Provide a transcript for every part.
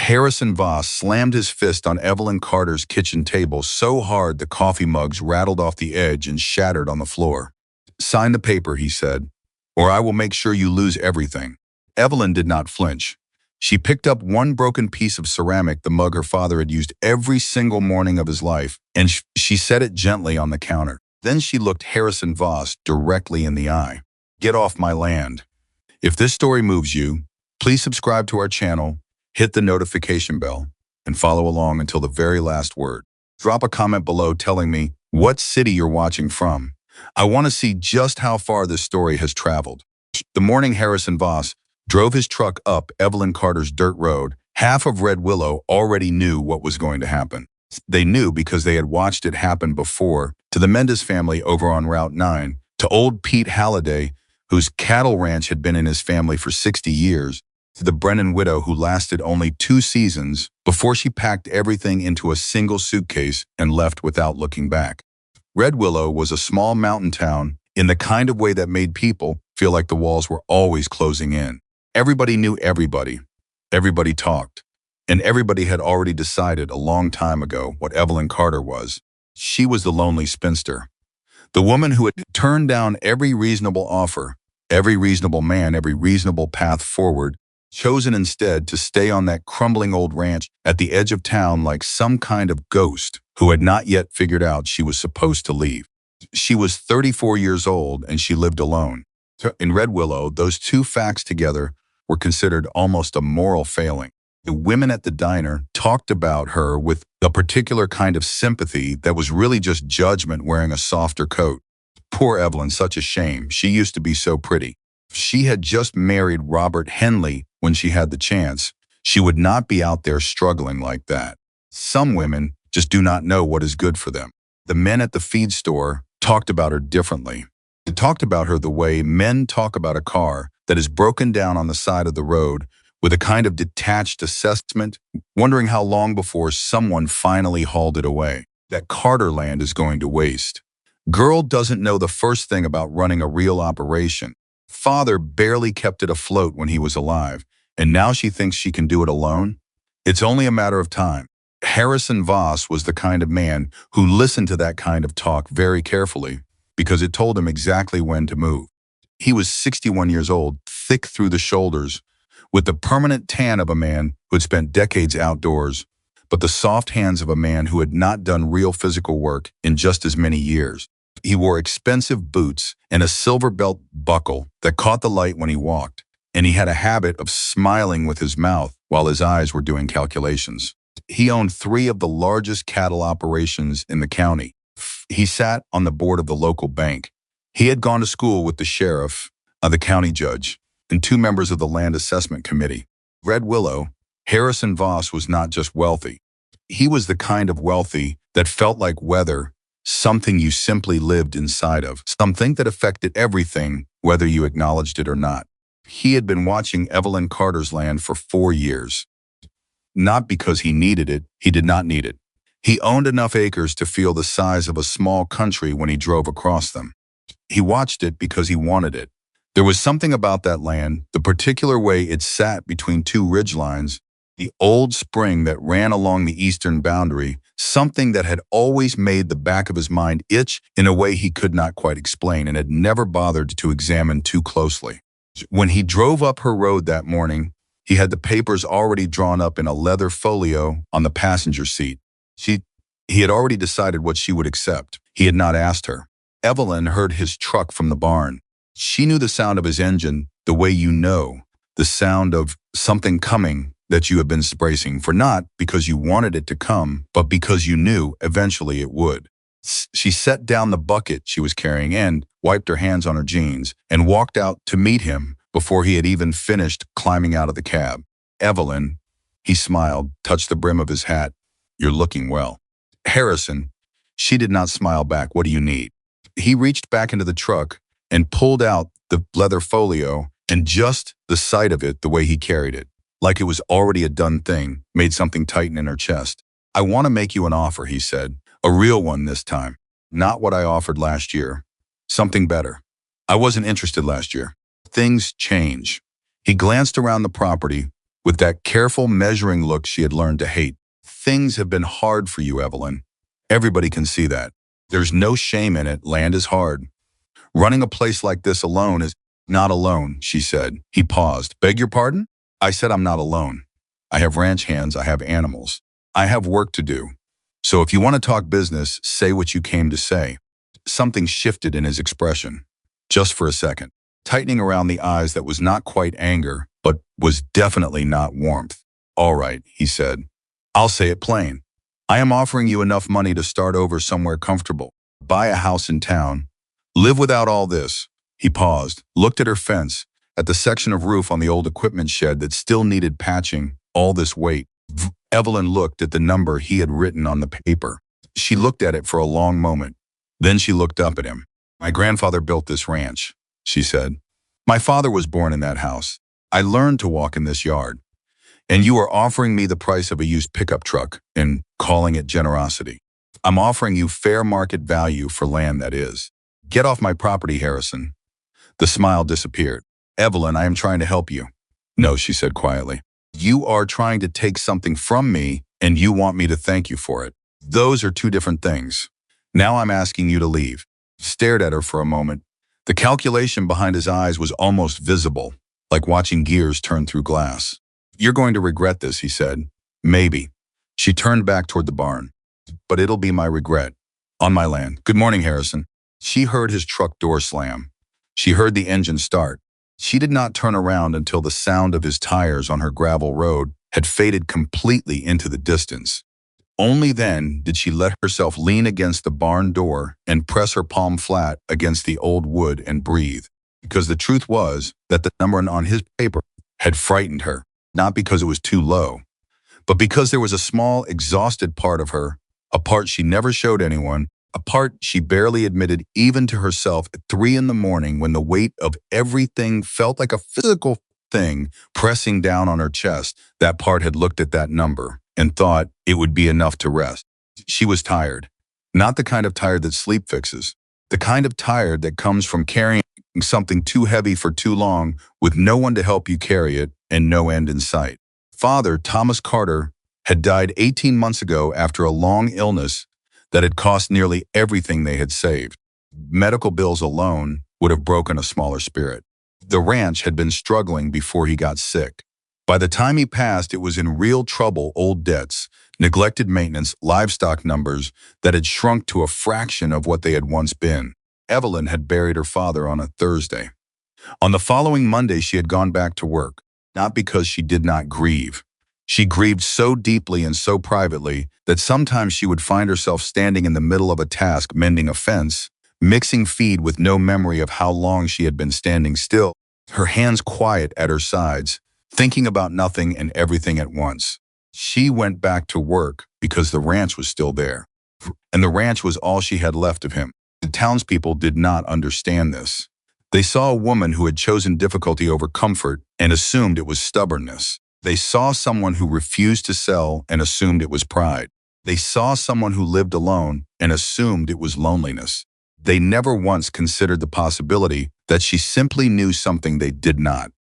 Harrison Voss slammed his fist on Evelyn Carter's kitchen table so hard the coffee mugs rattled off the edge and shattered on the floor. "Sign the paper," he said, "or I will make sure you lose everything." Evelyn did not flinch. She picked up one broken piece of ceramic, the mug her father had used every single morning of his life, and she set it gently on the counter. Then she looked Harrison Voss directly in the eye. "Get off my land." If this story moves you, please subscribe to our channel, hit the notification bell, and follow along until the very last word. Drop a comment below telling me what city you're watching from. I want to see just how far this story has traveled. The morning Harrison Voss drove his truck up Evelyn Carter's dirt road, half of Red Willow already knew what was going to happen. They knew because they had watched it happen before to the Mendes family over on Route 9, to old Pete Halliday, whose cattle ranch had been in his family for 60 years, to the Brennan widow who lasted only 2 seasons before she packed everything into a single suitcase and left without looking back. Red Willow was a small mountain town in the kind of way that made people feel like the walls were always closing in. Everybody knew everybody. Everybody talked. And everybody had already decided a long time ago what Evelyn Carter was. She was the lonely spinster. The woman who had turned down every reasonable offer, every reasonable man, every reasonable path forward, chosen instead to stay on that crumbling old ranch at the edge of town like some kind of ghost who had not yet figured out she was supposed to leave. She was 34 years old and she lived alone. In Red Willow, those two facts together were considered almost a moral failing. The women at the diner talked about her with a particular kind of sympathy that was really just judgment wearing a softer coat. Poor Evelyn, such a shame. She used to be so pretty. She had just married Robert Henley when she had the chance. She would not be out there struggling like that. Some women just do not know what is good for them. The men at the feed store talked about her differently. They talked about her the way men talk about a car that is broken down on the side of the road with a kind of detached assessment, wondering how long before someone finally hauled it away. That Carter land is going to waste. Girl doesn't know the first thing about running a real operation. Father barely kept it afloat when he was alive, and now she thinks she can do it alone? It's only a matter of time. Harrison Voss was the kind of man who listened to that kind of talk very carefully because it told him exactly when to move. He was 61 years old, thick through the shoulders, with the permanent tan of a man who had spent decades outdoors, but the soft hands of a man who had not done real physical work in just as many years. He wore expensive boots and a silver belt buckle that caught the light when he walked, and he had a habit of smiling with his mouth while his eyes were doing calculations. He owned 3 of the largest cattle operations in the county. He sat on the board of the local bank. He had gone to school with the sheriff, the county judge, and 2 members of the land assessment committee. Red Willow, Harrison Voss was not just wealthy. He was the kind of wealthy that felt like weather, something you simply lived inside of, something that affected everything, whether you acknowledged it or not. He had been watching Evelyn Carter's land for 4 years. Not because he needed it, he did not need it. He owned enough acres to feel the size of a small country when he drove across them. He watched it because he wanted it. There was something about that land, the particular way it sat between 2 ridgelines, the old spring that ran along the eastern boundary, something that had always made the back of his mind itch in a way he could not quite explain and had never bothered to examine too closely. When he drove up her road that morning, he had the papers already drawn up in a leather folio on the passenger seat. He had already decided what she would accept. He had not asked her. Evelyn heard his truck from the barn. She knew the sound of his engine the way you know, the sound of something coming that you have been bracing for, not because you wanted it to come, but because you knew eventually it would. She set down the bucket she was carrying and wiped her hands on her jeans and walked out to meet him before he had even finished climbing out of the cab. "Evelyn," he smiled, touched the brim of his hat, "you're looking well." "Harrison," she did not smile back, "what do you need?" He reached back into the truck and pulled out the leather folio, and just the sight of it, the way he carried it, like it was already a done thing, made something tighten in her chest. "I want to make you an offer," he said. "A real one this time. Not what I offered last year. Something better. I wasn't interested last year. Things change." He glanced around the property, with that careful measuring look she had learned to hate. Things have been hard for you, Evelyn. Everybody can see that. There's no shame in it. Land is hard. Running a place like this alone is not alone, she said. He paused. Beg your pardon? I said I'm not alone. I have ranch hands. I have animals. I have work to do. So if you want to talk business, say what you came to say. Something shifted in his expression. Just for a second. Tightening around the eyes that was not quite anger, but was definitely not warmth. All right, he said. I'll say it plain. I am offering you enough money to start over somewhere comfortable. Buy a house in town. Live without all this. He paused, looked at her fence, at the section of roof on the old equipment shed that still needed patching, all this weight. Evelyn looked at the number he had written on the paper. She looked at it for a long moment. Then she looked up at him. My grandfather built this ranch, she said. My father was born in that house. I learned to walk in this yard. And you are offering me the price of a used pickup truck and calling it generosity. I'm offering you fair market value for land, that is. Get off my property, Harrison. The smile disappeared. Evelyn, I am trying to help you. No, she said quietly. You are trying to take something from me and you want me to thank you for it. Those are two different things. Now I'm asking you to leave. He stared at her for a moment. The calculation behind his eyes was almost visible, like watching gears turn through glass. You're going to regret this, he said. Maybe. She turned back toward the barn. But it'll be my regret. On my land. Good morning, Harrison. She heard his truck door slam. She heard the engine start. She did not turn around until the sound of his tires on her gravel road had faded completely into the distance. Only then did she let herself lean against the barn door and press her palm flat against the old wood and breathe. Because the truth was that the number on his paper had frightened her. Not because it was too low, but because there was a small, exhausted part of her, a part she never showed anyone, a part she barely admitted even to herself at 3 a.m. when the weight of everything felt like a physical thing pressing down on her chest. That part had looked at that number and thought it would be enough to rest. She was tired, not the kind of tired that sleep fixes, the kind of tired that comes from carrying something too heavy for too long with no one to help you carry it and no end in sight. Father, Thomas Carter, had died 18 months ago after a long illness that had cost nearly everything they had saved. Medical bills alone would have broken a smaller spirit. The ranch had been struggling before he got sick. By the time he passed, it was in real trouble, old debts, neglected maintenance, livestock numbers that had shrunk to a fraction of what they had once been. Evelyn had buried her father on a Thursday. On the following Monday, she had gone back to work. Not because she did not grieve. She grieved so deeply and so privately that sometimes she would find herself standing in the middle of a task, mending a fence, mixing feed with no memory of how long she had been standing still, her hands quiet at her sides, thinking about nothing and everything at once. She went back to work because the ranch was still there, and the ranch was all she had left of him. The townspeople did not understand this. They saw a woman who had chosen difficulty over comfort and assumed it was stubbornness. They saw someone who refused to sell and assumed it was pride. They saw someone who lived alone and assumed it was loneliness. They never once considered the possibility that she simply knew something they did not.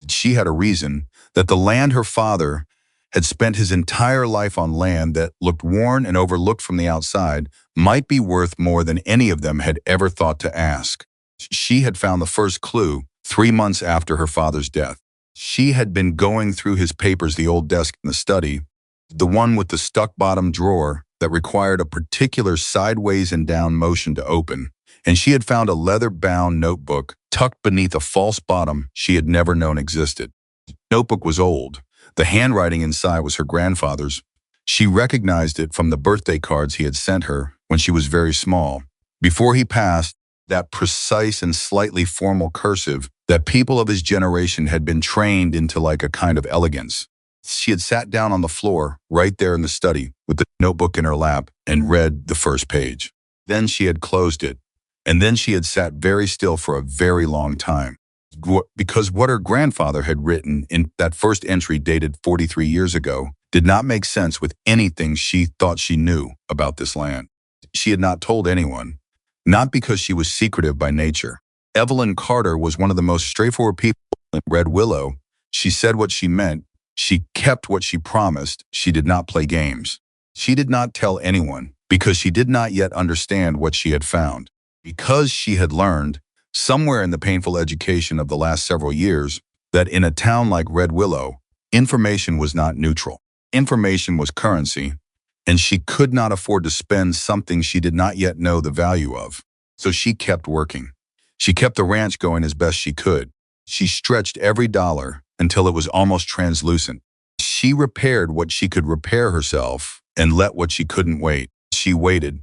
She had a reason that the land her father had spent his entire life on, land that looked worn and overlooked from the outside, might be worth more than any of them had ever thought to ask. She had found the first clue 3 months after her father's death. She had been going through his papers, the old desk in the study, the one with the stuck bottom drawer that required a particular sideways and down motion to open, and she had found a leather-bound notebook tucked beneath a false bottom she had never known existed. The notebook was old. The handwriting inside was her grandfather's. She recognized it from the birthday cards he had sent her when she was very small. Before he passed, that precise and slightly formal cursive that people of his generation had been trained into like a kind of elegance. She had sat down on the floor, right there in the study, with the notebook in her lap, and read the first page. Then she had closed it, and then she had sat very still for a very long time. Because what her grandfather had written in that first entry dated 43 years ago did not make sense with anything she thought she knew about this land. She had not told anyone, not because she was secretive by nature. Evelyn Carter was one of the most straightforward people in Red Willow. She said what she meant, She kept what she promised. She did not play games. She did not tell anyone because she did not yet understand what she had found. Because she had learned, somewhere in the painful education of the last several years, that in a town like Red Willow, information was not neutral. Information was currency, and she could not afford to spend something she did not yet know the value of. So she kept working. She kept the ranch going as best she could. She stretched every dollar until it was almost translucent. She repaired what she could repair herself and let what she couldn't wait. She waited.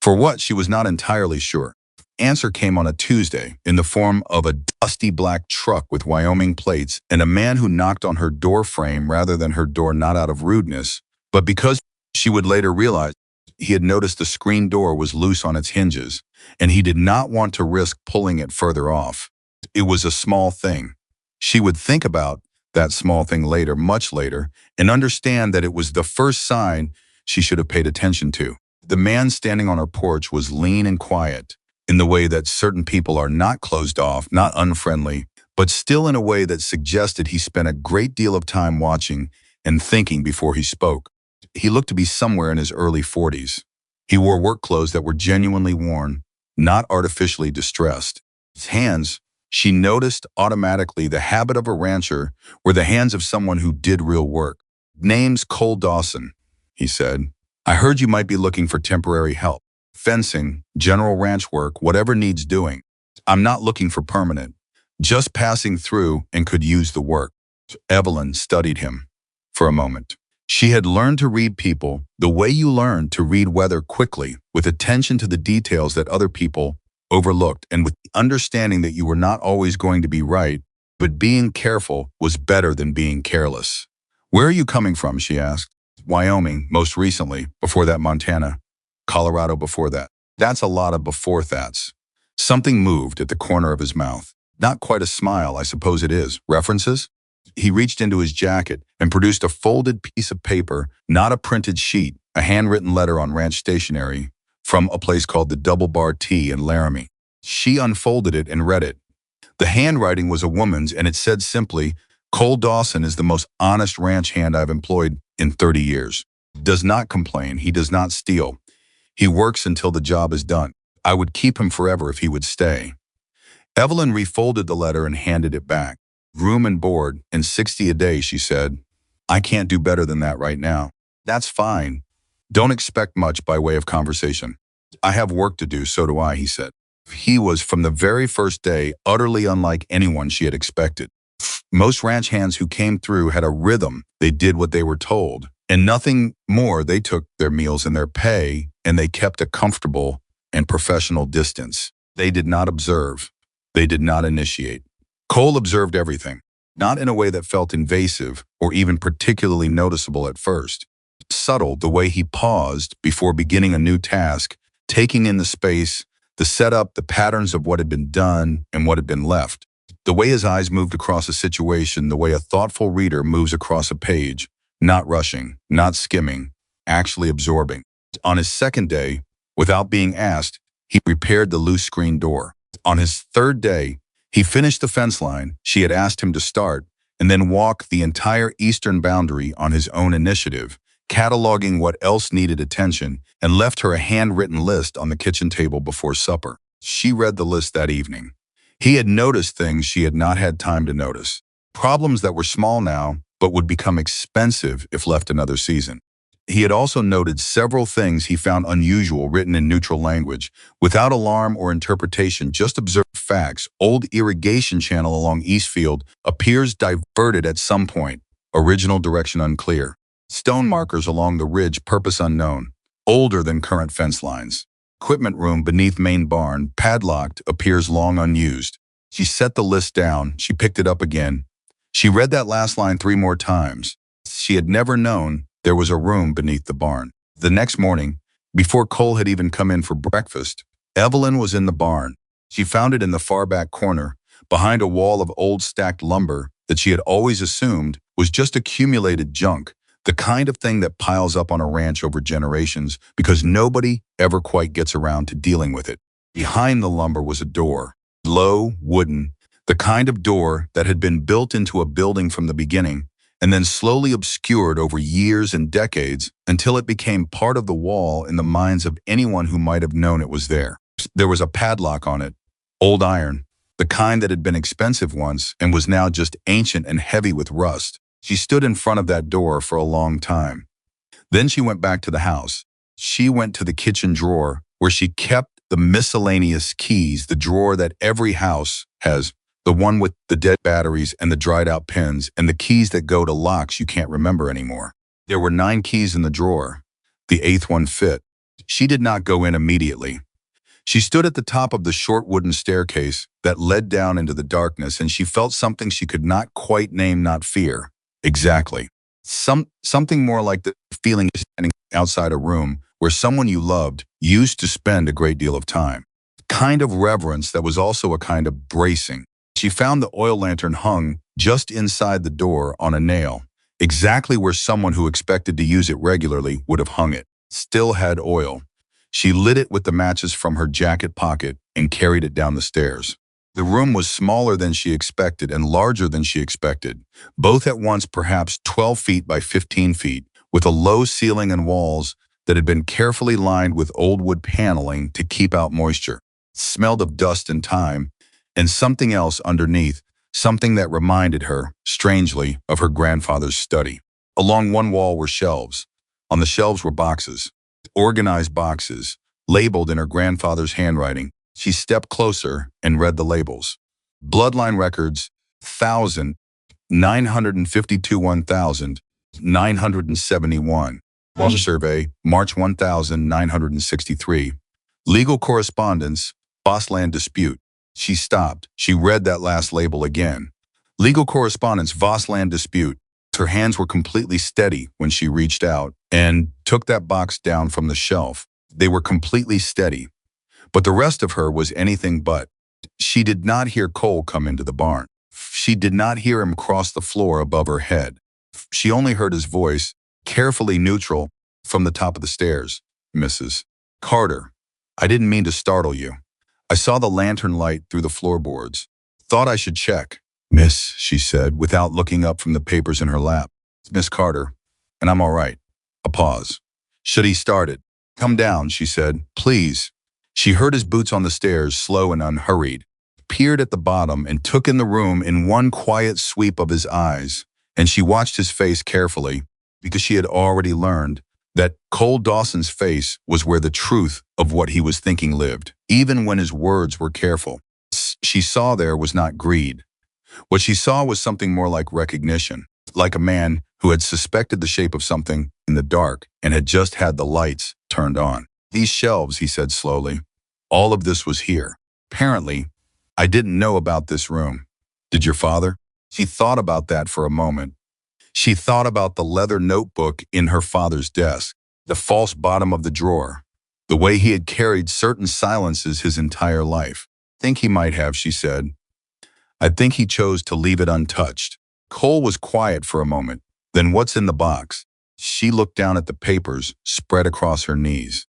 For what, she was not entirely sure. Answer came on a Tuesday in the form of a dusty black truck with Wyoming plates and a man who knocked on her door frame rather than her door, not out of rudeness, but because she would later realize he had noticed the screen door was loose on its hinges, and he did not want to risk pulling it further off. It was a small thing. She would think about that small thing later, much later, and understand that it was the first sign she should have paid attention to. The man standing on her porch was lean and quiet, in the way that certain people are, not closed off, not unfriendly, but still in a way that suggested he spent a great deal of time watching and thinking before he spoke. He looked to be somewhere in his early 40s. He wore work clothes that were genuinely worn, not artificially distressed. His hands, she noticed automatically, the habit of a rancher, were the hands of someone who did real work. "Name's Cole Dawson," he said. "I heard you might be looking for temporary help. Fencing, general ranch work, whatever needs doing. I'm not looking for permanent. Just passing through and could use the work." Evelyn studied him for a moment. She had learned to read people the way you learn to read weather, quickly, with attention to the details that other people overlooked, and with the understanding that you were not always going to be right, but being careful was better than being careless. "Where are you coming from?" she asked. "Wyoming, most recently. Before that, Montana. Colorado before that." That's a lot of before that's. Something moved at the corner of his mouth. "Not quite a smile, I suppose it is. References?" He reached into his jacket and produced a folded piece of paper, not a printed sheet, a handwritten letter on ranch stationery from a place called the Double Bar Tea in Laramie. She unfolded it and read it. The handwriting was a woman's, and it said simply, "Cole Dawson is the most honest ranch hand I've employed in 30 years. Does not complain. He does not steal. He works until the job is done. I would keep him forever if he would stay." Evelyn refolded the letter and handed it back. "Room and board, and 60 a day," she said. "I can't do better than that right now." "That's fine. Don't expect much by way of conversation." "I have work to do, so do I," he said. He was, from the very first day, utterly unlike anyone she had expected. Most ranch hands who came through had a rhythm. They did what they were told, and nothing more. They took their meals and their pay, and they kept a comfortable and professional distance. They did not observe. They did not initiate. Cole observed everything, not in a way that felt invasive or even particularly noticeable at first. Subtle, the way he paused before beginning a new task, taking in the space, the setup, the patterns of what had been done and what had been left. The way his eyes moved across a situation, the way a thoughtful reader moves across a page, not rushing, not skimming, actually absorbing. On his second day, without being asked, he repaired the loose screen door. On his third day, he finished the fence line she had asked him to start, and then walked the entire eastern boundary on his own initiative, cataloging what else needed attention, and left her a handwritten list on the kitchen table before supper. She read the list that evening. He had noticed things she had not had time to notice. Problems that were small now, but would become expensive if left another season. He had also noted several things he found unusual written in neutral language, without alarm or interpretation, just observed facts. Old irrigation channel along Eastfield appears diverted at some point. Original direction unclear. Stone markers along the ridge, purpose unknown. Older than current fence lines. Equipment room beneath main barn, padlocked, appears long unused. She set the list down. She picked it up again. She read that last line 3 more times. She had never known there was a room beneath the barn. The next morning, before Cole had even come in for breakfast, Evelyn was in the barn. She found it in the far back corner, behind a wall of old stacked lumber that she had always assumed was just accumulated junk, the kind of thing that piles up on a ranch over generations because nobody ever quite gets around to dealing with it. Behind the lumber was a door, low, wooden, the kind of door that had been built into a building from the beginning, and then slowly obscured over years and decades until it became part of the wall in the minds of anyone who might have known it was there. There was a padlock on it, old iron, the kind that had been expensive once and was now just ancient and heavy with rust. She stood in front of that door for a long time. Then she went back to the house. She went to the kitchen drawer where she kept the miscellaneous keys, the drawer that every house has, the one with the dead batteries and the dried out pins, and the keys that go to locks you can't remember anymore. There were 9 keys in the drawer. The 8th one fit. She did not go in immediately. She stood at the top of the short wooden staircase that led down into the darkness, and she felt something she could not quite name, not fear. Exactly. Something more like the feeling of standing outside a room where someone you loved used to spend a great deal of time. Kind of reverence that was also a kind of bracing. She found the oil lantern hung just inside the door on a nail, exactly where someone who expected to use it regularly would have hung it. Still had oil. She lit it with the matches from her jacket pocket and carried it down the stairs. The room was smaller than she expected and larger than she expected, both at once perhaps 12 feet by 15 feet, with a low ceiling and walls that had been carefully lined with old wood paneling to keep out moisture. It smelled of dust and time, and something else underneath, something that reminded her, strangely, of her grandfather's study. Along one wall were shelves. On the shelves were boxes, organized boxes, labeled in her grandfather's handwriting. She stepped closer and read the labels. Bloodline records, 1,000, 952, 1,971. Voss survey, March 1963. Legal correspondence, Voss land dispute. She stopped. She read that last label again. Legal correspondence, Voss land dispute. Her hands were completely steady when she reached out and took that box down from the shelf. They were completely steady. But the rest of her was anything but. She did not hear Cole come into the barn. She did not hear him cross the floor above her head. She only heard his voice, carefully neutral, from the top of the stairs. Mrs. Carter, I didn't mean to startle you. I saw the lantern light through the floorboards. Thought I should check. Miss, she said, without looking up from the papers in her lap. Miss Carter, and I'm all right. A pause. Should he start it? Come down, she said. Please. She heard his boots on the stairs, slow and unhurried, peered at the bottom and took in the room in one quiet sweep of his eyes, and she watched his face carefully because she had already learned that Cole Dawson's face was where the truth of what he was thinking lived, even when his words were careful. She saw there was not greed. What she saw was something more like recognition, like a man who had suspected the shape of something in the dark and had just had the lights turned on. These shelves, he said slowly, all of this was here. Apparently, I didn't know about this room. Did your father? She thought about that for a moment. She thought about the leather notebook in her father's desk, the false bottom of the drawer, the way he had carried certain silences his entire life. Think he might have, she said. I think he chose to leave it untouched. Cole was quiet for a moment. Then what's in the box? She looked down at the papers spread across her knees.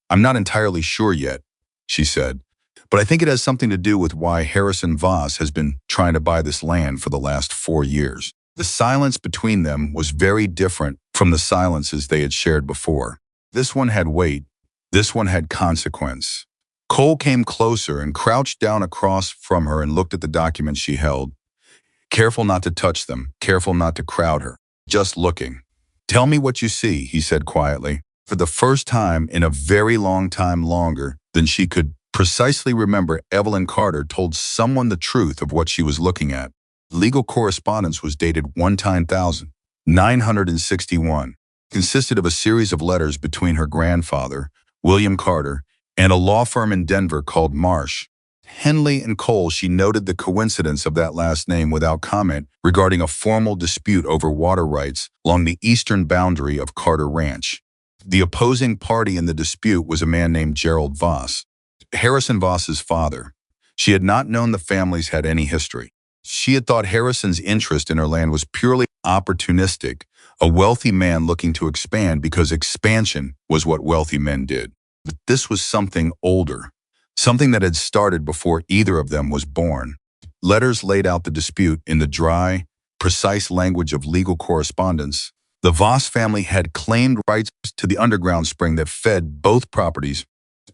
I'm not entirely sure yet, she said, but I think it has something to do with why Harrison Voss has been trying to buy this land for the last 4 years. The silence between them was very different from the silences they had shared before. This one had weight. This one had consequence. Cole came closer and crouched down across from her and looked at the documents she held. Careful not to touch them, careful not to crowd her. Just looking. Tell me what you see, he said quietly. For the first time in a very long time, longer than she could precisely remember, Evelyn Carter told someone the truth of what she was looking at. Legal correspondence was dated 1961, consisted of a series of letters between her grandfather, William Carter, and a law firm in Denver called Marsh. Henley and Cole, she noted the coincidence of that last name without comment regarding a formal dispute over water rights along the eastern boundary of Carter Ranch. The opposing party in the dispute was a man named Gerald Voss, Harrison Voss's father. She had not known the families had any history. She had thought Harrison's interest in her land was purely opportunistic, a wealthy man looking to expand because expansion was what wealthy men did. But this was something older, something that had started before either of them was born. Letters laid out the dispute in the dry, precise language of legal correspondence. The Voss family had claimed rights to the underground spring that fed both properties,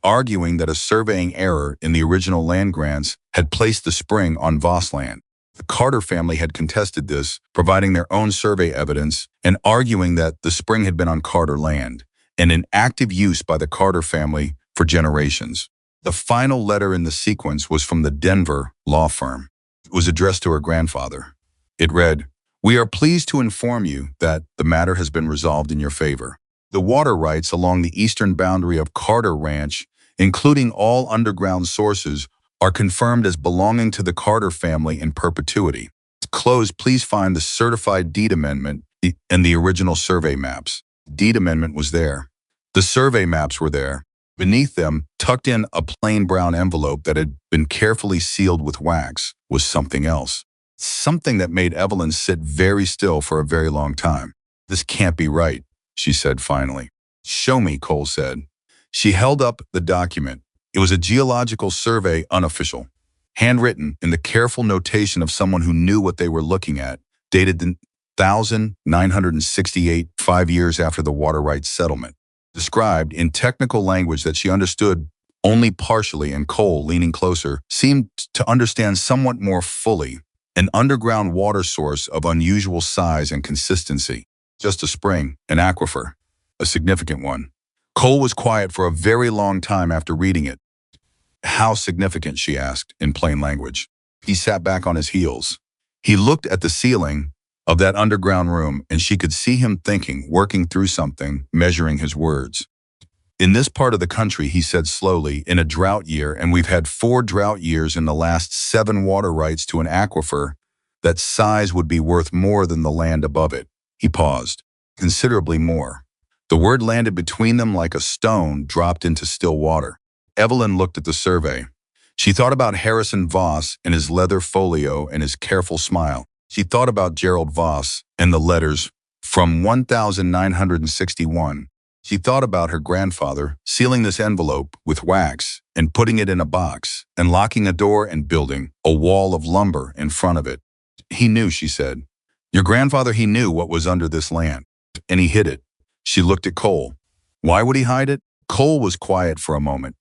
arguing that a surveying error in the original land grants had placed the spring on Voss land. The Carter family had contested this, providing their own survey evidence and arguing that the spring had been on Carter land and in active use by the Carter family for generations. The final letter in the sequence was from the Denver law firm. It was addressed to her grandfather. It read, "We are pleased to inform you that the matter has been resolved in your favor. The water rights along the eastern boundary of Carter Ranch, including all underground sources, are confirmed as belonging to the Carter family in perpetuity. Closed, please find the certified deed amendment and the original survey maps." Deed amendment was there. The survey maps were there. Beneath them, tucked in a plain brown envelope that had been carefully sealed with wax, was something else. Something that made Evelyn sit very still for a very long time. "This can't be right," she said finally. "Show me," Cole said. She held up the document. It was a geological survey, unofficial, handwritten in the careful notation of someone who knew what they were looking at, dated 1968, 5 years after the water rights settlement. Described in technical language that she understood only partially, and Cole, leaning closer, seemed to understand somewhat more fully. An underground water source of unusual size and consistency. Just a spring, an aquifer, a significant one. Cole was quiet for a very long time after reading it. "How significant?" she asked, in plain language. He sat back on his heels. He looked at the ceiling of that underground room, and she could see him thinking, working through something, measuring his words. "In this part of the country," he said slowly, "in a drought year, and we've had 4 drought years in the last 7 water rights to an aquifer, that size would be worth more than the land above it." He paused. "Considerably more." The word landed between them like a stone dropped into still water. Evelyn looked at the survey. She thought about Harrison Voss and his leather folio and his careful smile. She thought about Gerald Voss and the letters from 1961. She thought about her grandfather sealing this envelope with wax and putting it in a box and locking a door and building a wall of lumber in front of it. "He knew," she said. "Your grandfather, he knew what was under this land, and he hid it." She looked at Cole. "Why would he hide it?" Cole was quiet for a moment.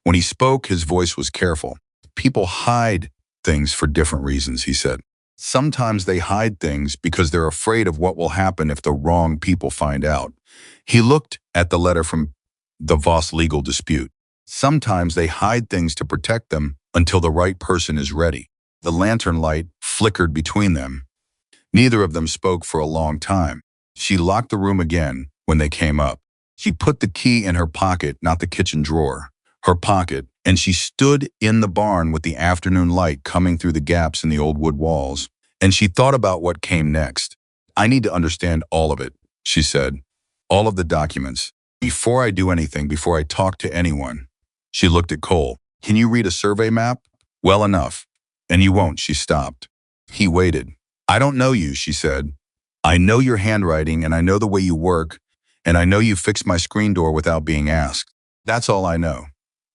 When he spoke, his voice was careful. "People hide things for different reasons," he said. "Sometimes they hide things because they're afraid of what will happen if the wrong people find out." He looked at the letter from the Voss legal dispute. "Sometimes they hide things to protect them until the right person is ready." The lantern light flickered between them. Neither of them spoke for a long time. She locked the room again when they came up. She put the key in her pocket, not the kitchen drawer, her pocket, and she stood in the barn with the afternoon light coming through the gaps in the old wood walls. And she thought about what came next. "I need to understand all of it," she said. "All of the documents. Before I do anything, before I talk to anyone." She looked at Cole. "Can you read a survey map?" "Well enough." "And you won't," she stopped. He waited. "I don't know you," she said. "I know your handwriting, and I know the way you work, and I know you fixed my screen door without being asked. That's all I know."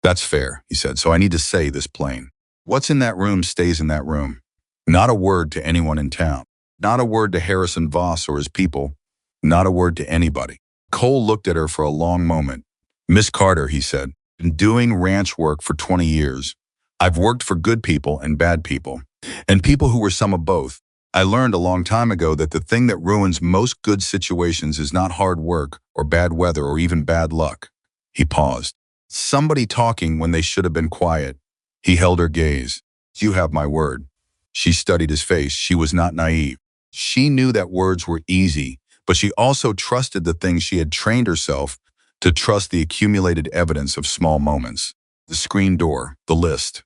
"That's fair," he said, "so I need to say this plain. What's in that room stays in that room. Not a word to anyone in town. Not a word to Harrison Voss or his people. Not a word to anybody." Cole looked at her for a long moment. "Miss Carter," he said, "been doing ranch work for 20 years. I've worked for good people and bad people, and people who were some of both. I learned a long time ago that the thing that ruins most good situations is not hard work or bad weather or even bad luck." He paused. Somebody talking when they should have been quiet. He held her gaze. "You have my word." She studied his face. She was not naive. She knew that words were easy, but she also trusted the things she had trained herself to trust, the accumulated evidence of small moments. The screen door, the list.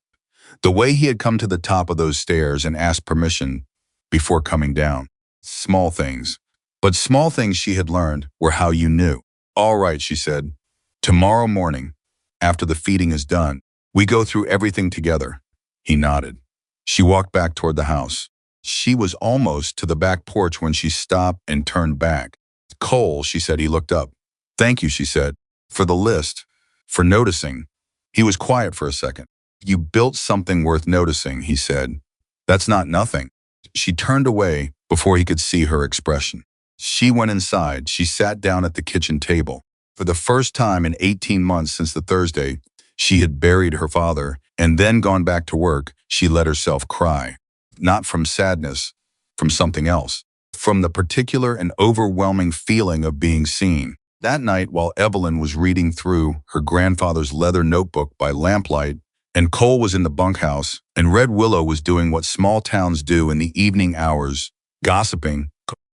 The way he had come to the top of those stairs and asked permission before coming down. Small things. But small things, she had learned, were how you knew. "All right," she said. "Tomorrow morning, after the feeding is done, we go through everything together." He nodded. She walked back toward the house. She was almost to the back porch when she stopped and turned back. "Cole," she said. He looked up. "Thank you," she said, "for the list, for noticing." He was quiet for a second. "You built something worth noticing," he said. "That's not nothing." She turned away, before he could see her expression. She went inside. She sat down at the kitchen table. For the first time in 18 months since the Thursday, she had buried her father and then gone back to work. She let herself cry. Not from sadness, from something else. From the particular and overwhelming feeling of being seen. That night, while Evelyn was reading through her grandfather's leather notebook by lamplight, and Cole was in the bunkhouse, and Red Willow was doing what small towns do in the evening hours, gossiping,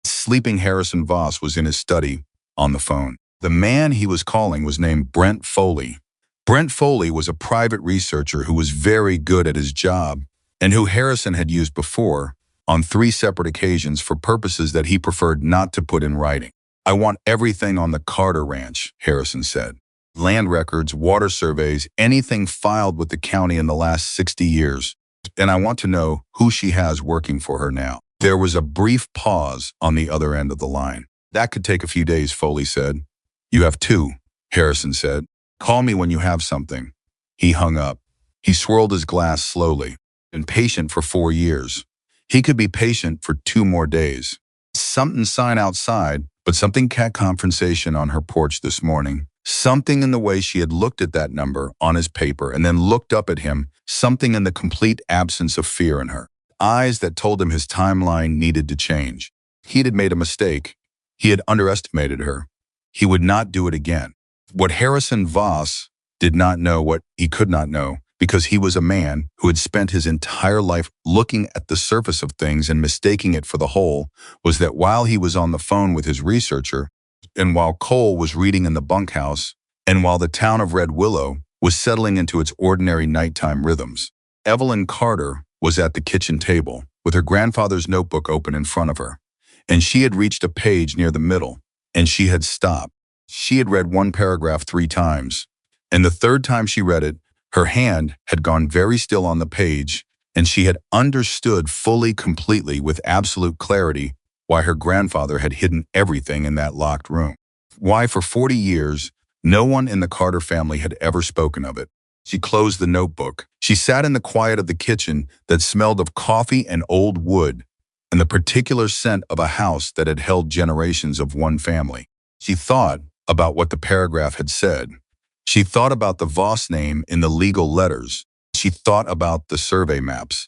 sleeping Harrison Voss was in his study, on the phone. The man he was calling was named Brent Foley. Brent Foley was a private researcher who was very good at his job, and who Harrison had used before, on 3 separate occasions for purposes that he preferred not to put in writing. "I want everything on the Carter Ranch," Harrison said. "Land records, water surveys, anything filed with the county in the last 60 years. And I want to know who she has working for her now." There was a brief pause on the other end of the line. "That could take a few days," Foley said. "You have 2, Harrison said. "Call me when you have something." He hung up. He swirled his glass slowly. Been patient for 4 years. He could be patient for 2 more days. Something sign outside, but something cat conversation on her porch this morning. Something in the way she had looked at that number on his paper and then looked up at him, something in the complete absence of fear in her. Eyes that told him his timeline needed to change. He had made a mistake. He had underestimated her. He would not do it again. What Harrison Voss did not know, what he could not know, because he was a man who had spent his entire life looking at the surface of things and mistaking it for the whole, was that while he was on the phone with his researcher, and while Cole was reading in the bunkhouse, and while the town of Red Willow was settling into its ordinary nighttime rhythms, Evelyn Carter was at the kitchen table with her grandfather's notebook open in front of her, and she had reached a page near the middle, and she had stopped. She had read one paragraph 3 times, and the 3rd time she read it, her hand had gone very still on the page, and she had understood fully, completely, with absolute clarity, why her grandfather had hidden everything in that locked room. Why for 40 years, no one in the Carter family had ever spoken of it. She closed the notebook. She sat in the quiet of the kitchen that smelled of coffee and old wood, and the particular scent of a house that had held generations of one family. She thought about what the paragraph had said. She thought about the Voss name in the legal letters. She thought about the survey maps.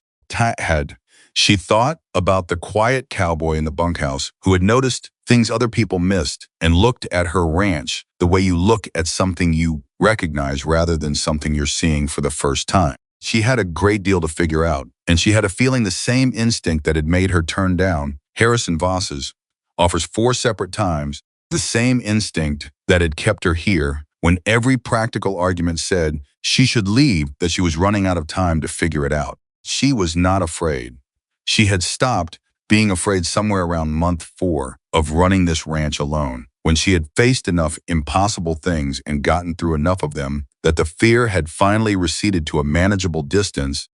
She thought about the quiet cowboy in the bunkhouse who had noticed things other people missed and looked at her ranch the way you look at something you recognize rather than something you're seeing for the first time. She had a great deal to figure out, and she had a feeling the same instinct that had made her turn down Harrison Voss's offers 4 separate times, the same instinct that had kept her here when every practical argument said she should leave, that she was running out of time to figure it out. She was not afraid. She had stopped being afraid somewhere around month 4 of running this ranch alone, when she had faced enough impossible things and gotten through enough of them that the fear had finally receded to a manageable distance,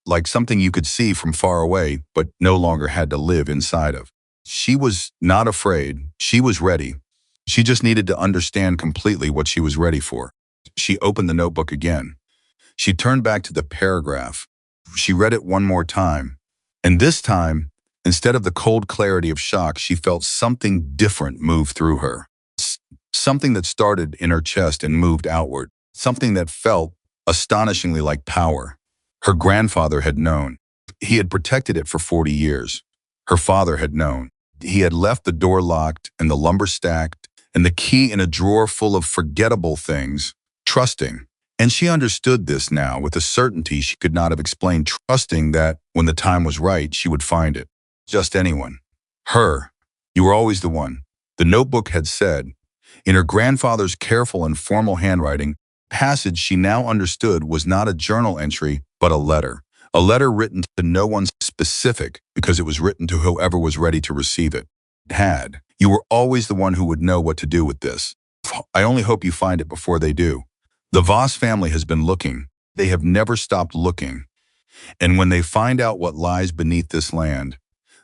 like something you could see from far away but no longer had to live inside of. She was not afraid. She was ready. She just needed to understand completely what she was ready for. She opened the notebook again. She turned back to the paragraph. She read it one more time. And this time, instead of the cold clarity of shock, she felt something different move through her. Something that started in her chest and moved outward. Something that felt astonishingly like power. Her grandfather had known. He had protected it for 40 years. Her father had known. He had left the door locked and the lumber stacked and the key in a drawer full of forgettable things, trusting. And she understood this now with a certainty she could not have explained, trusting that when the time was right, she would find it. Just anyone. Her. You were always the one. The notebook had said. In her grandfather's careful and formal handwriting, passage she now understood was not a journal entry, but a letter. A letter written to no one specific because it was written to whoever was ready to receive it. You were always the one who would know what to do with this. I only hope you find it before they do. The Voss family has been looking. They have never stopped looking. And when they find out what lies beneath this land,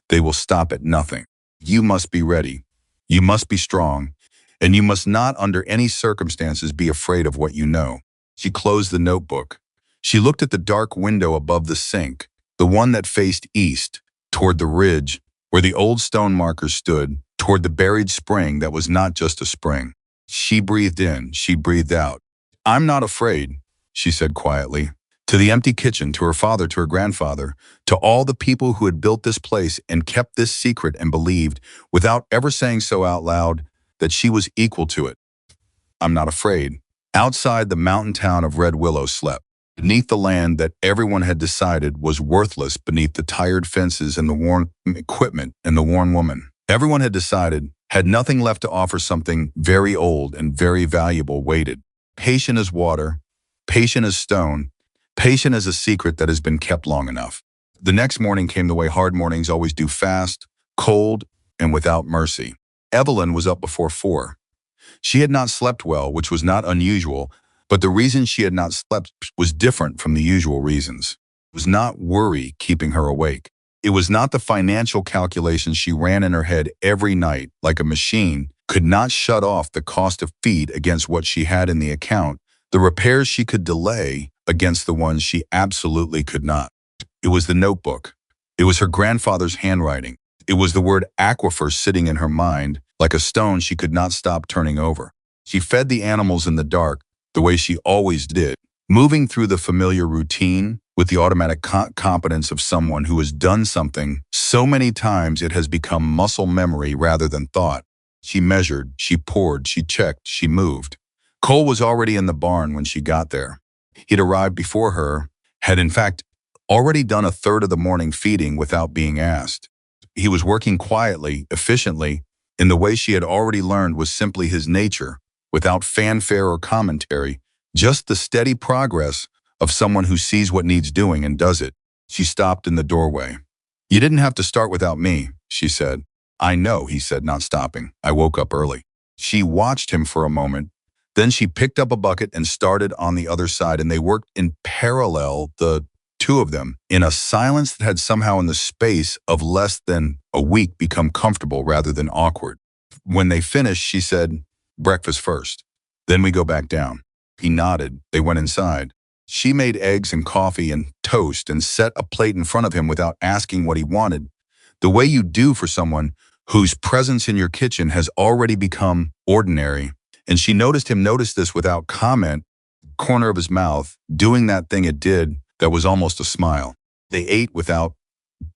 they will stop at nothing. You must be ready. You must be strong. And you must not under any circumstances be afraid of what you know. She closed the notebook. She looked at the dark window above the sink, the one that faced east, toward the ridge where the old stone markers stood, toward the buried spring that was not just a spring. She breathed in, she breathed out. "I'm not afraid," she said quietly. To the empty kitchen, to her father, to her grandfather, to all the people who had built this place and kept this secret and believed, without ever saying so out loud, that she was equal to it. "I'm not afraid." Outside, the mountain town of Red Willow slept, beneath the land that everyone had decided was worthless, beneath the tired fences and the worn equipment and the worn woman. Everyone had decided, had nothing left to offer. Something very old and very valuable waited. Patient as water, patient as stone, patient as a secret that has been kept long enough. The next morning came the way hard mornings always do, fast, cold, and without mercy. Evelyn was up before 4. She had not slept well, which was not unusual, but the reason she had not slept was different from the usual reasons. It was not worry keeping her awake. It was not the financial calculations she ran in her head every night like a machine, could not shut off the cost of feed against what she had in the account, the repairs she could delay against the ones she absolutely could not. It was the notebook. It was her grandfather's handwriting. It was the word aquifer sitting in her mind like a stone she could not stop turning over. She fed the animals in the dark the way she always did, moving through the familiar routine with the automatic competence of someone who has done something so many times it has become muscle memory rather than thought. She measured, she poured, she checked, she moved. Cole was already in the barn when she got there. He'd arrived before her, had in fact already done a third of the morning feeding without being asked. He was working quietly, efficiently, in the way she had already learned was simply his nature, without fanfare or commentary, just the steady progress of someone who sees what needs doing and does it. She stopped in the doorway. "You didn't have to start without me," she said. "I know," he said, not stopping. "I woke up early." She watched him for a moment. Then she picked up a bucket and started on the other side, and they worked in parallel, the two of them, in a silence that had somehow in the space of less than a week become comfortable rather than awkward. When they finished, she said, "Breakfast first. Then we go back down." He nodded. They went inside. She made eggs and coffee and toast and set a plate in front of him without asking what he wanted, the way you do for someone whose presence in your kitchen has already become ordinary. And she noticed him notice this without comment, corner of his mouth, doing that thing it did that was almost a smile. They ate without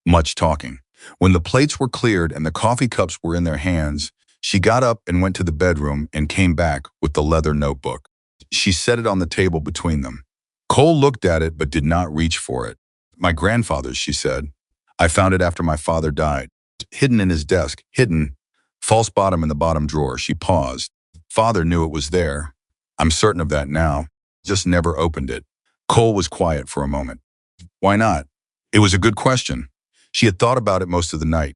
much talking. When the plates were cleared and the coffee cups were in their hands, she got up and went to the bedroom and came back with the leather notebook. She set it on the table between them. Cole looked at it but did not reach for it. "My grandfather's," she said. "I found it after my father died. Hidden in his desk, hidden, false bottom in the bottom drawer." She paused. "Father knew it was there. I'm certain of that now. Just never opened it." Cole was quiet for a moment. "Why not?" It was a good question. She had thought about it most of the night.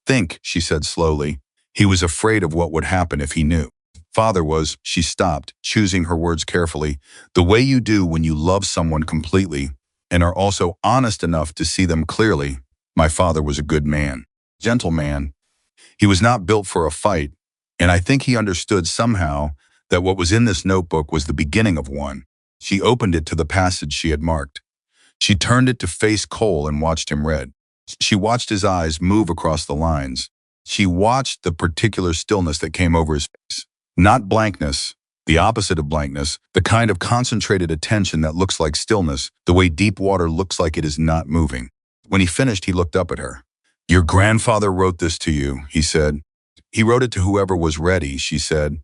"Think," she said slowly. "He was afraid of what would happen if he knew." Father was, she stopped, choosing her words carefully, "the way you do when you love someone completely and are also honest enough to see them clearly. My father was a good man, gentle man. He was not built for a fight, and I think he understood somehow that what was in this notebook was the beginning of one." She opened it to the passage she had marked. She turned it to face Cole and watched him read. She watched his eyes move across the lines. She watched the particular stillness that came over his face. Not blankness, the opposite of blankness, the kind of concentrated attention that looks like stillness, the way deep water looks like it is not moving. When he finished, he looked up at her. "Your grandfather wrote this to you," he said. "He wrote it to whoever was ready," she said.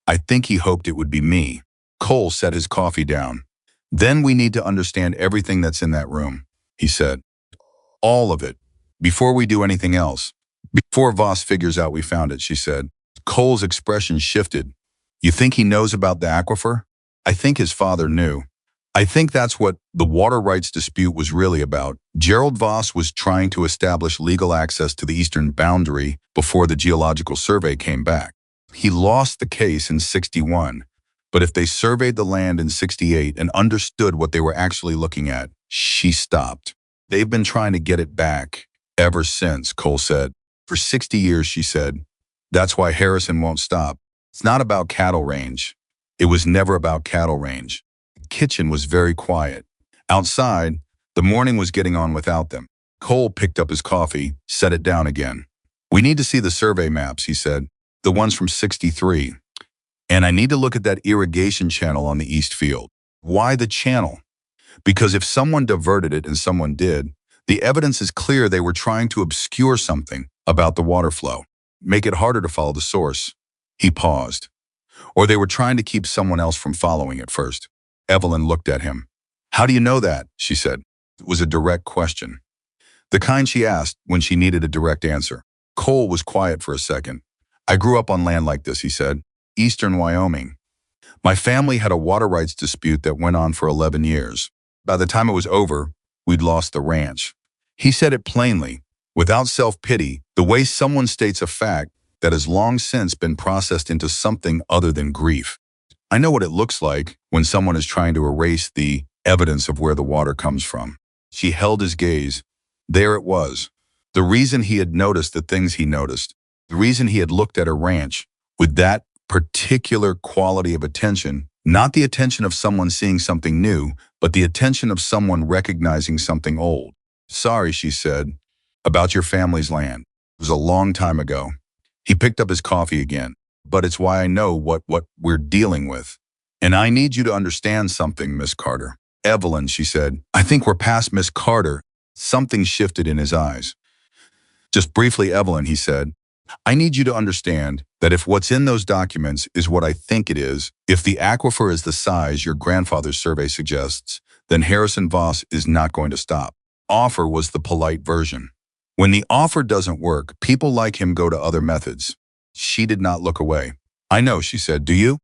"I think he hoped it would be me." Cole set his coffee down. "Then we need to understand everything that's in that room," he said. "All of it. Before we do anything else. Before Voss figures out we found it," she said. Cole's expression shifted. "You think he knows about the aquifer?" "I think his father knew. I think that's what the water rights dispute was really about. Gerald Voss was trying to establish legal access to the eastern boundary before the geological survey came back. He lost the case in 61, but if they surveyed the land in 68 and understood what they were actually looking at," she stopped. "They've been trying to get it back ever since," Cole said. "For 60 years, she said. That's why Harrison won't stop. It's not about cattle range. It was never about cattle range." The kitchen was very quiet. Outside, the morning was getting on without them. Cole picked up his coffee, set it down again. We need to see the survey maps, he said, the ones from '63. And I need to look at that irrigation channel on the east field. Why the channel? Because if someone diverted it, and someone did, the evidence is clear they were trying to obscure something about the water flow, make it harder to follow the source. He paused. Or they were trying to keep someone else from following it first. Evelyn looked at him. How do you know that? She said. It was a direct question. The kind she asked when she needed a direct answer. Cole was quiet for a second. I grew up on land like this, he said. Eastern Wyoming. My family had a water rights dispute that went on for 11 years. By the time it was over, we'd lost the ranch. He said it plainly, without self-pity, the way someone states a fact that has long since been processed into something other than grief. I know what it looks like when someone is trying to erase the evidence of where the water comes from. She held his gaze. There it was. The reason he had noticed the things he noticed, the reason he had looked at her ranch with that particular quality of attention, not the attention of someone seeing something new, but the attention of someone recognizing something old. Sorry, she said, about your family's land. It was a long time ago. He picked up his coffee again. But it's why I know what we're dealing with. And I need you to understand something, Miss Carter. Evelyn, she said, I think we're past Miss Carter. Something shifted in his eyes. Just briefly, Evelyn, he said, I need you to understand that if what's in those documents is what I think it is, if the aquifer is the size your grandfather's survey suggests, then Harrison Voss is not going to stop. Offer was the polite version. When the offer doesn't work, people like him go to other methods. She did not look away. I know, she said. Do you?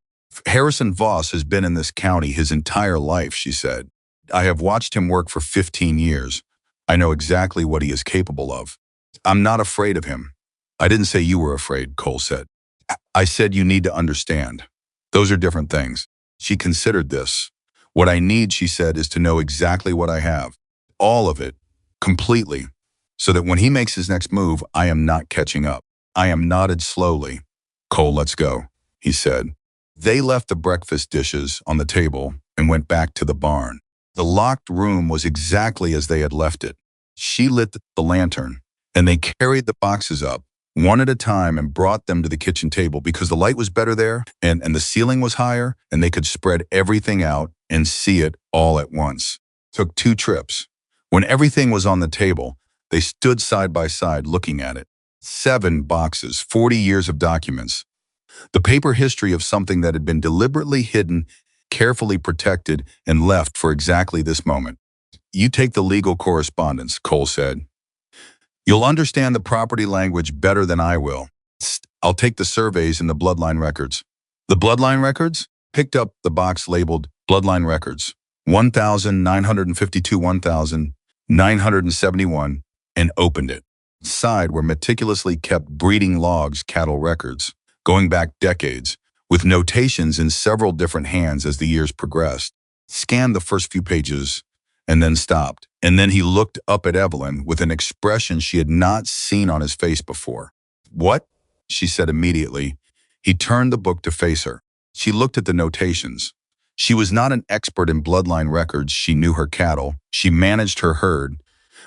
Harrison Voss has been in this county his entire life, she said. I have watched him work for 15 years. I know exactly what he is capable of. I'm not afraid of him. I didn't say you were afraid, Cole said. I said you need to understand. Those are different things. She considered this. What I need, she said, is to know exactly what I have. All of it. Completely. So that when he makes his next move, I am not catching up. I am nodded slowly. Cole, let's go, he said. They left the breakfast dishes on the table and went back to the barn. The locked room was exactly as they had left it. She lit the lantern, and they carried the boxes up, one at a time, and brought them to the kitchen table because the light was better there and the ceiling was higher, and they could spread everything out and see it all at once. Took 2 trips. When everything was on the table, they stood side by side looking at it. 7 boxes, 40 years of documents. The paper history of something that had been deliberately hidden, carefully protected, and left for exactly this moment. You take the legal correspondence, Cole said. You'll understand the property language better than I will. I'll take the surveys and the bloodline records. The bloodline records? Picked up the box labeled bloodline records. 1,952, 1,971, and opened it. Inside were meticulously kept breeding logs, cattle records, going back decades, with notations in several different hands as the years progressed. Scanned the first few pages and then stopped. And then he looked up at Evelyn with an expression she had not seen on his face before. What? She said immediately. He turned the book to face her. She looked at the notations. She was not an expert in bloodline records. She knew her cattle. She managed her herd.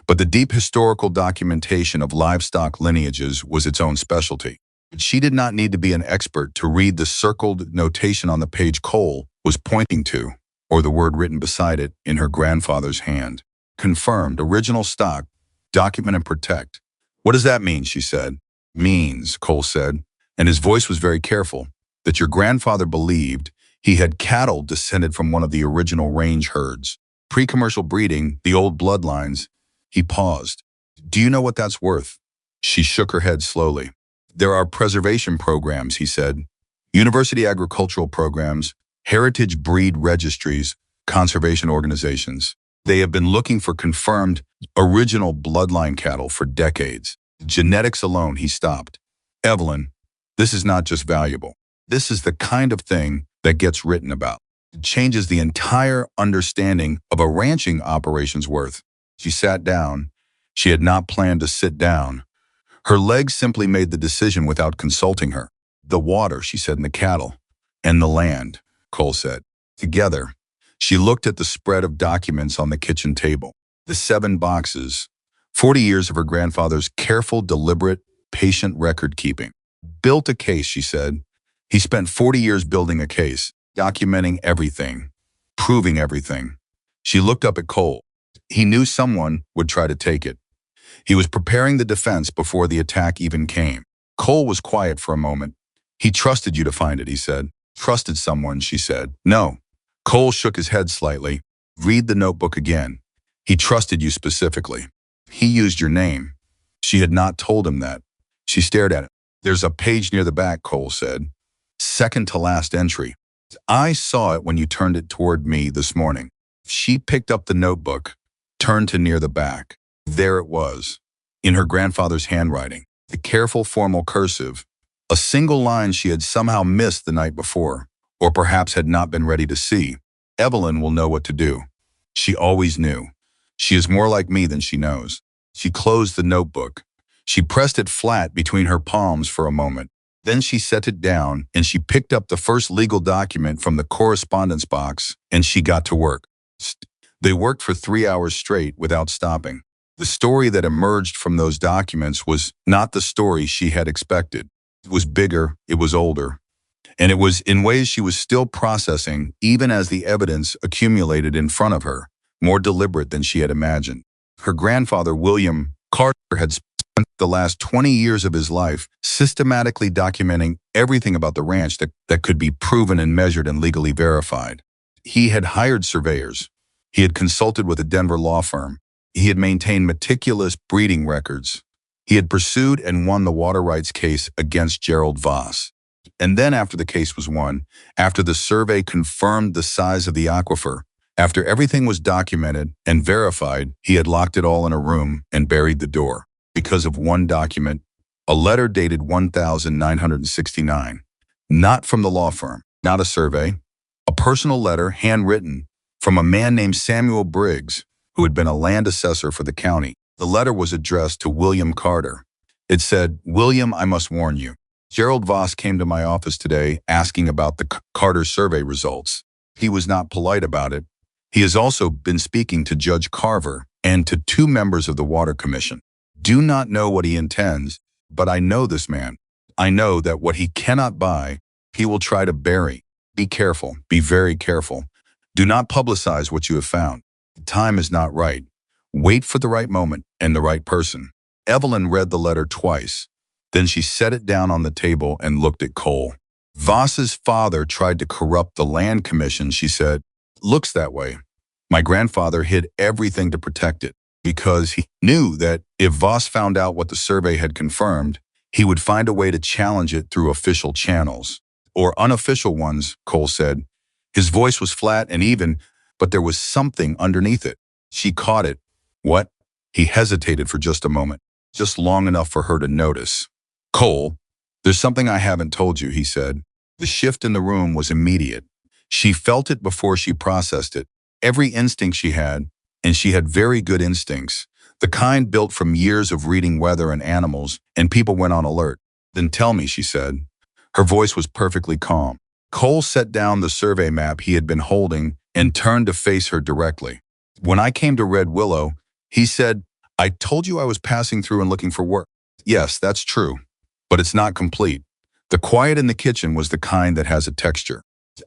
But the deep historical documentation of livestock lineages was its own specialty. She did not need to be an expert to read the circled notation on the page Cole was pointing to, or the word written beside it in her grandfather's hand. Confirmed, original stock, document and protect. What does that mean, she said. Means, Cole said, and his voice was very careful, that your grandfather believed he had cattle descended from one of the original range herds. Pre-commercial breeding, the old bloodlines. He paused. Do you know what that's worth? She shook her head slowly. There are preservation programs, he said. University agricultural programs, heritage breed registries, conservation organizations. They have been looking for confirmed original bloodline cattle for decades. Genetics alone, he stopped. Evelyn, this is not just valuable. This is the kind of thing that gets written about. It changes the entire understanding of a ranching operation's worth. She sat down. She had not planned to sit down. Her legs simply made the decision without consulting her. The water, she said, and the cattle. And the land, Cole said. Together, she looked at the spread of documents on the kitchen table. The 7 boxes, 40 years of her grandfather's careful, deliberate, patient record keeping. Built a case, she said. He spent 40 years building a case, documenting everything, proving everything. She looked up at Cole. He knew someone would try to take it. He was preparing the defense before the attack even came. Cole was quiet for a moment. He trusted you to find it, he said. Trusted someone, she said. No. Cole shook his head slightly. Read the notebook again. He trusted you specifically. He used your name. She had not told him that. She stared at it. There's a page near the back, Cole said. Second to last entry. I saw it when you turned it toward me this morning. She picked up the notebook, turned to near the back. There it was, in her grandfather's handwriting, the careful formal cursive, a single line she had somehow missed the night before, or perhaps had not been ready to see. Evelyn will know what to do. She always knew. She is more like me than she knows. She closed the notebook. She pressed it flat between her palms for a moment. Then she set it down and she picked up the first legal document from the correspondence box and she got to work. They worked for 3 hours straight without stopping. The story that emerged from those documents was not the story she had expected. It was bigger, it was older, and it was in ways she was still processing even as the evidence accumulated in front of her, more deliberate than she had imagined. Her grandfather, William Carter, had spent the last 20 years of his life systematically documenting everything about the ranch that could be proven and measured and legally verified. He had hired surveyors. He had consulted with a Denver law firm. He had maintained meticulous breeding records. He had pursued and won the water rights case against Gerald Voss. And then after the case was won, after the survey confirmed the size of the aquifer, after everything was documented and verified, he had locked it all in a room and buried the door because of one document, a letter dated 1969, not from the law firm, not a survey, a personal letter handwritten from a man named Samuel Briggs, who had been a land assessor for the county. The letter was addressed to William Carter. It said, William, I must warn you. Gerald Voss came to my office today asking about the Carter survey results. He was not polite about it. He has also been speaking to Judge Carver and to 2 members of the Water Commission. Do not know what he intends, but I know this man. I know that what he cannot buy, he will try to bury. Be careful. Be very careful. Do not publicize what you have found. The time is not right. Wait for the right moment and the right person. Evelyn read the letter twice. Then she set it down on the table and looked at Cole. Voss's father tried to corrupt the land commission, she said. Looks that way. My grandfather hid everything to protect it because he knew that if Voss found out what the survey had confirmed, he would find a way to challenge it through official channels. Or unofficial ones, Cole said. His voice was flat and even, but there was something underneath it. She caught it. What? He hesitated for just a moment, just long enough for her to notice. Cole, there's something I haven't told you, he said. The shift in the room was immediate. She felt it before she processed it. Every instinct she had, and she had very good instincts, the kind built from years of reading weather and animals, and people went on alert. Then tell me, she said. Her voice was perfectly calm. Cole set down the survey map he had been holding and turned to face her directly. When I came to Red Willow, he said, I told you I was passing through and looking for work. Yes, that's true, but it's not complete. The quiet in the kitchen was the kind that has a texture.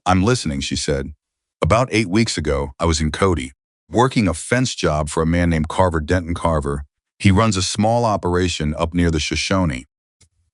I'm listening, she said. About 8 weeks ago, I was in Cody, working a fence job for a man named Denton Carver. He runs a small operation up near the Shoshone.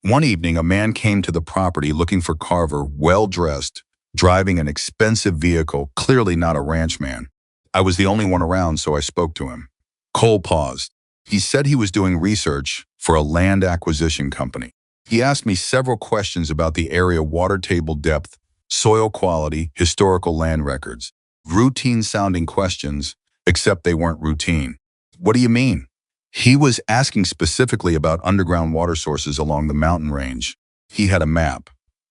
One evening, a man came to the property looking for Carver, well-dressed, driving an expensive vehicle, clearly not a ranchman. I was the only one around, so I spoke to him. Cole paused. He said he was doing research for a land acquisition company. He asked me several questions about the area water table depth, soil quality, historical land records. Routine-sounding questions, except they weren't routine. What do you mean? He was asking specifically about underground water sources along the mountain range. He had a map.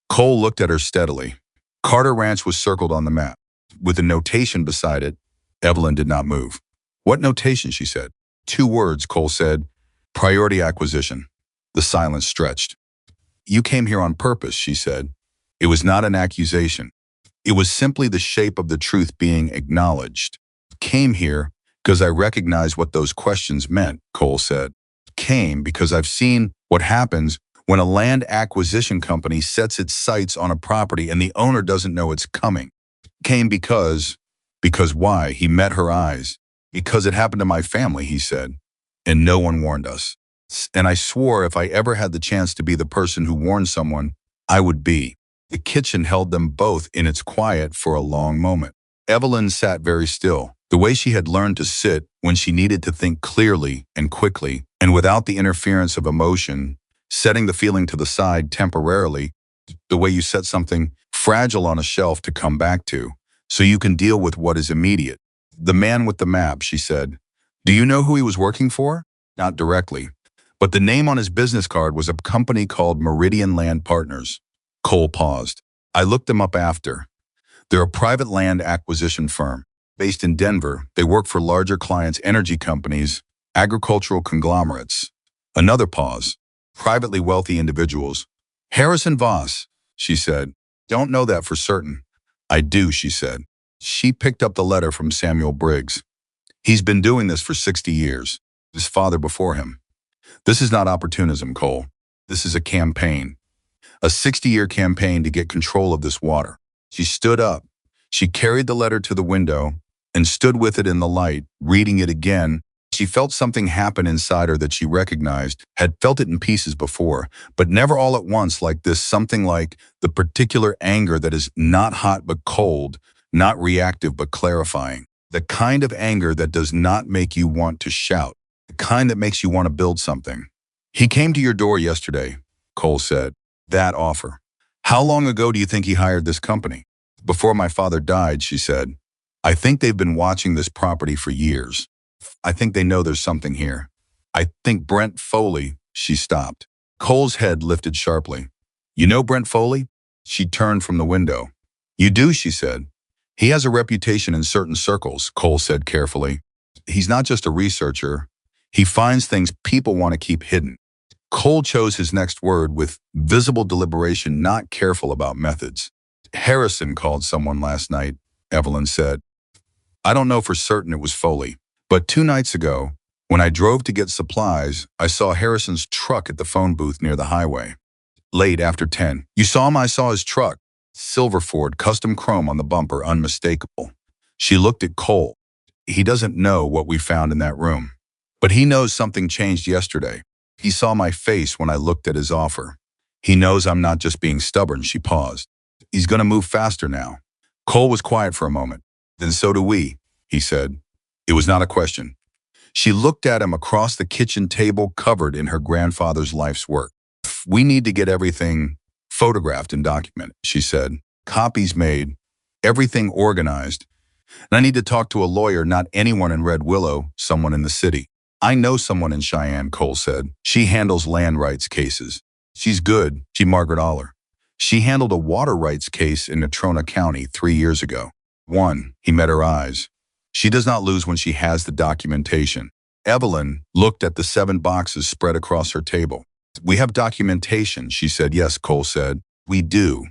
Cole looked at her steadily. Carter Ranch was circled on the map, with a notation beside it. Evelyn did not move. What notation, she said. 2 words, Cole said. Priority acquisition. The silence stretched. You came here on purpose, she said. It was not an accusation. It was simply the shape of the truth being acknowledged. Came here because I recognized what those questions meant, Cole said. Came because I've seen What happens when a land acquisition company sets its sights on a property and the owner doesn't know it's coming? Came because why? He met her eyes. Because it happened to my family, he said, and no one warned us. And I swore if I ever had the chance to be the person who warned someone, I would be. The kitchen held them both in its quiet for a long moment. Evelyn sat very still, the way she had learned to sit when she needed to think clearly and quickly, and without the interference of emotion, setting the feeling to the side temporarily, the way you set something fragile on a shelf to come back to, so you can deal with what is immediate. The man with the map, she said. Do you know who he was working for? Not directly, but the name on his business card was a company called Meridian Land Partners. Cole paused. I looked them up after. They're a private land acquisition firm. Based in Denver, they work for larger clients, energy companies, agricultural conglomerates. Another pause. Privately wealthy individuals. Harrison Voss, she said. Don't know that for certain. I do, she said. She picked up the letter from Samuel Briggs. He's been doing this for 60 years. His father before him. This is not opportunism, Cole. This is a campaign. A 60-year campaign to get control of this water. She stood up. She carried the letter to the window and stood with it in the light, reading it again. She felt something happen inside her that she recognized, had felt it in pieces before, but never all at once like this, something like the particular anger that is not hot but cold, not reactive but clarifying. The kind of anger that does not make you want to shout, the kind that makes you want to build something. He came to your door yesterday, Cole said. That offer. How long ago do you think he hired this company? Before my father died, she said. I think they've been watching this property for years. I think they know there's something here. I think Brent Foley, she stopped. Cole's head lifted sharply. You know Brent Foley? She turned from the window. You do, she said. He has a reputation in certain circles, Cole said carefully. He's not just a researcher. He finds things people want to keep hidden. Cole chose his next word with visible deliberation, not careful about methods. Harrison called someone last night, Evelyn said. I don't know for certain it was Foley, but 2 nights ago, when I drove to get supplies, I saw Harrison's truck at the phone booth near the highway. Late after 10. You saw him? I saw his truck. Silver Ford, custom chrome on the bumper, unmistakable. She looked at Cole. He doesn't know what we found in that room, but he knows something changed yesterday. He saw my face when I looked at his offer. He knows I'm not just being stubborn, she paused. He's going to move faster now. Cole was quiet for a moment. Then so do we, he said. It was not a question. She looked at him across the kitchen table covered in her grandfather's life's work. We need to get everything photographed and documented, she said. Copies made, everything organized. And I need to talk to a lawyer, not anyone in Red Willow, someone in the city. I know someone in Cheyenne, Cole said. She handles land rights cases. She's good, Margaret Aller. She handled a water rights case in Natrona County 3 years ago. He met her eyes. She does not lose when she has the documentation. Evelyn looked at the 7 boxes spread across her table. We have documentation, she said. Yes, Cole said. We do.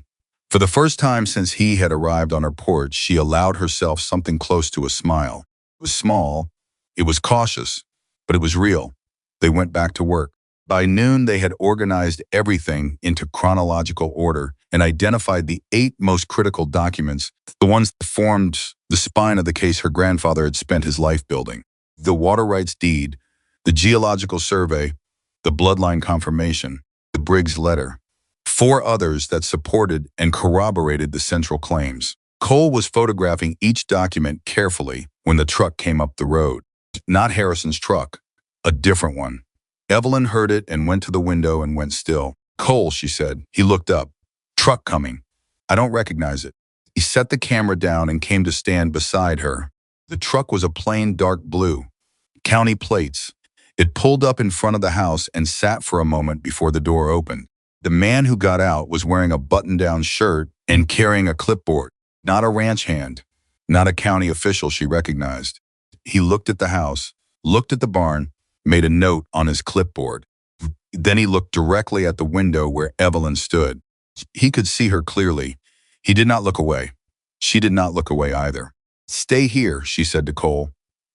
For the first time since he had arrived on her porch, she allowed herself something close to a smile. It was small. It was cautious. But it was real. They went back to work. By noon, they had organized everything into chronological order and identified the 8 most critical documents, the ones that formed the spine of the case her grandfather had spent his life building. The water rights deed, the geological survey, the bloodline confirmation, the Briggs letter. 4 others that supported and corroborated the central claims. Cole was photographing each document carefully when the truck came up the road. Not Harrison's truck, a different one. Evelyn heard it and went to the window and went still. Cole, she said. He looked up. Truck coming. I don't recognize it. He set the camera down and came to stand beside her. The truck was a plain dark blue. County plates. It pulled up in front of the house and sat for a moment before the door opened. The man who got out was wearing a button-down shirt and carrying a clipboard. Not a ranch hand. Not a county official she recognized. He looked at the house, looked at the barn, made a note on his clipboard. Then he looked directly at the window where Evelyn stood. He could see her clearly. He did not look away. She did not look away either. Stay here, she said to Cole.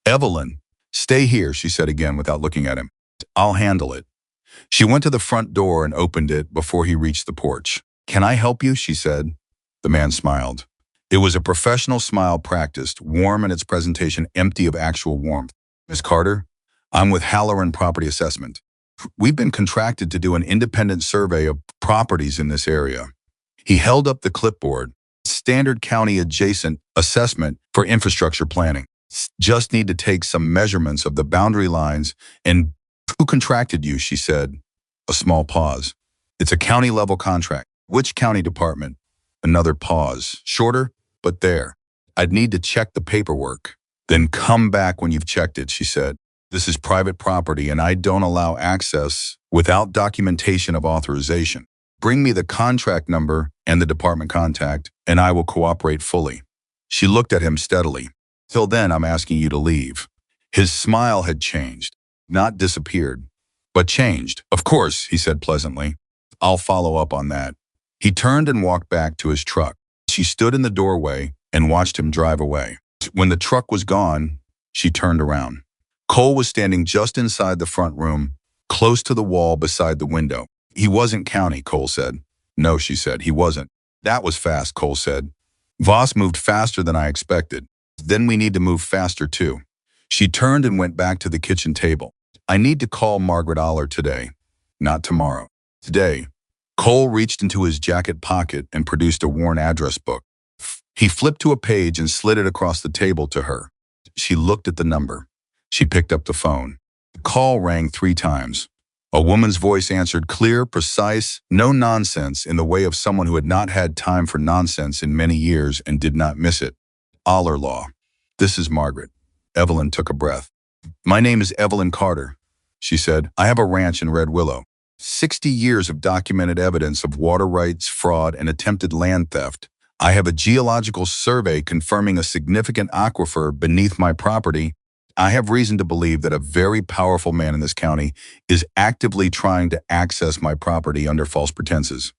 Evelyn, stay here, she said again without looking at him. I'll handle it. She went to the front door and opened it before he reached the porch. "Can I help you?" she said. The man smiled. It was a professional smile practiced, warm in its presentation, empty of actual warmth. "Miss Carter, I'm with Halloran Property Assessment. We've been contracted to do an independent survey of properties in this area." He held up the clipboard. "Standard county adjacent assessment for infrastructure planning. Just need to take some measurements of the boundary lines and..." "Who contracted you?" she said. A small pause. "It's a county-level contract." "Which county department?" Another pause. "Shorter, but there. I'd need to check the paperwork." "Then come back when you've checked it," she said. "This is private property and I don't allow access without documentation of authorization. Bring me the contract number and the department contact, and I will cooperate fully." She looked at him steadily. "Till then, I'm asking you to leave." His smile had changed, not disappeared, but changed. "Of course," he said pleasantly. "I'll follow up on that." He turned and walked back to his truck. She stood in the doorway and watched him drive away. When the truck was gone, she turned around. Cole was standing just inside the front room, close to the wall beside the window. "He wasn't county," Cole said. "No," she said, "he wasn't." "That was fast," Cole said. "Voss moved faster than I expected. Then we need to move faster too." She turned and went back to the kitchen table. "I need to call Margaret Aller today. Not tomorrow. Today." Cole reached into his jacket pocket and produced a worn address book. He flipped to a page and slid it across the table to her. She looked at the number. She picked up the phone. The call rang 3 times. A woman's voice answered, clear, precise, no nonsense, in the way of someone who had not had time for nonsense in many years and did not miss it. "Aller Law. This is Margaret." Evelyn took a breath. "My name is Evelyn Carter," she said. "I have a ranch in Red Willow. 60 years of documented evidence of water rights, fraud, and attempted land theft. I have a geological survey confirming a significant aquifer beneath my property. I have reason to believe that a very powerful man in this county is actively trying to access my property under false pretenses."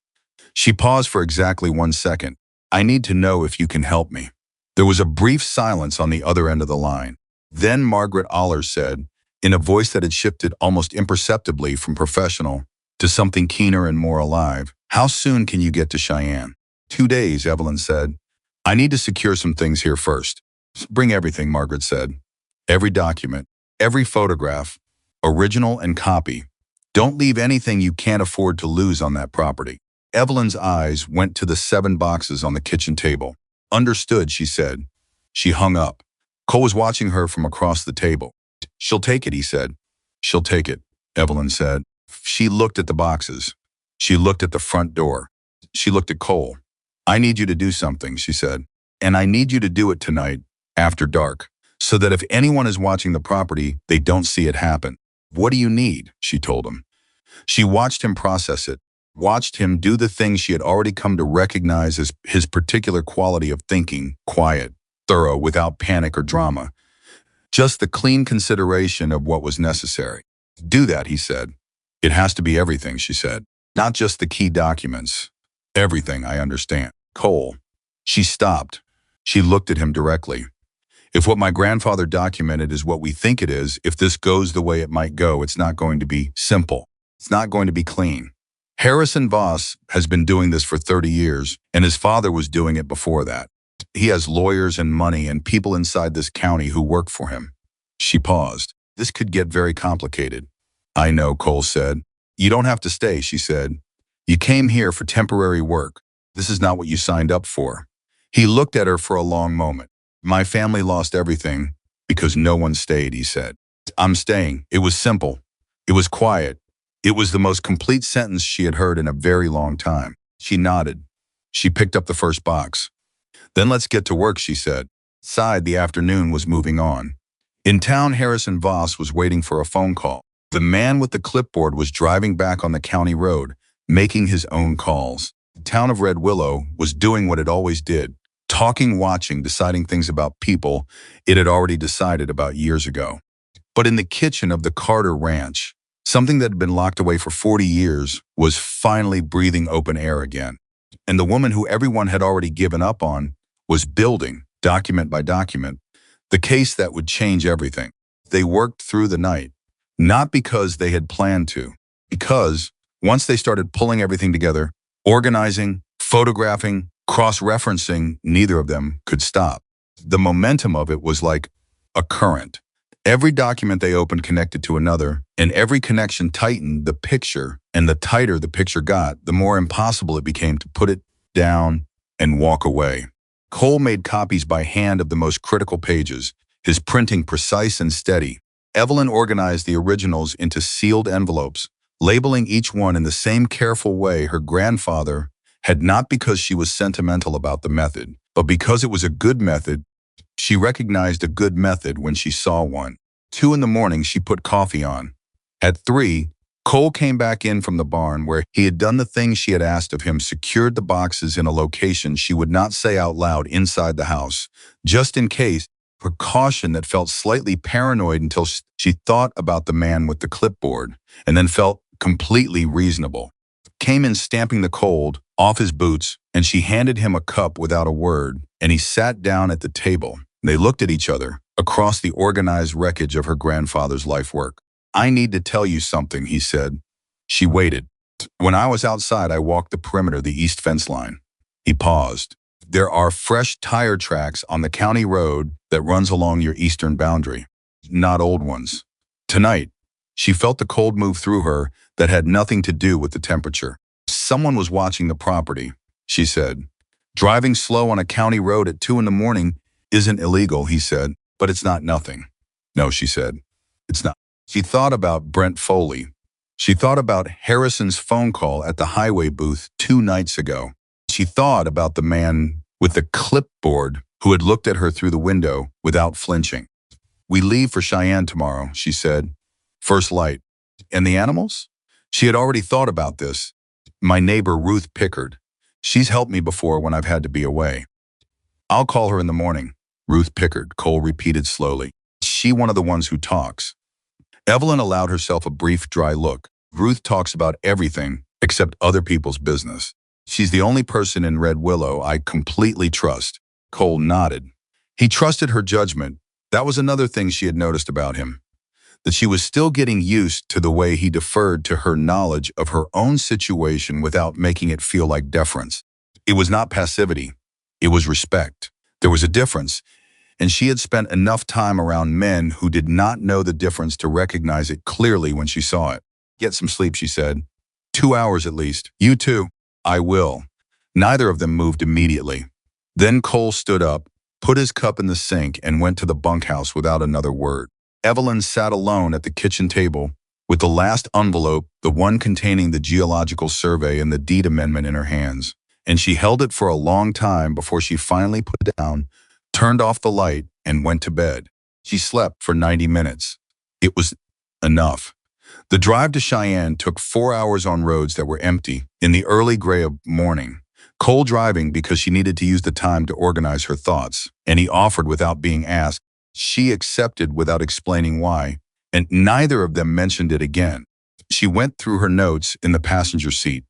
She paused for exactly 1 second. "I need to know if you can help me." There was a brief silence on the other end of the line. Then Margaret Aller said, in a voice that had shifted almost imperceptibly from professional to something keener and more alive, "How soon can you get to Cheyenne?" 2 days, Evelyn said. "I need to secure some things here first." "Bring everything," Margaret said. "Every document, every photograph, original and copy. Don't leave anything you can't afford to lose on that property." Evelyn's eyes went to the 7 boxes on the kitchen table. "Understood," she said. She hung up. Cole was watching her from across the table. "She'll take it," he said. "She'll take it," Evelyn said. She looked at the boxes. She looked at the front door. She looked at Cole. "I need you to do something," she said. "And I need you to do it tonight, after dark, so that if anyone is watching the property, they don't see it happen." "What do you need?" she told him. She watched him process it, watched him do the things she had already come to recognize as his particular quality of thinking, quiet, thorough, without panic or drama. Just the clean consideration of what was necessary. "Do that," he said. "It has to be everything," she said. "Not just the key documents. Everything, I understand." "Cole." She stopped. She looked at him directly. "If what my grandfather documented is what we think it is, if this goes the way it might go, it's not going to be simple. It's not going to be clean. Harrison Voss has been doing this for 30 years, and his father was doing it before that. He has lawyers and money and people inside this county who work for him." She paused. "This could get very complicated." "I know," Cole said. "You don't have to stay," she said. "You came here for temporary work. This is not what you signed up for." He looked at her for a long moment. "My family lost everything because no one stayed," he said. "I'm staying." It was simple. It was quiet. It was the most complete sentence she had heard in a very long time. She nodded. She picked up the first box. "Then let's get to work," she said. Sighed. The afternoon was moving on. In town, Harrison Voss was waiting for a phone call. The man with the clipboard was driving back on the county road, making his own calls. The town of Red Willow was doing what it always did, talking, watching, deciding things about people it had already decided about years ago. But in the kitchen of the Carter ranch, something that had been locked away for 40 years was finally breathing open air again. And the woman who everyone had already given up on was building, document by document, the case that would change everything. They worked through the night, not because they had planned to, Because once they started pulling everything together, organizing, photographing, cross-referencing, neither of them could stop. The momentum of it was like a current. Every document they opened connected to another, and every connection tightened the picture, and the tighter the picture got, the more impossible it became to put it down and walk away. Cole made copies by hand of the most critical pages, his printing precise and steady. Evelyn organized the originals into sealed envelopes, labeling each one in the same careful way her grandfather had, not because she was sentimental about the method, but because it was a good method. She recognized a good method when she saw one. 2 in the morning, she put coffee on. At 3, Cole came back in from the barn where he had done the thing she had asked of him, secured the boxes in a location she would not say out loud inside the house, just in case, precaution that felt slightly paranoid until she thought about the man with the clipboard, and then felt completely reasonable. Came in stamping the cold off his boots, and she handed him a cup without a word, and he sat down at the table. They looked at each other across the organized wreckage of her grandfather's life work. "I need to tell you something," he said. She waited. "When I was outside, I walked the perimeter, the east fence line." He paused. "There are fresh tire tracks on the county road that runs along your eastern boundary, not old ones." Tonight, she felt the cold move through her that had nothing to do with the temperature. "Someone was watching the property," she said. "Driving slow on a county road at 2 in the morning isn't illegal," he said, "but it's not nothing." "No," she said, "it's not." She thought about Brent Foley. She thought about Harrison's phone call at the highway booth 2 nights ago. She thought about the man with the clipboard who had looked at her through the window without flinching. "We leave for Cheyenne tomorrow," she said. "First light." "And the animals?" She had already thought about this. "My neighbor Ruth Pickard. She's helped me before when I've had to be away." "I'll call her in the morning." "Ruth Pickard," Cole repeated slowly. "She one of the ones who talks." Evelyn allowed herself a brief, dry look. "Ruth talks about everything except other people's business. She's the only person in Red Willow I completely trust." Cole nodded. He trusted her judgment. That was another thing she had noticed about him, that she was still getting used to the way he deferred to her knowledge of her own situation without making it feel like deference. It was not passivity. It was respect. There was a difference, and she had spent enough time around men who did not know the difference to recognize it clearly when she saw it. "Get some sleep," she said. 2 hours at least. "You too." "I will." Neither of them moved immediately. Then Cole stood up, put his cup in the sink, and went to the bunkhouse without another word. Evelyn sat alone at the kitchen table with the last envelope, the one containing the geological survey and the deed amendment, in her hands, and she held it for a long time before she finally put it down, turned off the light, and went to bed. She slept for 90 minutes. It was enough. The drive to Cheyenne took 4 hours on roads that were empty in the early gray of morning. Cole driving because she needed to use the time to organize her thoughts, and he offered without being asked. She accepted without explaining why, and neither of them mentioned it again. She went through her notes in the passenger seat.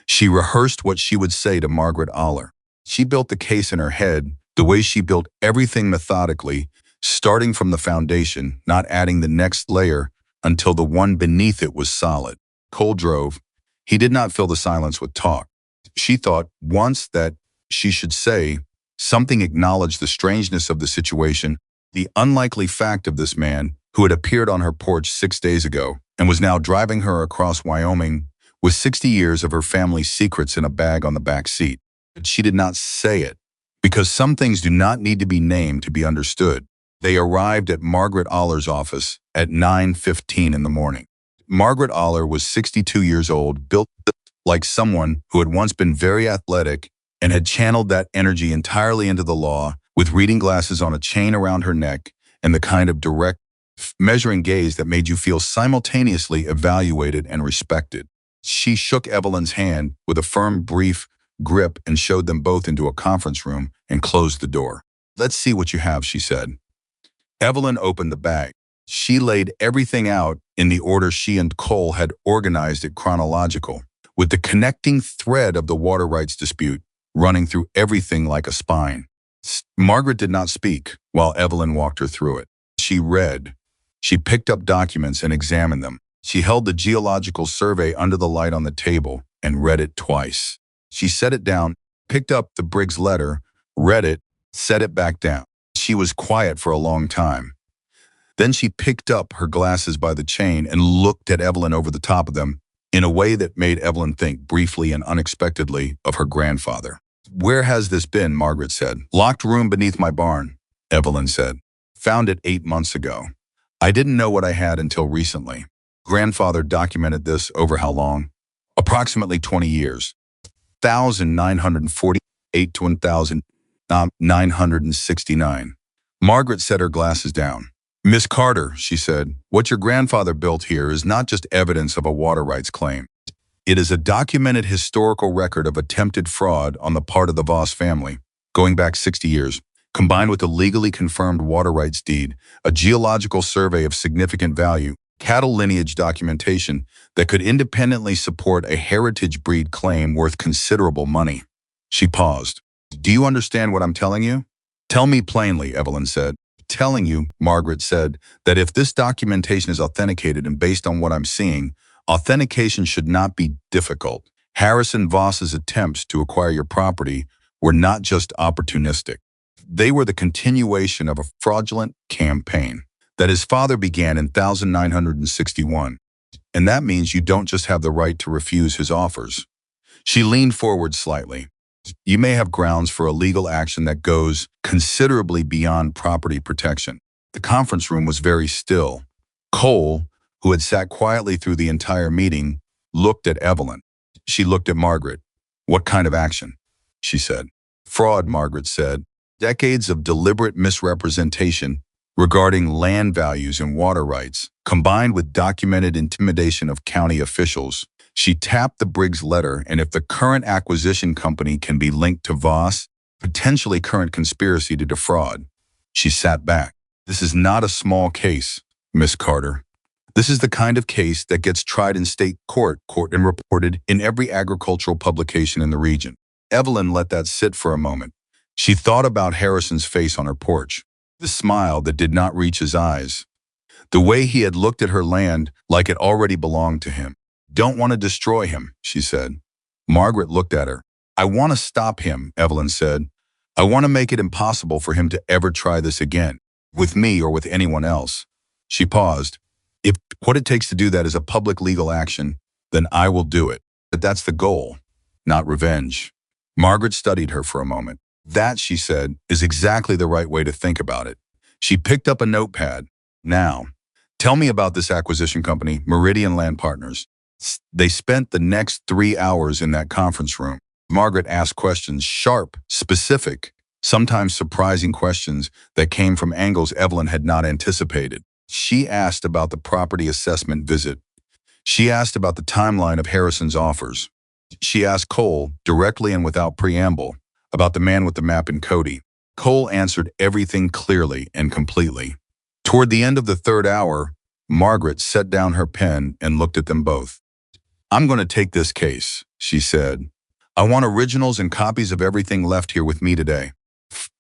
She rehearsed what she would say to Margaret Aller. She built the case in her head the way she built everything, methodically, starting from the foundation, not adding the next layer until the one beneath it was solid. Cole drove. He did not fill the silence with talk. She thought once that she should say something, acknowledge the strangeness of the situation, the unlikely fact of this man who had appeared on her porch 6 days ago and was now driving her across Wyoming with 60 years of her family's secrets in a bag on the back seat. But she did not say it, because some things do not need to be named to be understood. They arrived at Margaret Aller's office at 9:15 in the morning. Margaret Aller was 62 years old, built like someone who had once been very athletic and had channeled that energy entirely into the law, with reading glasses on a chain around her neck and the kind of direct, measuring gaze that made you feel simultaneously evaluated and respected. She shook Evelyn's hand with a firm, brief grip and showed them both into a conference room and closed the door. "Let's see what you have," she said. Evelyn opened the bag. She laid everything out in the order she and Cole had organized it, chronological, with the connecting thread of the water rights dispute running through everything like a spine. Margaret did not speak while Evelyn walked her through it. She read. She picked up documents and examined them. She held the geological survey under the light on the table and read it twice. She set it down, picked up the Briggs letter, read it, set it back down. She was quiet for a long time. Then she picked up her glasses by the chain and looked at Evelyn over the top of them in a way that made Evelyn think briefly and unexpectedly of her grandfather. "Where has this been?" Margaret said. "Locked room beneath my barn," Evelyn said. "Found it 8 months ago. I didn't know what I had until recently." Grandfather documented this over how long? Approximately 20 years. 1948 to 1969. Margaret set her glasses down. "Miss Carter," she said, "what your grandfather built here is not just evidence of a water rights claim. It is a documented historical record of attempted fraud on the part of the Voss family, going back 60 years, combined with a legally confirmed water rights deed, a geological survey of significant value, cattle lineage documentation that could independently support a heritage breed claim worth considerable money." She paused. "Do you understand what I'm telling you?" "Tell me plainly," Evelyn said. "Telling you," Margaret said, "that if this documentation is authenticated and based on what I'm seeing, authentication should not be difficult. Harrison Voss's attempts to acquire your property were not just opportunistic. They were the continuation of a fraudulent campaign that his father began in 1961. And that means you don't just have the right to refuse his offers." She leaned forward slightly. "You may have grounds for a legal action that goes considerably beyond property protection." The conference room was very still. Cole, who had sat quietly through the entire meeting, looked at Evelyn. She looked at Margaret. "What kind of action?" she said. "Fraud," Margaret said. "Decades of deliberate misrepresentation regarding land values and water rights, combined with documented intimidation of county officials." She tapped the Briggs letter, and if the current acquisition company can be linked to Voss, potentially current conspiracy to defraud. She sat back. "This is not a small case, Miss Carter. This is the kind of case that gets tried in state court and reported in every agricultural publication in the region." Evelyn let that sit for a moment. She thought about Harrison's face on her porch, the smile that did not reach his eyes, the way he had looked at her land like it already belonged to him. "Don't want to destroy him," she said. Margaret looked at her. "I want to stop him," Evelyn said. "I want to make it impossible for him to ever try this again, with me or with anyone else." She paused. "If what it takes to do that is a public legal action, then I will do it. But that's the goal, not revenge." Margaret studied her for a moment. "That," she said, "is exactly the right way to think about it." She picked up a notepad. "Now, tell me about this acquisition company, Meridian Land Partners." They spent the next 3 hours in that conference room. Margaret asked questions, sharp, specific, sometimes surprising questions that came from angles Evelyn had not anticipated. She asked about the property assessment visit. She asked about the timeline of Harrison's offers. She asked Cole, directly and without preamble, about the man with the map in Cody. Cole answered everything clearly and completely. Toward the end of the 3rd hour, Margaret set down her pen and looked at them both. "I'm going to take this case," she said. "I want originals and copies of everything left here with me today.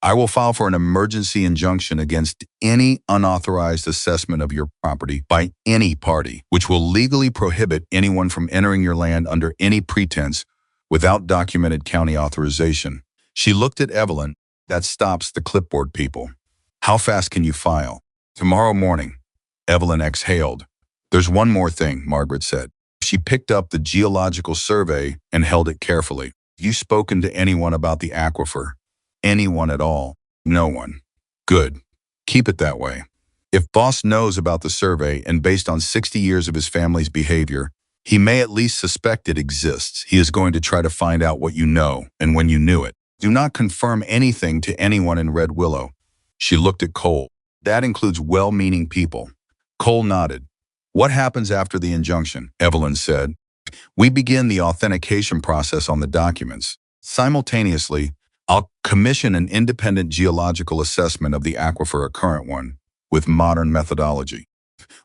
I will file for an emergency injunction against any unauthorized assessment of your property by any party, which will legally prohibit anyone from entering your land under any pretense without documented county authorization." She looked at Evelyn. "That stops the clipboard people. How fast can you file?" "Tomorrow morning." Evelyn exhaled. "There's one more thing," Margaret said. She picked up the geological survey and held it carefully. "You spoken to anyone about the aquifer? Anyone at all?" "No one." "Good. Keep it that way. If Voss knows about the survey and based on 60 years of his family's behavior, he may at least suspect it exists. He is going to try to find out what you know and when you knew it. Do not confirm anything to anyone in Red Willow." She looked at Cole. "That includes well-meaning people." Cole nodded. "What happens after the injunction?" Evelyn said. "We begin the authentication process on the documents. Simultaneously, I'll commission an independent geological assessment of the aquifer, a current one, with modern methodology.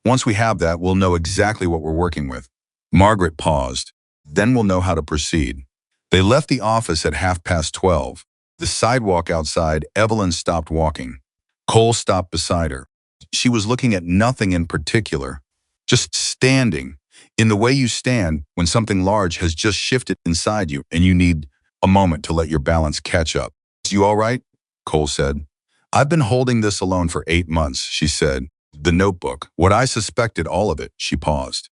Once we have that, we'll know exactly what we're working with." Margaret paused. "Then we'll know how to proceed." They left the office at 12:30. The sidewalk outside, Evelyn stopped walking. Cole stopped beside her. She was looking at nothing in particular, Just standing, in the way you stand when something large has just shifted inside you and you need a moment to let your balance catch up. You all right? Cole said. I've been holding this alone for 8 months, she said. The notebook, what I suspected, all of it, she paused.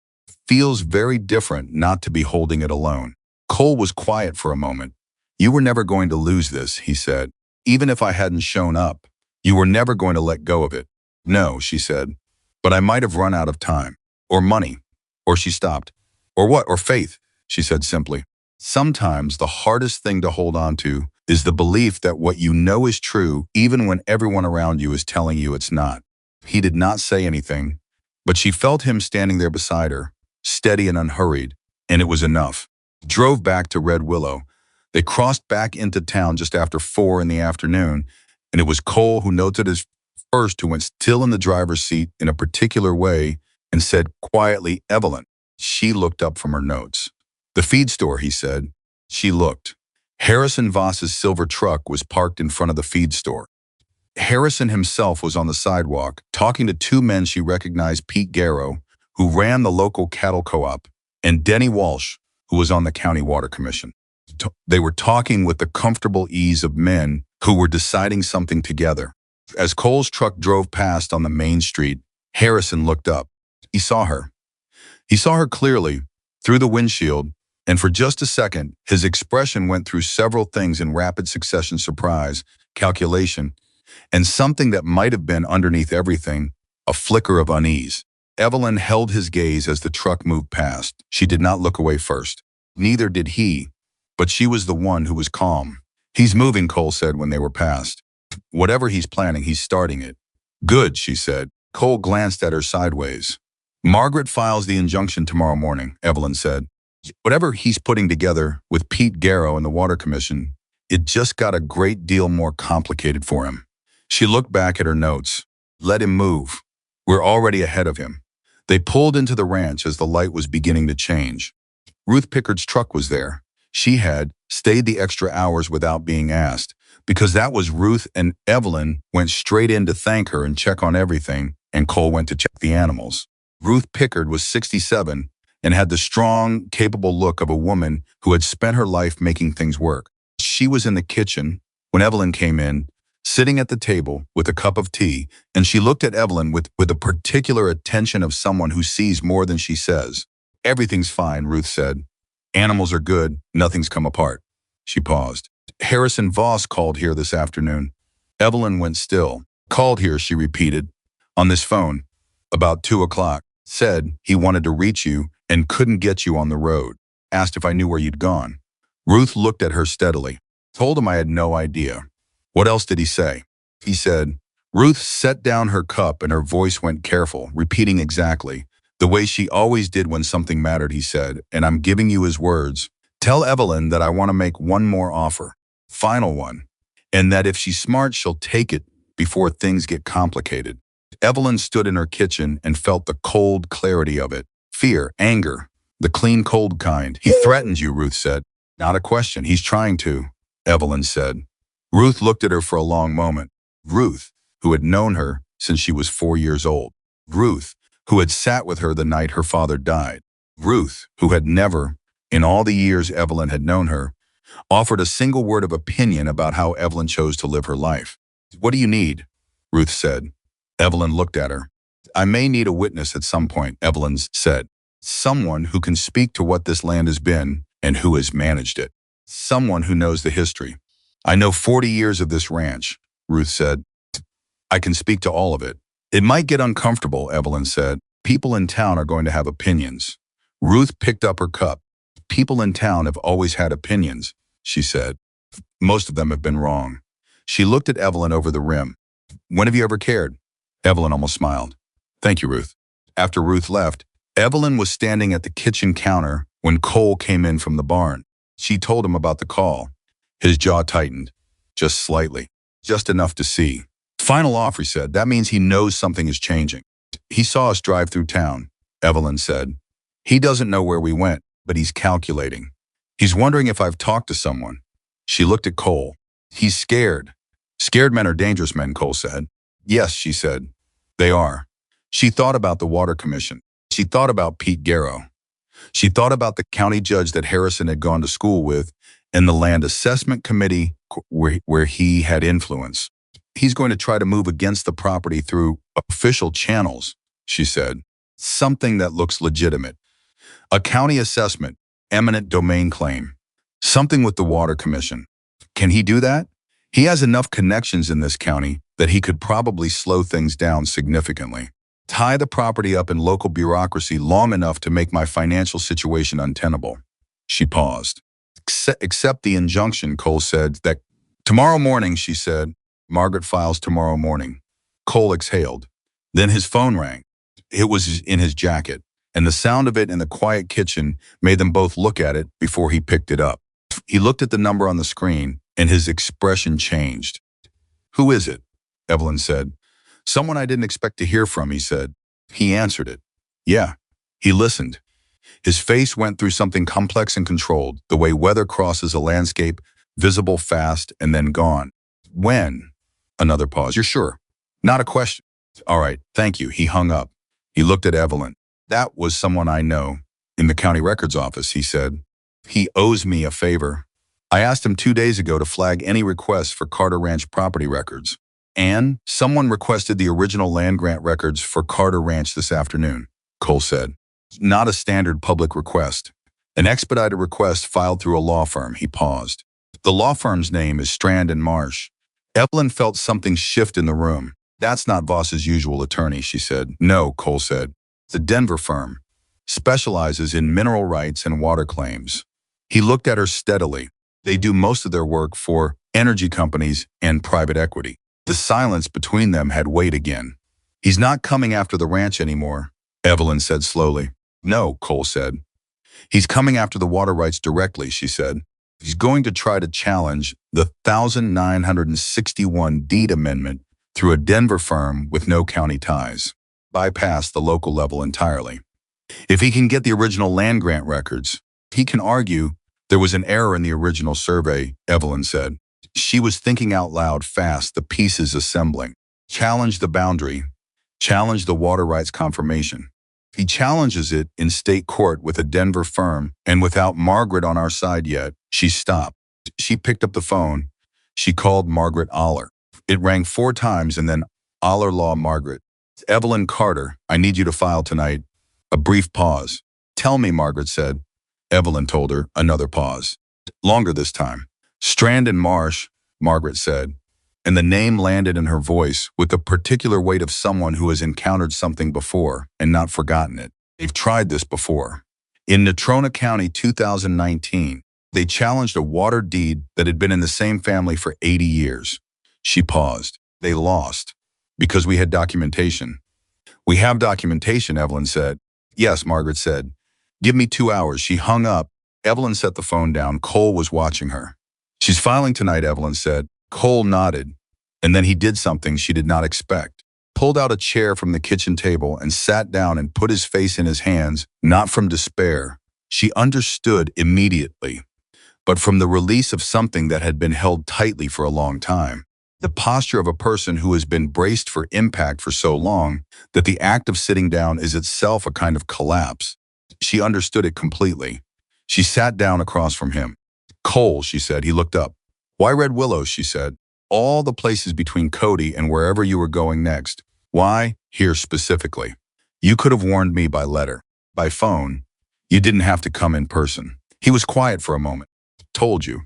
Feels very different not to be holding it alone. Cole was quiet for a moment. You were never going to lose this, he said. Even if I hadn't shown up, you were never going to let go of it. No, she said. But I might have run out of time. Or money. Or she stopped. Or what? Or faith, she said simply. Sometimes the hardest thing to hold on to is the belief that what you know is true even when everyone around you is telling you it's not. He did not say anything, but she felt him standing there beside her, steady and unhurried, and it was enough. Drove back to Red Willow. They crossed back into town just after 4 in the afternoon, and it was Cole who noted as first who went still in the driver's seat in a particular way and said quietly, Evelyn. She looked up from her notes. The feed store, he said. She looked. Harrison Voss's silver truck was parked in front of the feed store. Harrison himself was on the sidewalk, talking to 2 men she recognized, Pete Garrow, who ran the local cattle co-op, and Denny Walsh, who was on the county water commission. They were talking with the comfortable ease of men who were deciding something together. As Cole's truck drove past on the main street, Harrison looked up. He saw her. He saw her clearly, through the windshield, and for just a second, his expression went through several things in rapid succession: surprise, calculation, and something that might have been underneath everything, a flicker of unease. Evelyn held his gaze as the truck moved past. She did not look away first. Neither did he, but she was the one who was calm. He's moving, Cole said when they were past. Whatever he's planning, he's starting it. Good, she said. Cole glanced at her sideways. Margaret files the injunction tomorrow morning, Evelyn said. Whatever he's putting together with Pete Garrow and the Water Commission, it just got a great deal more complicated for him. She looked back at her notes. Let him move. We're already ahead of him. They pulled into the ranch as the light was beginning to change. Ruth Pickard's truck was there. She had stayed the extra hours without being asked, because that was Ruth, and Evelyn went straight in to thank her and check on everything, and Cole went to check the animals. Ruth Pickard was 67 and had the strong, capable look of a woman who had spent her life making things work. She was in the kitchen when Evelyn came in, sitting at the table with a cup of tea, and she looked at Evelyn with the particular attention of someone who sees more than she says. Everything's fine, Ruth said. Animals are good. Nothing's come apart. She paused. Harrison Voss called here this afternoon. Evelyn went still. Called here, she repeated. On this phone. About 2 o'clock. Said he wanted to reach you and couldn't get you on the road. Asked if I knew where you'd gone. Ruth looked at her steadily. Told him I had no idea. What else did he say? He said. Ruth set down her cup and her voice went careful, repeating exactly the way she always did when something mattered. He said, and I'm giving you his words. Tell Evelyn that I want to make one more offer. Final one. And that if she's smart, she'll take it before things get complicated. Evelyn stood in her kitchen and felt the cold clarity of it. Fear, anger, the clean, cold kind. He threatens you, Ruth said. Not a question. He's trying to, Evelyn said. Ruth looked at her for a long moment. Ruth, who had known her since she was 4 years old. Ruth, who had sat with her the night her father died. Ruth, who had never, in all the years Evelyn had known her, offered a single word of opinion about how Evelyn chose to live her life. What do you need? Ruth said. Evelyn looked at her. I may need a witness at some point, Evelyn said. Someone who can speak to what this land has been and who has managed it. Someone who knows the history. I know 40 years of this ranch, Ruth said. I can speak to all of it. It might get uncomfortable, Evelyn said. People in town are going to have opinions. Ruth picked up her cup. People in town have always had opinions, she said. Most of them have been wrong. She looked at Evelyn over the rim. When have you ever cared? Evelyn almost smiled. Thank you, Ruth. After Ruth left, Evelyn was standing at the kitchen counter when Cole came in from the barn. She told him about the call. His jaw tightened, just slightly, just enough to see. Final offer, he said. That means he knows something is changing. He saw us drive through town, Evelyn said. He doesn't know where we went, but he's calculating. He's wondering if I've talked to someone. She looked at Cole. He's scared. Scared men are dangerous men, Cole said. Yes, she said. They are. She thought about the Water Commission. She thought about Pete Garrow. She thought about the county judge that Harrison had gone to school with and the land assessment committee where he had influence. He's going to try to move against the property through official channels, she said. Something that looks legitimate. A county assessment, eminent domain claim. Something with the Water Commission. Can he do that? He has enough connections in this county that he could probably slow things down significantly. Tie the property up in local bureaucracy long enough to make my financial situation untenable. She paused. Accept the injunction, Cole said. That tomorrow morning, she said. Margaret files tomorrow morning. Cole exhaled. Then his phone rang. It was in his jacket, and the sound of it in the quiet kitchen made them both look at it before he picked it up. He looked at the number on the screen, and his expression changed. Who is it? Evelyn said. Someone I didn't expect to hear from, he said. He answered it. Yeah. He listened. His face went through something complex and controlled, the way weather crosses a landscape, visible fast and then gone. When? Another pause. You're sure? Not a question. All right, thank you. He hung up. He looked at Evelyn. That was someone I know. In the county records office, he said. He owes me a favor. I asked him 2 days ago to flag any requests for Carter Ranch property records. And someone requested the original land grant records for Carter Ranch this afternoon, Cole said. Not a standard public request. An expedited request filed through a law firm, he paused. The law firm's name is Strand and Marsh. Evelyn felt something shift in the room. That's not Voss's usual attorney, she said. No, Cole said. The Denver firm specializes in mineral rights and water claims. He looked at her steadily. They do most of their work for energy companies and private equity. The silence between them had weight again. He's not coming after the ranch anymore, Evelyn said slowly. No, Cole said. He's coming after the water rights directly, she said. He's going to try to challenge the 1961 deed amendment through a Denver firm with no county ties. Bypass the local level entirely. If he can get the original land grant records, he can argue there was an error in the original survey, Evelyn said. She was thinking out loud fast, the pieces assembling. Challenge the boundary. Challenge the water rights confirmation. He challenges it in state court with a Denver firm, and without Margaret on our side yet, she stopped. She picked up the phone. She called Margaret Aller. It rang 4 times and then Aller Law Margaret. Evelyn Carter, I need you to file tonight. A brief pause. Tell me, Margaret said. Evelyn told her, another pause. Longer this time. Strand and Marsh, Margaret said, and the name landed in her voice with the particular weight of someone who has encountered something before and not forgotten it. They've tried this before. In Natrona County, 2019, they challenged a water deed that had been in the same family for 80 years. She paused. They lost. Because we had documentation. We have documentation, Evelyn said. Yes, Margaret said. Give me 2 hours. She hung up. Evelyn set the phone down. Cole was watching her. She's filing tonight, Evelyn said. Cole nodded, and then he did something she did not expect. Pulled out a chair from the kitchen table and sat down and put his face in his hands, not from despair. She understood immediately, but from the release of something that had been held tightly for a long time. The posture of a person who has been braced for impact for so long that the act of sitting down is itself a kind of collapse. She understood it completely. She sat down across from him. Cole, she said. He looked up. Why Red Willow, she said. All the places between Cody and wherever you were going next. Why? Here specifically. You could have warned me by letter, by phone. You didn't have to come in person. He was quiet for a moment. Told you.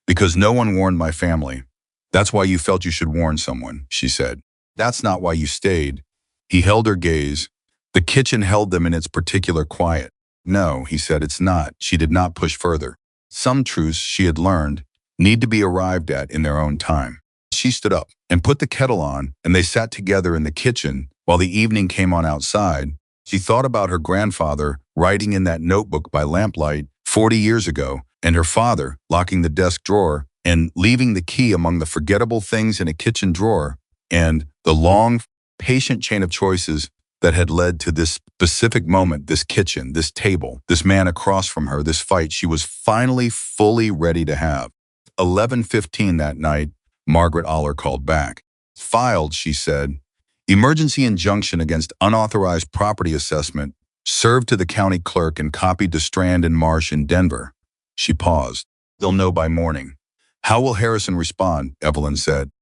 Because no one warned my family. That's why you felt you should warn someone, she said. That's not why you stayed. He held her gaze. The kitchen held them in its particular quiet. No, he said, it's not. She did not push further. Some truths she had learned need to be arrived at in their own time. She stood up and put the kettle on, and they sat together in the kitchen while the evening came on outside. She thought about her grandfather writing in that notebook by lamplight 40 years ago, and her father locking the desk drawer and leaving the key among the forgettable things in a kitchen drawer, and the long, patient chain of choices that had led to this specific moment, this kitchen, this table, this man across from her, this fight she was finally fully ready to have. 11:15 that night, Margaret Aller called back. Filed, she said. Emergency injunction against unauthorized property assessment Served to the county clerk and copied to Strand and Marsh in Denver. She paused. They'll know by morning. How will Harrison respond? Evelyn said.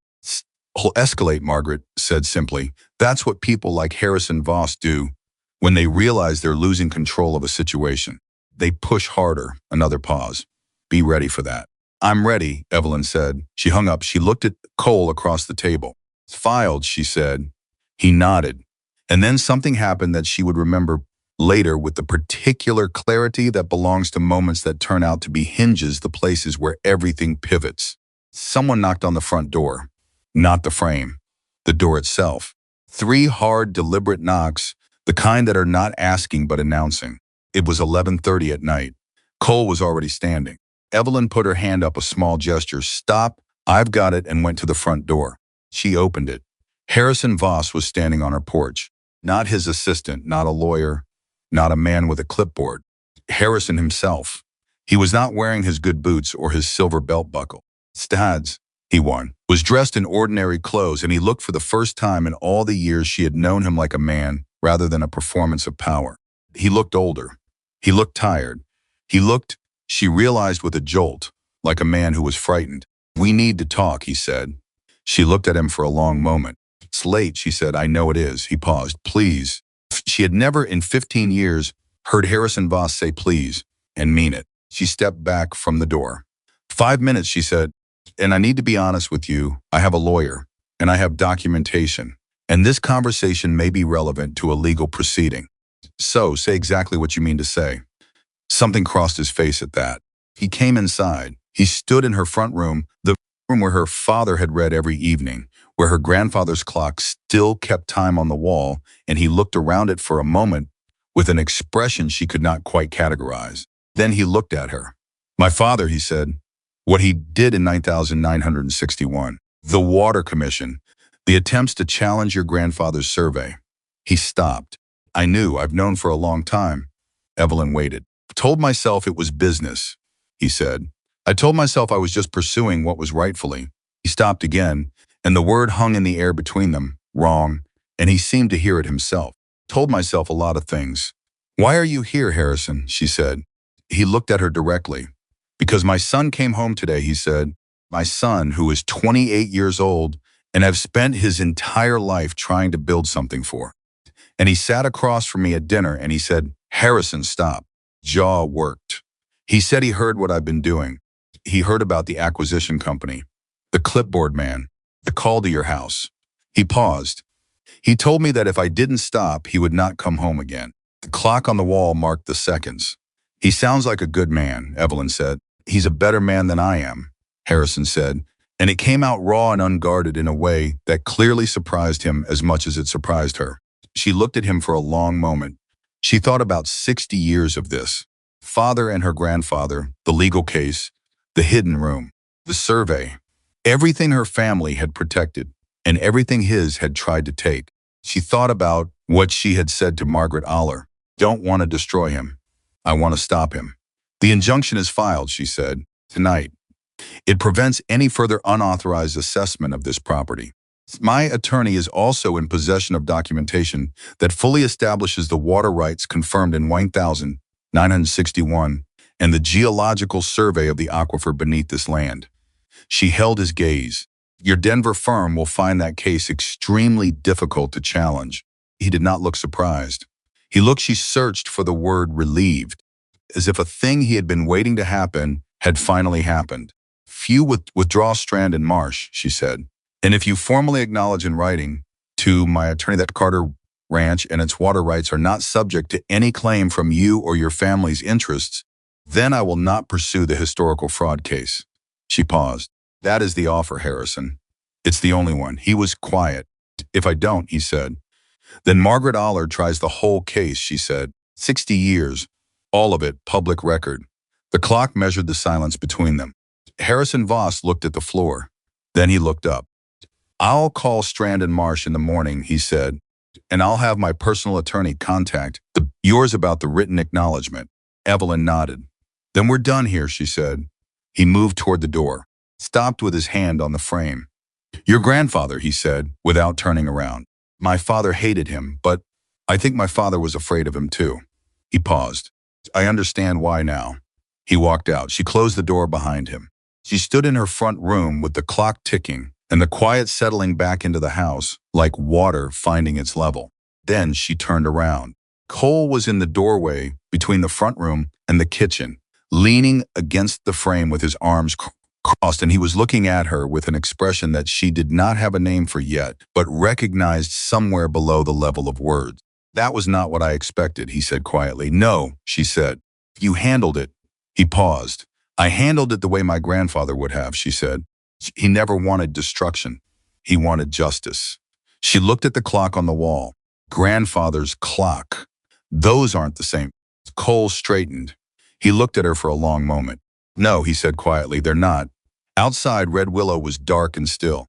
He'll escalate, Margaret said simply. That's what people like Harrison Voss do when they realize they're losing control of a situation. They push harder. Another pause. Be ready for that. I'm ready, Evelyn said. She hung up. She looked at Cole across the table. It's filed, she said. He nodded. And then something happened that she would remember later with the particular clarity that belongs to moments that turn out to be hinges, the places where everything pivots. Someone knocked on the front door. Not the frame. The door itself. 3 hard, deliberate knocks, the kind that are not asking but announcing. It was 11:30 at night. Cole was already standing. Evelyn put her hand up, a small gesture. Stop, I've got it, and went to the front door. She opened it. Harrison Voss was standing on her porch. Not his assistant, not a lawyer, not a man with a clipboard. Harrison himself. He was not wearing his good boots or his silver belt buckle. Stads, he was dressed in ordinary clothes, and he looked for the first time in all the years she had known him like a man rather than a performance of power. He looked older. He looked tired. He looked, she realized with a jolt, like a man who was frightened. We need to talk, he said. She looked at him for a long moment. It's late, she said. I know it is. He paused. Please. She had never in 15 years heard Harrison Voss say please and mean it. She stepped back from the door. 5 minutes, she said. And I need to be honest with you. I have a lawyer and I have documentation. And this conversation may be relevant to a legal proceeding. So say exactly what you mean to say. Something crossed his face at that. He came inside. He stood in her front room, the room where her father had read every evening, where her grandfather's clock still kept time on the wall, and he looked around it for a moment with an expression she could not quite categorize. Then he looked at her. My father, he said, what he did in 9961, the Water Commission, the attempts to challenge your grandfather's survey. He stopped. I knew, I've known for a long time. Evelyn waited. Told myself it was business, he said. I told myself I was just pursuing what was rightfully. He stopped again, and the word hung in the air between them, wrong, and he seemed to hear it himself. Told myself a lot of things. Why are you here, Harrison? She said. He looked at her directly. Because my son came home today, he said. My son, who is 28 years old, and have spent his entire life trying to build something for. And he sat across from me at dinner and he said, Harrison, stop. Jaw worked. He said he heard what I've been doing. He heard about the acquisition company, the clipboard man, the call to your house. He paused. He told me that if I didn't stop, he would not come home again. The clock on the wall marked the seconds. He sounds like a good man, Evelyn said. He's a better man than I am, Harrison said, and it came out raw and unguarded in a way that clearly surprised him as much as it surprised her. She looked at him for a long moment. She thought about 60 years of this. Father and her grandfather, the legal case, the hidden room, the survey, everything her family had protected and everything his had tried to take. She thought about what she had said to Margaret Aller. Don't want to destroy him. I want to stop him. The injunction is filed, she said, tonight. It prevents any further unauthorized assessment of this property. My attorney is also in possession of documentation that fully establishes the water rights confirmed in 1961 and the geological survey of the aquifer beneath this land. She held his gaze. Your Denver firm will find that case extremely difficult to challenge. He did not look surprised. She searched for the word relieved, as if a thing he had been waiting to happen had finally happened. Few withdraw Strand and Marsh, she said. And if you formally acknowledge in writing to my attorney that Carter Ranch and its water rights are not subject to any claim from you or your family's interests, then I will not pursue the historical fraud case. She paused. That is the offer, Harrison. It's the only one. He was quiet. If I don't, he said. Then Margaret Aller tries the whole case, she said. 60 years. All of it public record. The clock measured the silence between them. Harrison Voss looked at the floor. Then he looked up. I'll call Strand and Marsh in the morning, he said, and I'll have my personal attorney contact yours about the written acknowledgement. Evelyn nodded. Then we're done here, she said. He moved toward the door, stopped with his hand on the frame. Your grandfather, he said, without turning around. My father hated him, but I think my father was afraid of him too. He paused. I understand why now. He walked out. She closed the door behind him. She stood in her front room with the clock ticking and the quiet settling back into the house like water finding its level. Then she turned around. Cole was in the doorway between the front room and the kitchen, leaning against the frame with his arms crossed, and he was looking at her with an expression that she did not have a name for yet, but recognized somewhere below the level of words. That was not what I expected, he said quietly. No, she said. You handled it. He paused. I handled it the way my grandfather would have, she said. He never wanted destruction. He wanted justice. She looked at the clock on the wall. Grandfather's clock. Those aren't the same. Cole straightened. He looked at her for a long moment. No, he said quietly, they're not. Outside, Red Willow was dark and still.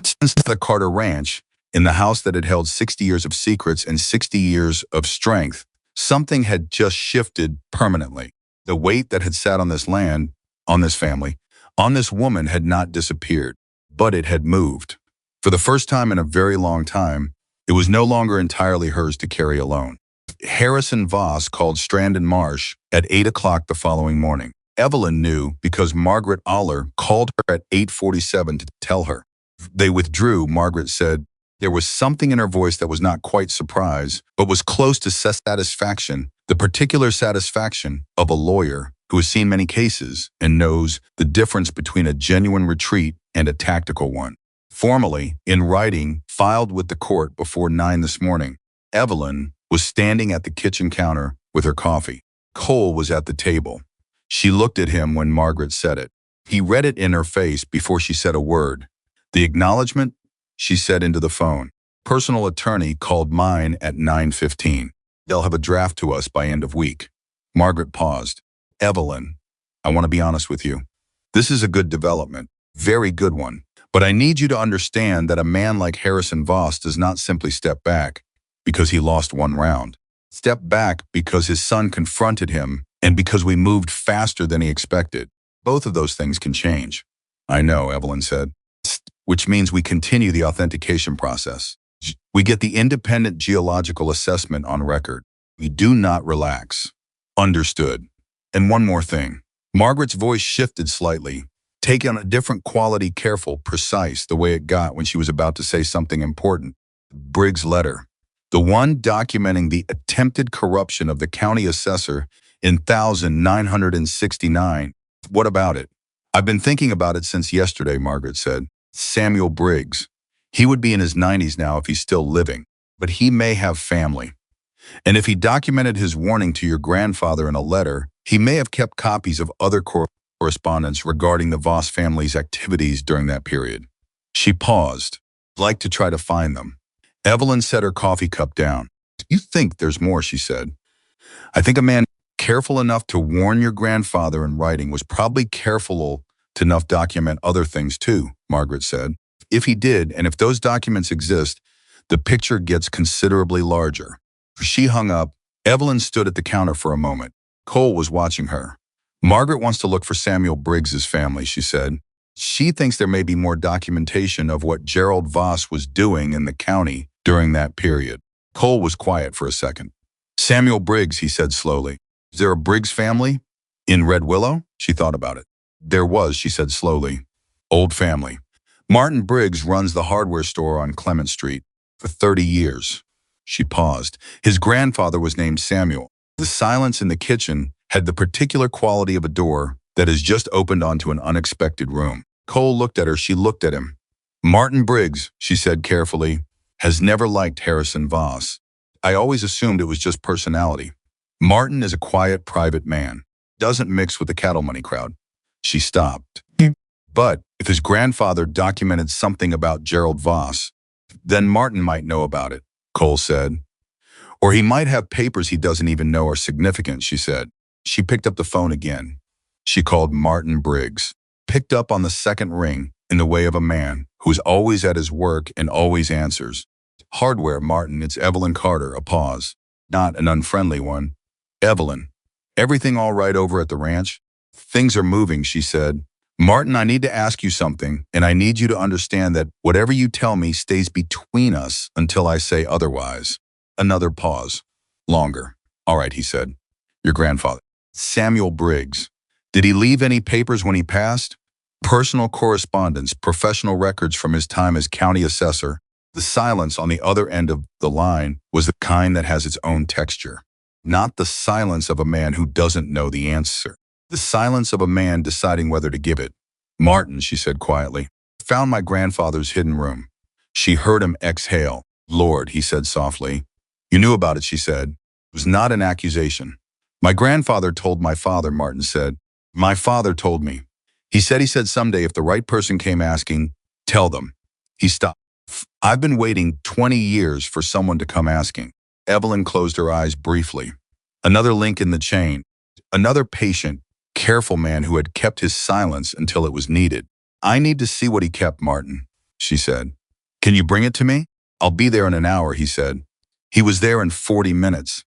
Since the Carter Ranch, in the house that had held 60 years of secrets and 60 years of strength, something had just shifted permanently. The weight that had sat on this land, on this family, on this woman had not disappeared, but it had moved. For the first time in a very long time, it was no longer entirely hers to carry alone. Harrison Voss called Strand and Marsh at 8 o'clock the following morning. Evelyn knew because Margaret Aller called her at 8:47 to tell her. They withdrew, Margaret said. There was something in her voice that was not quite surprise, but was close to satisfaction, the particular satisfaction of a lawyer who has seen many cases and knows the difference between a genuine retreat and a tactical one. Formally, in writing, filed with the court before 9 this morning, Evelyn was standing at the kitchen counter with her coffee. Cole was at the table. She looked at him when Margaret said it. He read it in her face before she said a word. The acknowledgement, she said into the phone. Personal attorney called mine at 9:15. They'll have a draft to us by end of week. Margaret paused. Evelyn, I want to be honest with you. This is a good development, very good one. But I need you to understand that a man like Harrison Voss does not simply step back because he lost one round. Step back because his son confronted him and because we moved faster than he expected. Both of those things can change. I know, Evelyn said, which means we continue the authentication process. We get the independent geological assessment on record. We do not relax. Understood. And one more thing. Margaret's voice shifted slightly, taking on a different quality, careful, precise, the way it got when she was about to say something important. Briggs' letter. The one documenting the attempted corruption of the county assessor in 1969. What about it? I've been thinking about it since yesterday, Margaret said. Samuel Briggs. He would be in his 90s now if he's still living, but he may have family. And if he documented his warning to your grandfather in a letter, he may have kept copies of other correspondence regarding the Voss family's activities during that period. She paused. I'd like to try to find them. Evelyn set her coffee cup down. You think there's more, she said. I think a man careful enough to warn your grandfather in writing was probably careful enough to document other things too, Margaret said. If he did, and if those documents exist, the picture gets considerably larger. She hung up. Evelyn stood at the counter for a moment. Cole was watching her. Margaret wants to look for Samuel Briggs's family, she said. She thinks there may be more documentation of what Gerald Voss was doing in the county during that period. Cole was quiet for a second. Samuel Briggs, he said slowly. Is there a Briggs family? In Red Willow? She thought about it. There was, she said slowly. Old family. Martin Briggs runs the hardware store on Clement Street for 30 years. She paused. His grandfather was named Samuel. The silence in the kitchen had the particular quality of a door that has just opened onto an unexpected room. Cole looked at her. She looked at him. Martin Briggs, she said carefully, has never liked Harrison Voss. I always assumed it was just personality. Martin is a quiet, private man. Doesn't mix with the cattle money crowd. She stopped. But if his grandfather documented something about Gerald Voss, then Martin might know about it, Cole said. Or he might have papers he doesn't even know are significant, she said. She picked up the phone again. She called Martin Briggs. Picked up on the second ring in the way of a man who's always at his work and always answers. Hardware, Martin, it's Evelyn Carter, a pause. Not an unfriendly one. Evelyn, everything all right over at the ranch? Things are moving, she said. Martin, I need to ask you something, and I need you to understand that whatever you tell me stays between us until I say otherwise. Another pause. Longer. All right, he said. Your grandfather. Samuel Briggs. Did he leave any papers when he passed? Personal correspondence, professional records from his time as county assessor. The silence on the other end of the line was the kind that has its own texture. Not the silence of a man who doesn't know the answer. The silence of a man deciding whether to give it. Martin, she said quietly, found my grandfather's hidden room. She heard him exhale. Lord, he said softly. You knew about it, she said. It was not an accusation. My grandfather told my father, Martin said. My father told me. He said someday if the right person came asking, tell them. He stopped. I've been waiting 20 years for someone to come asking. Evelyn closed her eyes briefly. Another link in the chain. Another patient, careful man who had kept his silence until it was needed. I need to see what he kept, Martin, she said. Can you bring it to me? I'll be there in an hour, he said. He was there in 40 minutes.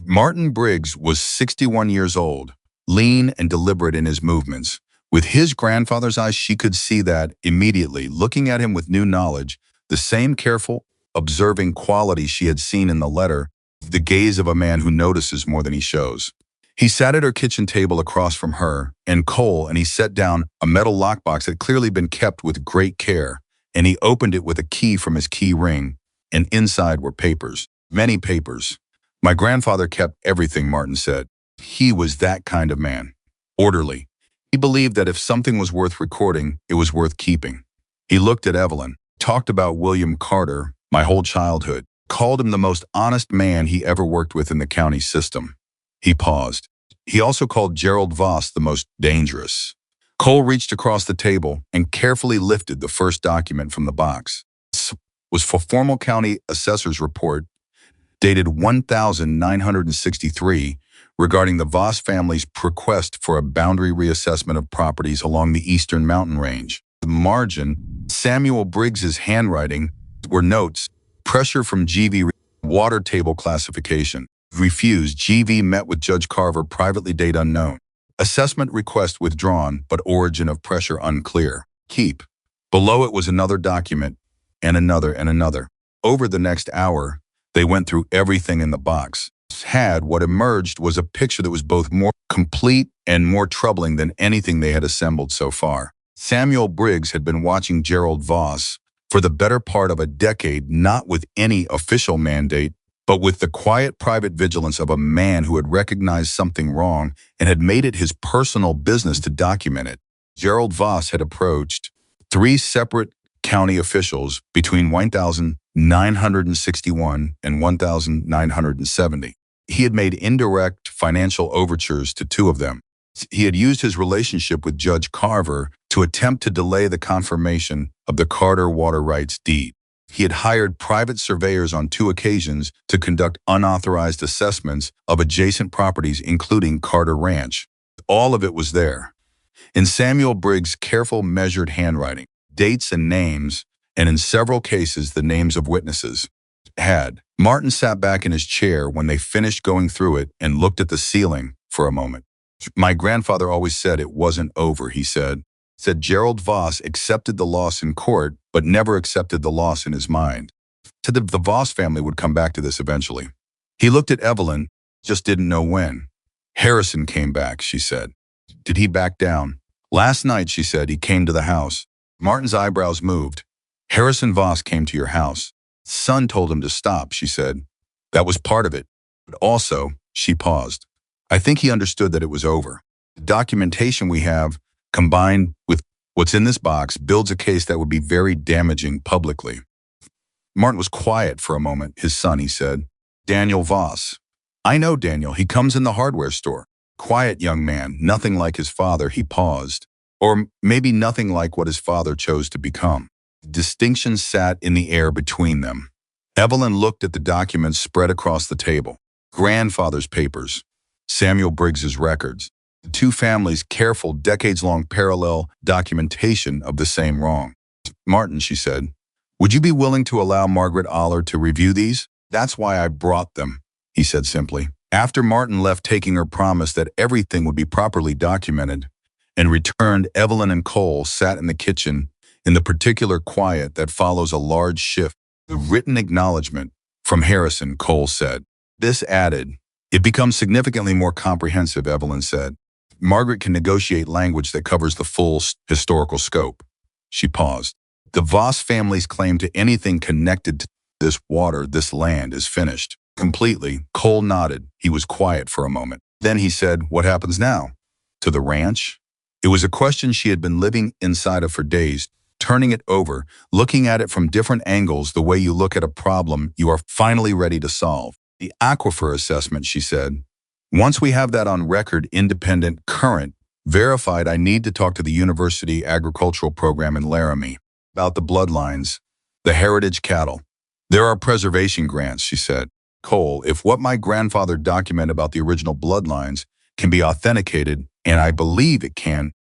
Martin Briggs was 61 years old, lean and deliberate in his movements. With his grandfather's eyes, she could see that immediately, looking at him with new knowledge, the same careful, observing quality she had seen in the letter, the gaze of a man who notices more than he shows. He sat at her kitchen table across from her and Cole, and he set down a metal lockbox that had clearly been kept with great care, and he opened it with a key from his key ring, and inside were papers, many papers. My grandfather kept everything, Martin said. He was that kind of man. Orderly. He believed that if something was worth recording, it was worth keeping. He looked at Evelyn, talked about William Carter, my whole childhood, called him the most honest man he ever worked with in the county system. He paused. He also called Gerald Voss the most dangerous. Cole reached across the table and carefully lifted the first document from the box. This was for formal county assessor's report dated 1963 regarding the Voss family's request for a boundary reassessment of properties along the eastern mountain range. The margin, Samuel Briggs's handwriting, were notes, pressure from GV, water table classification. Refused. GV met with Judge Carver, privately, date unknown. Assessment request withdrawn, but origin of pressure unclear. Keep. Below it was another document, and another and another. Over the next hour, they went through everything in the box. What emerged was a picture that was both more complete and more troubling than anything they had assembled so far. Samuel Briggs had been watching Gerald Voss for the better part of a decade, not with any official mandate, but with the quiet private vigilance of a man who had recognized something wrong and had made it his personal business to document it. Gerald Voss had approached 3 separate county officials between 1961 and 1970. He had made indirect financial overtures to 2 of them. He had used his relationship with Judge Carver to attempt to delay the confirmation of the Carter water rights deed. He had hired private surveyors on 2 occasions to conduct unauthorized assessments of adjacent properties, including Carter Ranch. All of it was there. In Samuel Briggs' careful, measured handwriting, dates and names, and in several cases the names of witnesses. Martin sat back in his chair when they finished going through it and looked at the ceiling for a moment. My grandfather always said it wasn't over, he said. Gerald Voss accepted the loss in court, but never accepted the loss in his mind. Said the Voss family would come back to this eventually. He looked at Evelyn, just didn't know when. Harrison came back, she said. Did he back down? Last night, she said, he came to the house. Martin's eyebrows moved. Harrison Voss came to your house. Son told him to stop, she said. That was part of it. But also, she paused. I think he understood that it was over. The documentation we have, combined with what's in this box, builds a case that would be very damaging publicly. Martin was quiet for a moment. His son, he said. Daniel Voss. I know Daniel. He comes in the hardware store. Quiet young man, nothing like his father. He paused. Or maybe nothing like what his father chose to become. Distinction sat in the air between them. Evelyn looked at the documents spread across the table. Grandfather's papers. Samuel Briggs's records. The 2 families' careful, decades-long parallel documentation of the same wrong. Martin, she said, would you be willing to allow Margaret Aller to review these? That's why I brought them, he said simply. After Martin left, taking her promise that everything would be properly documented, and returned, Evelyn and Cole sat in the kitchen in the particular quiet that follows a large shift. The written acknowledgement from Harrison, Cole said. This added, It becomes significantly more comprehensive, Evelyn said. Margaret can negotiate language that covers the full historical scope. She paused. The Voss family's claim to anything connected to this water, this land, is finished. Completely. Cole nodded. He was quiet for a moment. Then he said, "What happens now? To the ranch?" It was a question she had been living inside of for days, turning it over, looking at it from different angles, the way you look at a problem you are finally ready to solve. The aquifer assessment, she said. "Once we have that on record, independent, current, verified, I need to talk to the university agricultural program in Laramie about the bloodlines, the heritage cattle. There are preservation grants," she said. "Cole, if what my grandfather documented about the original bloodlines can be authenticated, and I believe it can,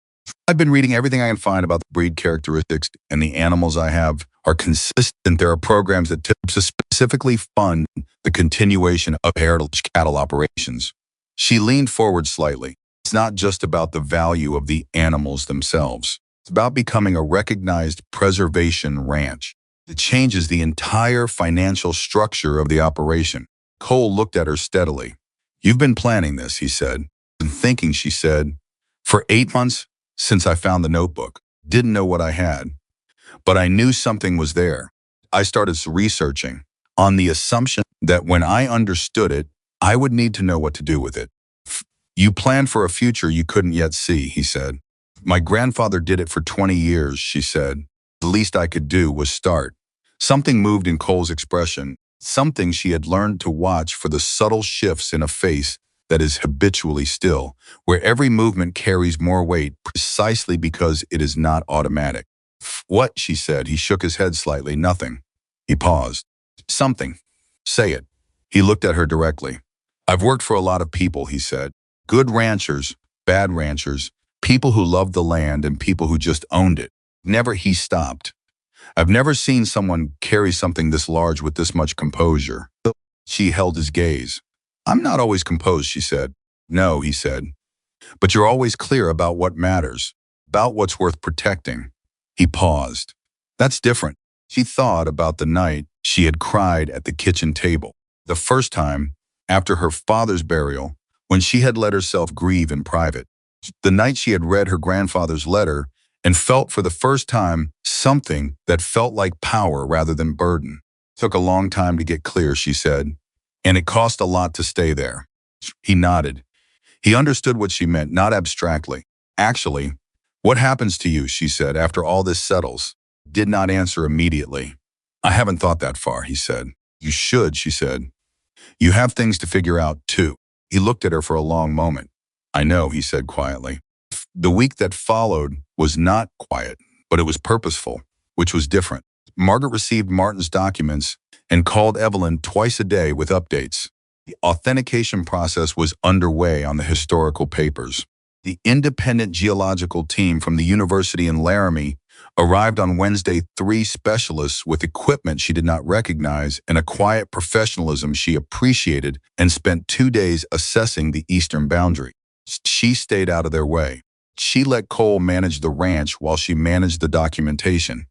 I've been reading everything I can find about the breed characteristics, and the animals I have are consistent. There are programs that specifically fund the continuation of heritage cattle operations." She leaned forward slightly. "It's not just about the value of the animals themselves. It's about becoming a recognized preservation ranch. It changes the entire financial structure of the operation." Cole looked at her steadily. "You've been planning this," he said. "Been thinking," she said. "For 8 months, since I found the notebook. Didn't know what I had. But I knew something was there. I started researching on the assumption that when I understood it, I would need to know what to do with it." "You planned for a future you couldn't yet see," he said. "My grandfather did it for 20 years, she said. The least I could do was start." Something moved in Cole's expression, something she had learned to watch for the subtle shifts in a face that is habitually still, where every movement carries more weight precisely because it is not automatic. "What?" she said. He shook his head slightly. "Nothing." He paused. "Something. Say it." He looked at her directly. "I've worked for a lot of people," he said. "Good ranchers, bad ranchers, people who loved the land and people who just owned it. Never," he stopped. "I've never seen someone carry something this large with this much composure." She held his gaze. "I'm not always composed," she said. "No," he said. "But you're always clear about what matters, about what's worth protecting." He paused. "That's different." She thought about the night she had cried at the kitchen table. The first time, after her father's burial, when she had let herself grieve in private. The night she had read her grandfather's letter and felt for the first time something that felt like power rather than burden. "Took a long time to get clear," she said. "And it cost a lot to stay there." He nodded. He understood what she meant, not abstractly. "Actually, what happens to you," she said, "after all this settles?" Did not answer immediately. "I haven't thought that far," he said. "You should," she said. "You have things to figure out, too." He looked at her for a long moment. "I know," he said quietly. The week that followed was not quiet, but it was purposeful, which was different. Margaret received Martin's documents and called Evelyn twice a day with updates. The authentication process was underway on the historical papers. The independent geological team from the university in Laramie arrived on Wednesday, 3 specialists with equipment she did not recognize and a quiet professionalism she appreciated, and spent 2 days assessing the eastern boundary. She stayed out of their way. She let Cole manage the ranch while she managed the documentation.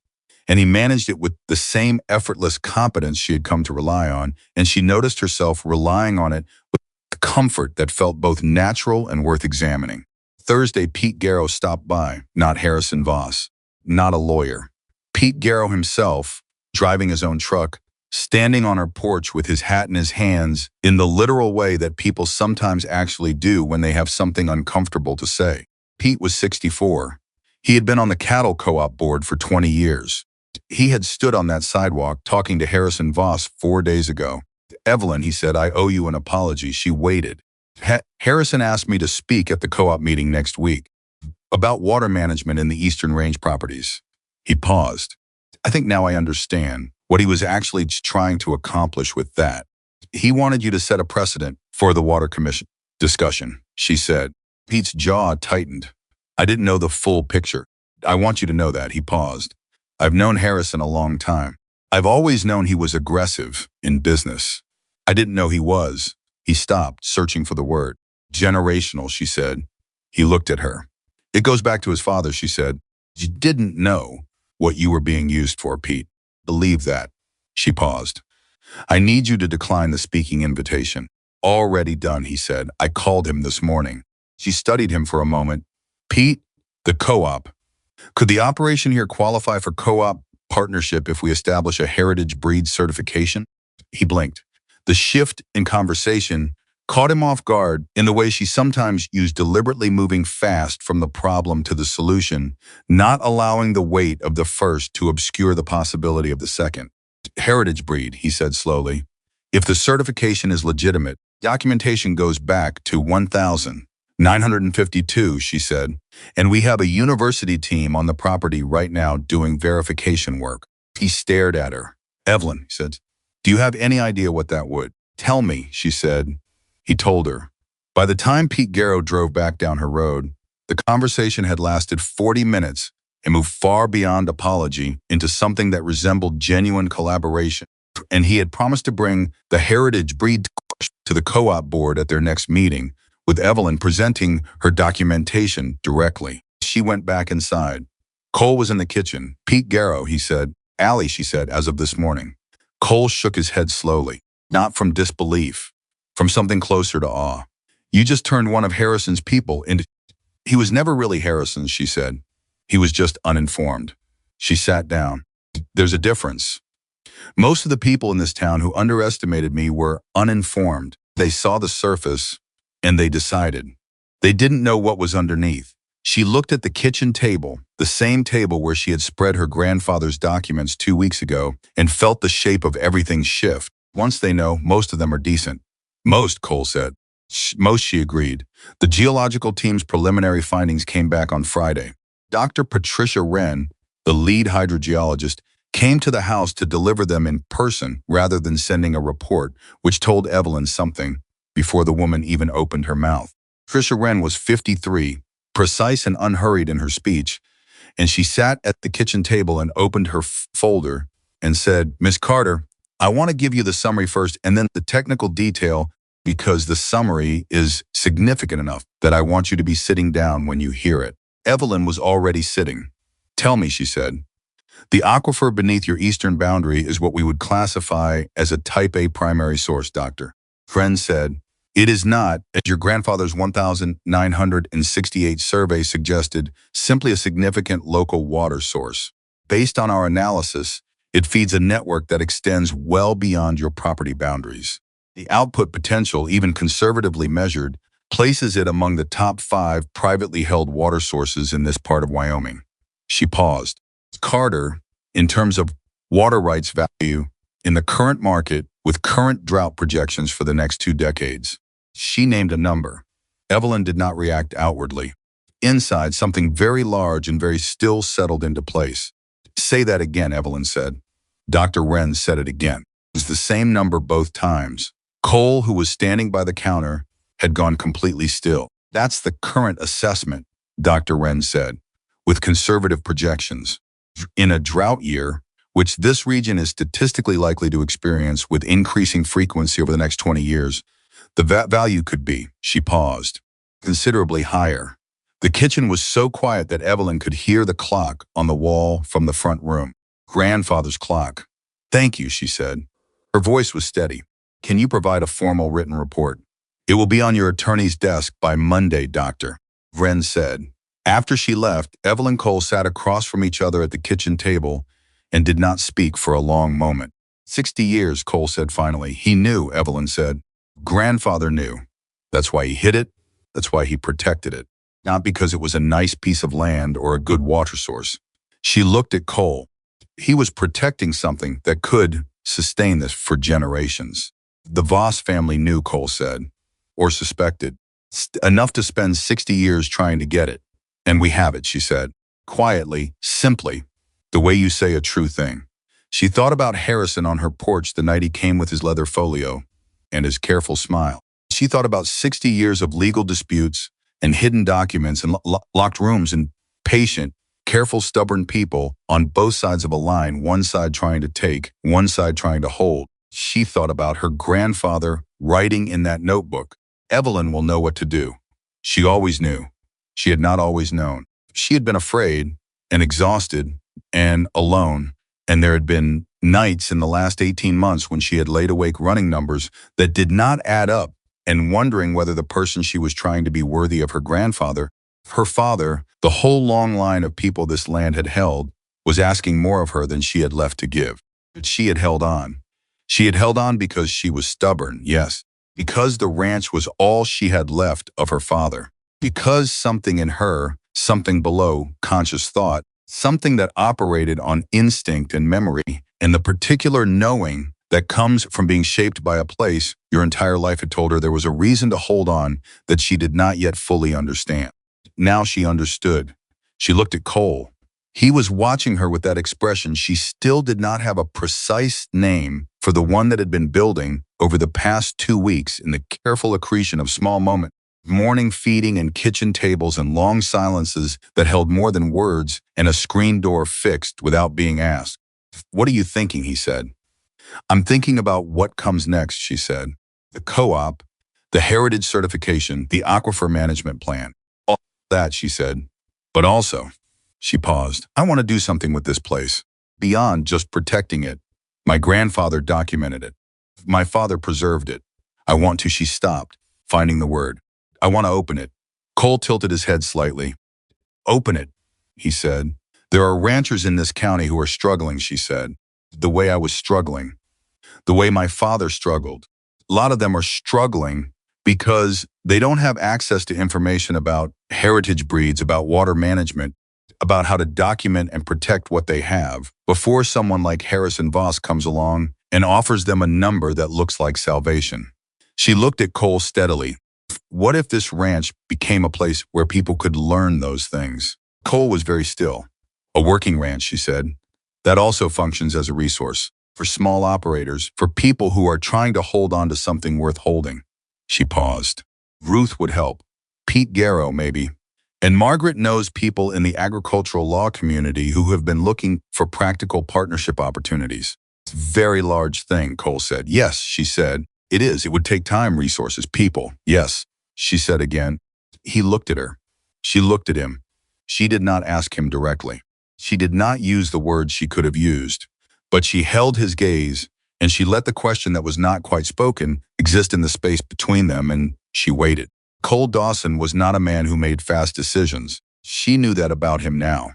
And he managed it with the same effortless competence she had come to rely on, and she noticed herself relying on it with a comfort that felt both natural and worth examining. Thursday, Pete Garrow stopped by, not Harrison Voss, not a lawyer. Pete Garrow himself, driving his own truck, standing on her porch with his hat in his hands in the literal way that people sometimes actually do when they have something uncomfortable to say. Pete was 64. He had been on the cattle co-op board for 20 years. He had stood on that sidewalk talking to Harrison Voss 4 days ago. "Evelyn," he said, "I owe you an apology." She waited. "Harrison asked me to speak at the co-op meeting next week about water management in the Eastern Range properties." He paused. "I think now I understand what he was actually trying to accomplish with that. He wanted you to set a precedent for the water commission discussion," she said. Pete's jaw tightened. "I didn't know the full picture. I want you to know that." He paused. "I've known Harrison a long time. I've always known he was aggressive in business. I didn't know he was." He stopped, searching for the word. "Generational," she said. He looked at her. "It goes back to his father," she said. "You didn't know what you were being used for, Pete. Believe that." She paused. "I need you to decline the speaking invitation." already done, he said. I called him this morning. She studied him for a moment. Pete, the co-op. Could the operation here qualify for co-op partnership if we establish a heritage breed certification? He blinked. The shift in conversation caught him off guard in the way she sometimes used, deliberately moving fast from the problem to the solution, not allowing the weight of the first to obscure the possibility of the second. Heritage breed, he said slowly. If the certification is legitimate, documentation goes back to 1952, she said, and we have a university team on the property right now doing verification work. He stared at her. Evelyn, he said, do you have any idea what that would? Tell me, she said. He told her. By the time Pete Garrow drove back down her road, the conversation had lasted 40 minutes and moved far beyond apology into something that resembled genuine collaboration. And he had promised to bring the heritage breed to the co-op board at their next meeting, with Evelyn presenting her documentation directly. She went back inside. Cole was in the kitchen. Pete Garrow, he said. Allie, she said, as of this morning. Cole shook his head slowly, not from disbelief, from something closer to awe. You just turned one of Harrison's people into... He was never really Harrison's, she said. He was just uninformed. She sat down. There's a difference. Most of the people in this town who underestimated me were uninformed. They saw the surface, and they decided. They didn't know what was underneath. She looked at the kitchen table, the same table where she had spread her grandfather's documents 2 weeks ago, and felt the shape of everything shift. Once they know, most of them are decent. Most, Cole said. Most, she agreed. The geological team's preliminary findings came back on Friday. Dr. Patricia Wren, the lead hydrogeologist, came to the house to deliver them in person rather than sending a report, which told Evelyn something before the woman even opened her mouth. Patricia Wren was 53, precise and unhurried in her speech, and she sat at the kitchen table and opened her folder and said, Miss Carter, I want to give you the summary first and then the technical detail, because the summary is significant enough that I want you to be sitting down when you hear it. Evelyn was already sitting. Tell me, she said. The aquifer beneath your eastern boundary is what we would classify as a type A primary source, Doctor. Friend said, it is not, as your grandfather's 1968 survey suggested, simply a significant local water source. Based on our analysis, it feeds a network that extends well beyond your property boundaries. The output potential, even conservatively measured, places it among the top 5 privately held water sources in this part of Wyoming. She paused. Carter, in terms of water rights value in the current market with current drought projections for the next 2 decades. She named a number. Evelyn did not react outwardly. Inside, something very large and very still settled into place. Say that again, Evelyn said. Dr. Wren said it again. It was the same number both times. Cole, who was standing by the counter, had gone completely still. That's the current assessment, Dr. Wren said, with conservative projections. In a drought year, which this region is statistically likely to experience with increasing frequency over the next 20 years, the value could be, she paused, considerably higher. The kitchen was so quiet that Evelyn could hear the clock on the wall from the front room. Grandfather's clock. Thank you, she said. Her voice was steady. Can you provide a formal written report? It will be on your attorney's desk by Monday, Doctor, Wren said. After she left, Evelyn and Cole sat across from each other at the kitchen table and did not speak for a long moment. 60 years, Cole said finally. He knew, Evelyn said. Grandfather knew. That's why he hid it. That's why he protected it. Not because it was a nice piece of land or a good water source. She looked at Cole. He was protecting something that could sustain this for generations. The Voss family knew, Cole said, or suspected, enough to spend 60 years trying to get it. And we have it, she said, quietly, simply, the way you say a true thing. She thought about Harrison on her porch the night he came with his leather folio and his careful smile. She thought about 60 years of legal disputes and hidden documents and locked rooms and patient, careful, stubborn people on both sides of a line, one side trying to take, one side trying to hold. She thought about her grandfather writing in that notebook. Evelyn will know what to do. She always knew. She had not always known. She had been afraid and exhausted and alone, and there had been nights in the last 18 months when she had laid awake running numbers that did not add up and wondering whether the person she was trying to be worthy of her father, the whole long line of people this land had held, was asking more of her than she had left to give. But she had held on. She had held on because she was stubborn, yes, because the ranch was all she had left of her father, because something in her, something below conscious thought, something that operated on instinct and memory, and the particular knowing that comes from being shaped by a place your entire life had told her there was a reason to hold on that she did not yet fully understand. Now she understood. She looked at Cole. He was watching her with that expression. She still did not have a precise name for the one that had been building over the past 2 weeks in the careful accretion of small moments, morning feeding and kitchen tables and long silences that held more than words and a screen door fixed without being asked. "What are you thinking?" he said. "I'm thinking about what comes next," she said. "The co-op, the heritage certification, the aquifer management plan. All that," she said. "But also," she paused, "I want to do something with this place. Beyond just protecting it. My grandfather documented it. My father preserved it. I want to," she stopped, finding the word. "I want to open it." Cole tilted his head slightly. "Open it," he said. "There are ranchers in this county who are struggling," she said. "The way I was struggling. The way my father struggled. A lot of them are struggling because they don't have access to information about heritage breeds, about water management, about how to document and protect what they have before someone like Harrison Voss comes along and offers them a number that looks like salvation." She looked at Cole steadily. What if this ranch became a place where people could learn those things? Cole was very still. "A working ranch," she said. "That also functions as a resource for small operators, for people who are trying to hold on to something worth holding." She paused. "Ruth would help. Pete Garrow, maybe. And Margaret knows people in the agricultural law community who have been looking for practical partnership opportunities." "It's a very large thing," Cole said. "Yes," she said. "It is. It would take time, resources, people." "Yes," she said again. He looked at her. She looked at him. She did not ask him directly. She did not use the words she could have used, but she held his gaze, and she let the question that was not quite spoken exist in the space between them, and she waited. Cole Dawson was not a man who made fast decisions. She knew that about him now.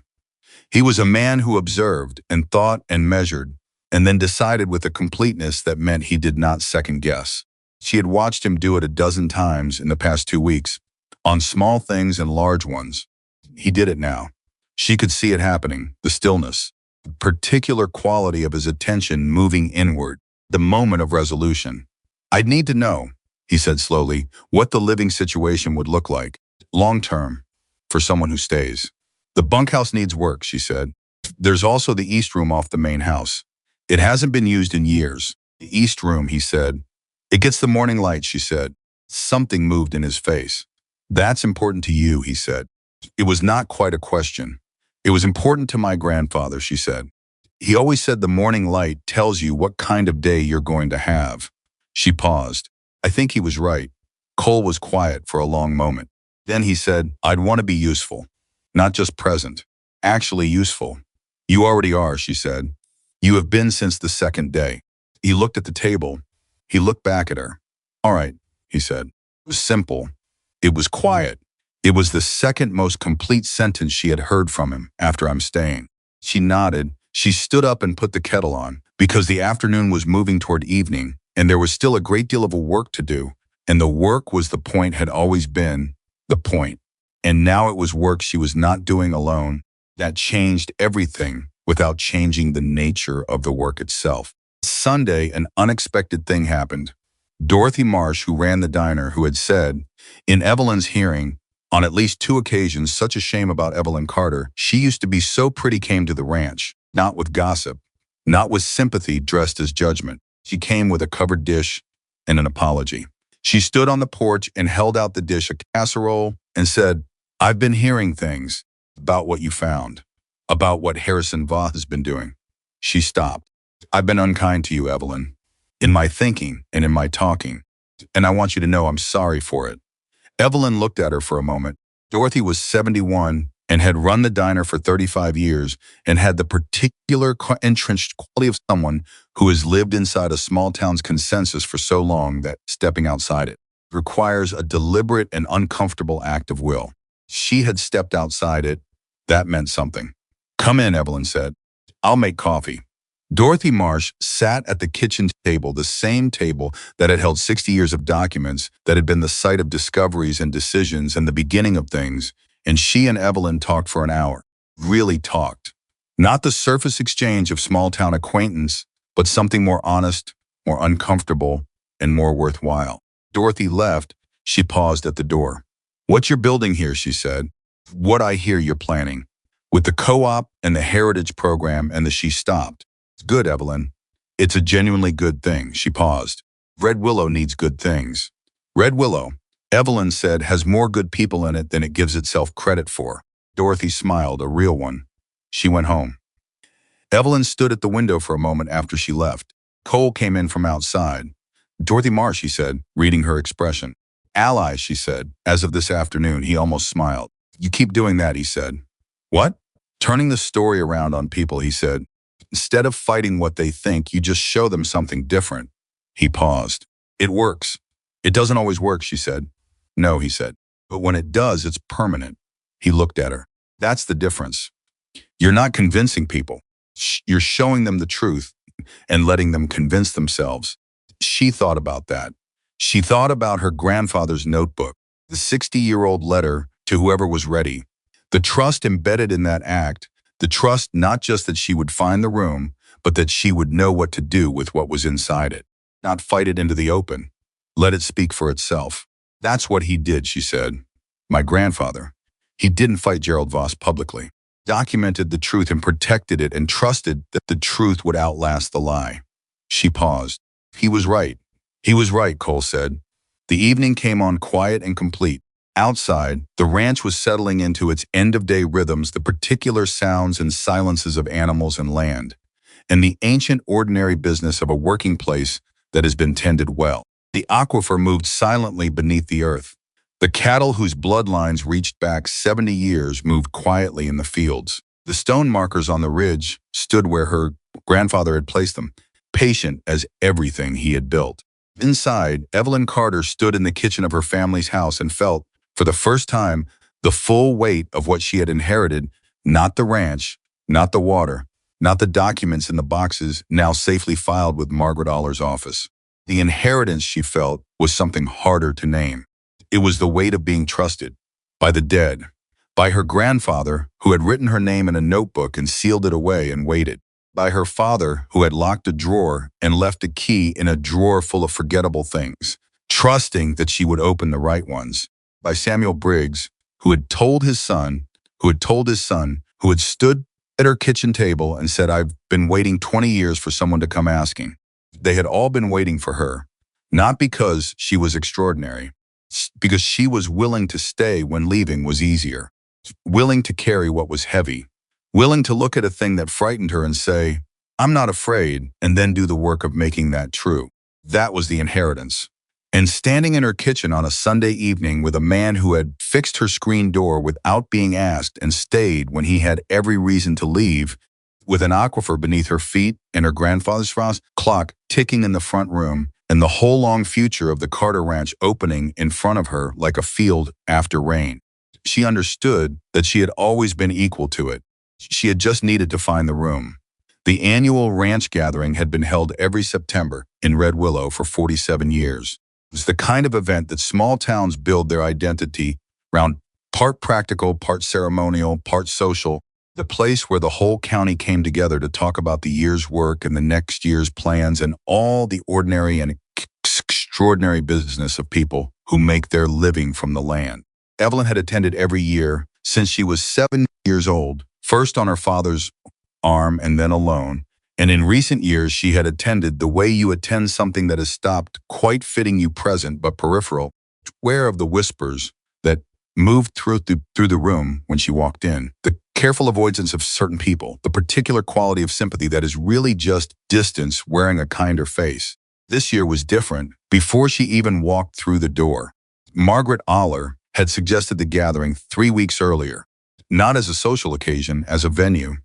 He was a man who observed and thought and measured, and then decided with a completeness that meant he did not second guess. She had watched him do it a dozen times in the past 2 weeks, on small things and large ones. He did it now. She could see it happening, the stillness, the particular quality of his attention moving inward, the moment of resolution. "I'd need to know," he said slowly, "what the living situation would look like, long-term, for someone who stays." "The bunkhouse needs work," she said. "There's also the east room off the main house. It hasn't been used in years." "The east room," he said. "It gets the morning light," she said. Something moved in his face. "That's important to you," he said. It was not quite a question. "It was important to my grandfather," she said. "He always said the morning light tells you what kind of day you're going to have." She paused. "I think he was right." Cole was quiet for a long moment. Then he said, "I'd want to be useful. Not just present. Actually useful." "You already are," she said. "You have been since the second day." He looked at the table. He looked back at her. "All right," he said. It was simple. It was quiet. It was the second most complete sentence she had heard from him after "I'm staying." She nodded. She stood up and put the kettle on, because the afternoon was moving toward evening, and there was still a great deal of work to do. And the work was the point had always been the point. And now it was work she was not doing alone. That changed everything without changing the nature of the work itself. Sunday, an unexpected thing happened. Dorothy Marsh, who ran the diner, who had said, in Evelyn's hearing, on at least 2 occasions, "Such a shame about Evelyn Carter. She used to be so pretty," came to the ranch, not with gossip, not with sympathy dressed as judgment. She came with a covered dish and an apology. She stood on the porch and held out the dish, a casserole, and said, "I've been hearing things about what you found, about what Harrison Voss has been doing." She stopped. "I've been unkind to you, Evelyn, in my thinking and in my talking, and I want you to know I'm sorry for it." Evelyn looked at her for a moment. Dorothy was 71 and had run the diner for 35 years and had the particular entrenched quality of someone who has lived inside a small town's consensus for so long that stepping outside it requires a deliberate and uncomfortable act of will. She had stepped outside it. That meant something. "Come in," Evelyn said. "I'll make coffee." Dorothy Marsh sat at the kitchen table, the same table that had held 60 years of documents, that had been the site of discoveries and decisions and the beginning of things, and she and Evelyn talked for an hour. Really talked. Not the surface exchange of small-town acquaintance, but something more honest, more uncomfortable, and more worthwhile. Dorothy left. She paused at the door. "What you're building here," she said. "What I hear you're planning. With the co-op and the heritage program." She stopped. "It's good, Evelyn. It's a genuinely good thing." She paused. "Red Willow needs good things." "Red Willow," Evelyn said, "has more good people in it than it gives itself credit for." Dorothy smiled, a real one. She went home. Evelyn stood at the window for a moment after she left. Cole came in from outside. "Dorothy Marsh," he said, reading her expression. "Allies," she said, "as of this afternoon." He almost smiled. "You keep doing that," he said. "What?" "Turning the story around on people," he said. "Instead of fighting what they think, you just show them something different." He paused. "It works." "It doesn't always work," she said. "No," he said. "But when it does, it's permanent." He looked at her. "That's the difference. You're not convincing people. You're showing them the truth and letting them convince themselves." She thought about that. She thought about her grandfather's notebook, the 60-year-old letter to whoever was ready. The trust embedded in that act, the trust not just that she would find the room, but that she would know what to do with what was inside it. Not fight it into the open. Let it speak for itself. "That's what he did," she said. "My grandfather. He didn't fight Gerald Voss publicly. Documented the truth and protected it and trusted that the truth would outlast the lie." She paused. "He was right." "He was right," Cole said. The evening came on quiet and complete. Outside, the ranch was settling into its end-of-day rhythms, the particular sounds and silences of animals and land, and the ancient ordinary business of a working place that has been tended well. The aquifer moved silently beneath the earth. The cattle whose bloodlines reached back 70 years moved quietly in the fields. The stone markers on the ridge stood where her grandfather had placed them, patient as everything he had built. Inside, Evelyn Carter stood in the kitchen of her family's house and felt, for the first time, the full weight of what she had inherited, not the ranch, not the water, not the documents in the boxes now safely filed with Margaret Aller's office. The inheritance, she felt, was something harder to name. It was the weight of being trusted by the dead, by her grandfather, who had written her name in a notebook and sealed it away and waited, by her father, who had locked a drawer and left a key in a drawer full of forgettable things, trusting that she would open the right ones, by Samuel Briggs, who had told his son, who had stood at her kitchen table and said, "I've been waiting 20 years for someone to come asking." They had all been waiting for her, not because she was extraordinary, because she was willing to stay when leaving was easier, willing to carry what was heavy, willing to look at a thing that frightened her and say, "I'm not afraid," and then do the work of making that true. That was the inheritance. And standing in her kitchen on a Sunday evening with a man who had fixed her screen door without being asked and stayed when he had every reason to leave, with an aquifer beneath her feet and her grandfather's Voss clock ticking in the front room, and the whole long future of the Carter Ranch opening in front of her like a field after rain. She understood that she had always been equal to it. She had just needed to find the room. The annual ranch gathering had been held every September in Red Willow for 47 years. It was the kind of event that small towns build their identity around, part practical, part ceremonial, part social, the place where the whole county came together to talk about the year's work and the next year's plans and all the ordinary and extraordinary business of people who make their living from the land. Evelyn had attended every year since she was 7 years old, first on her father's arm and then alone, and in recent years she had attended the way you attend something that has stopped quite fitting you present but peripheral, aware of the whispers that moved through the room when she walked in, the careful avoidance of certain people, the particular quality of sympathy that is really just distance wearing a kinder face. This year was different. Before she even walked through the door, Margaret Aller had suggested the gathering 3 weeks earlier, not as a social occasion, as a venue.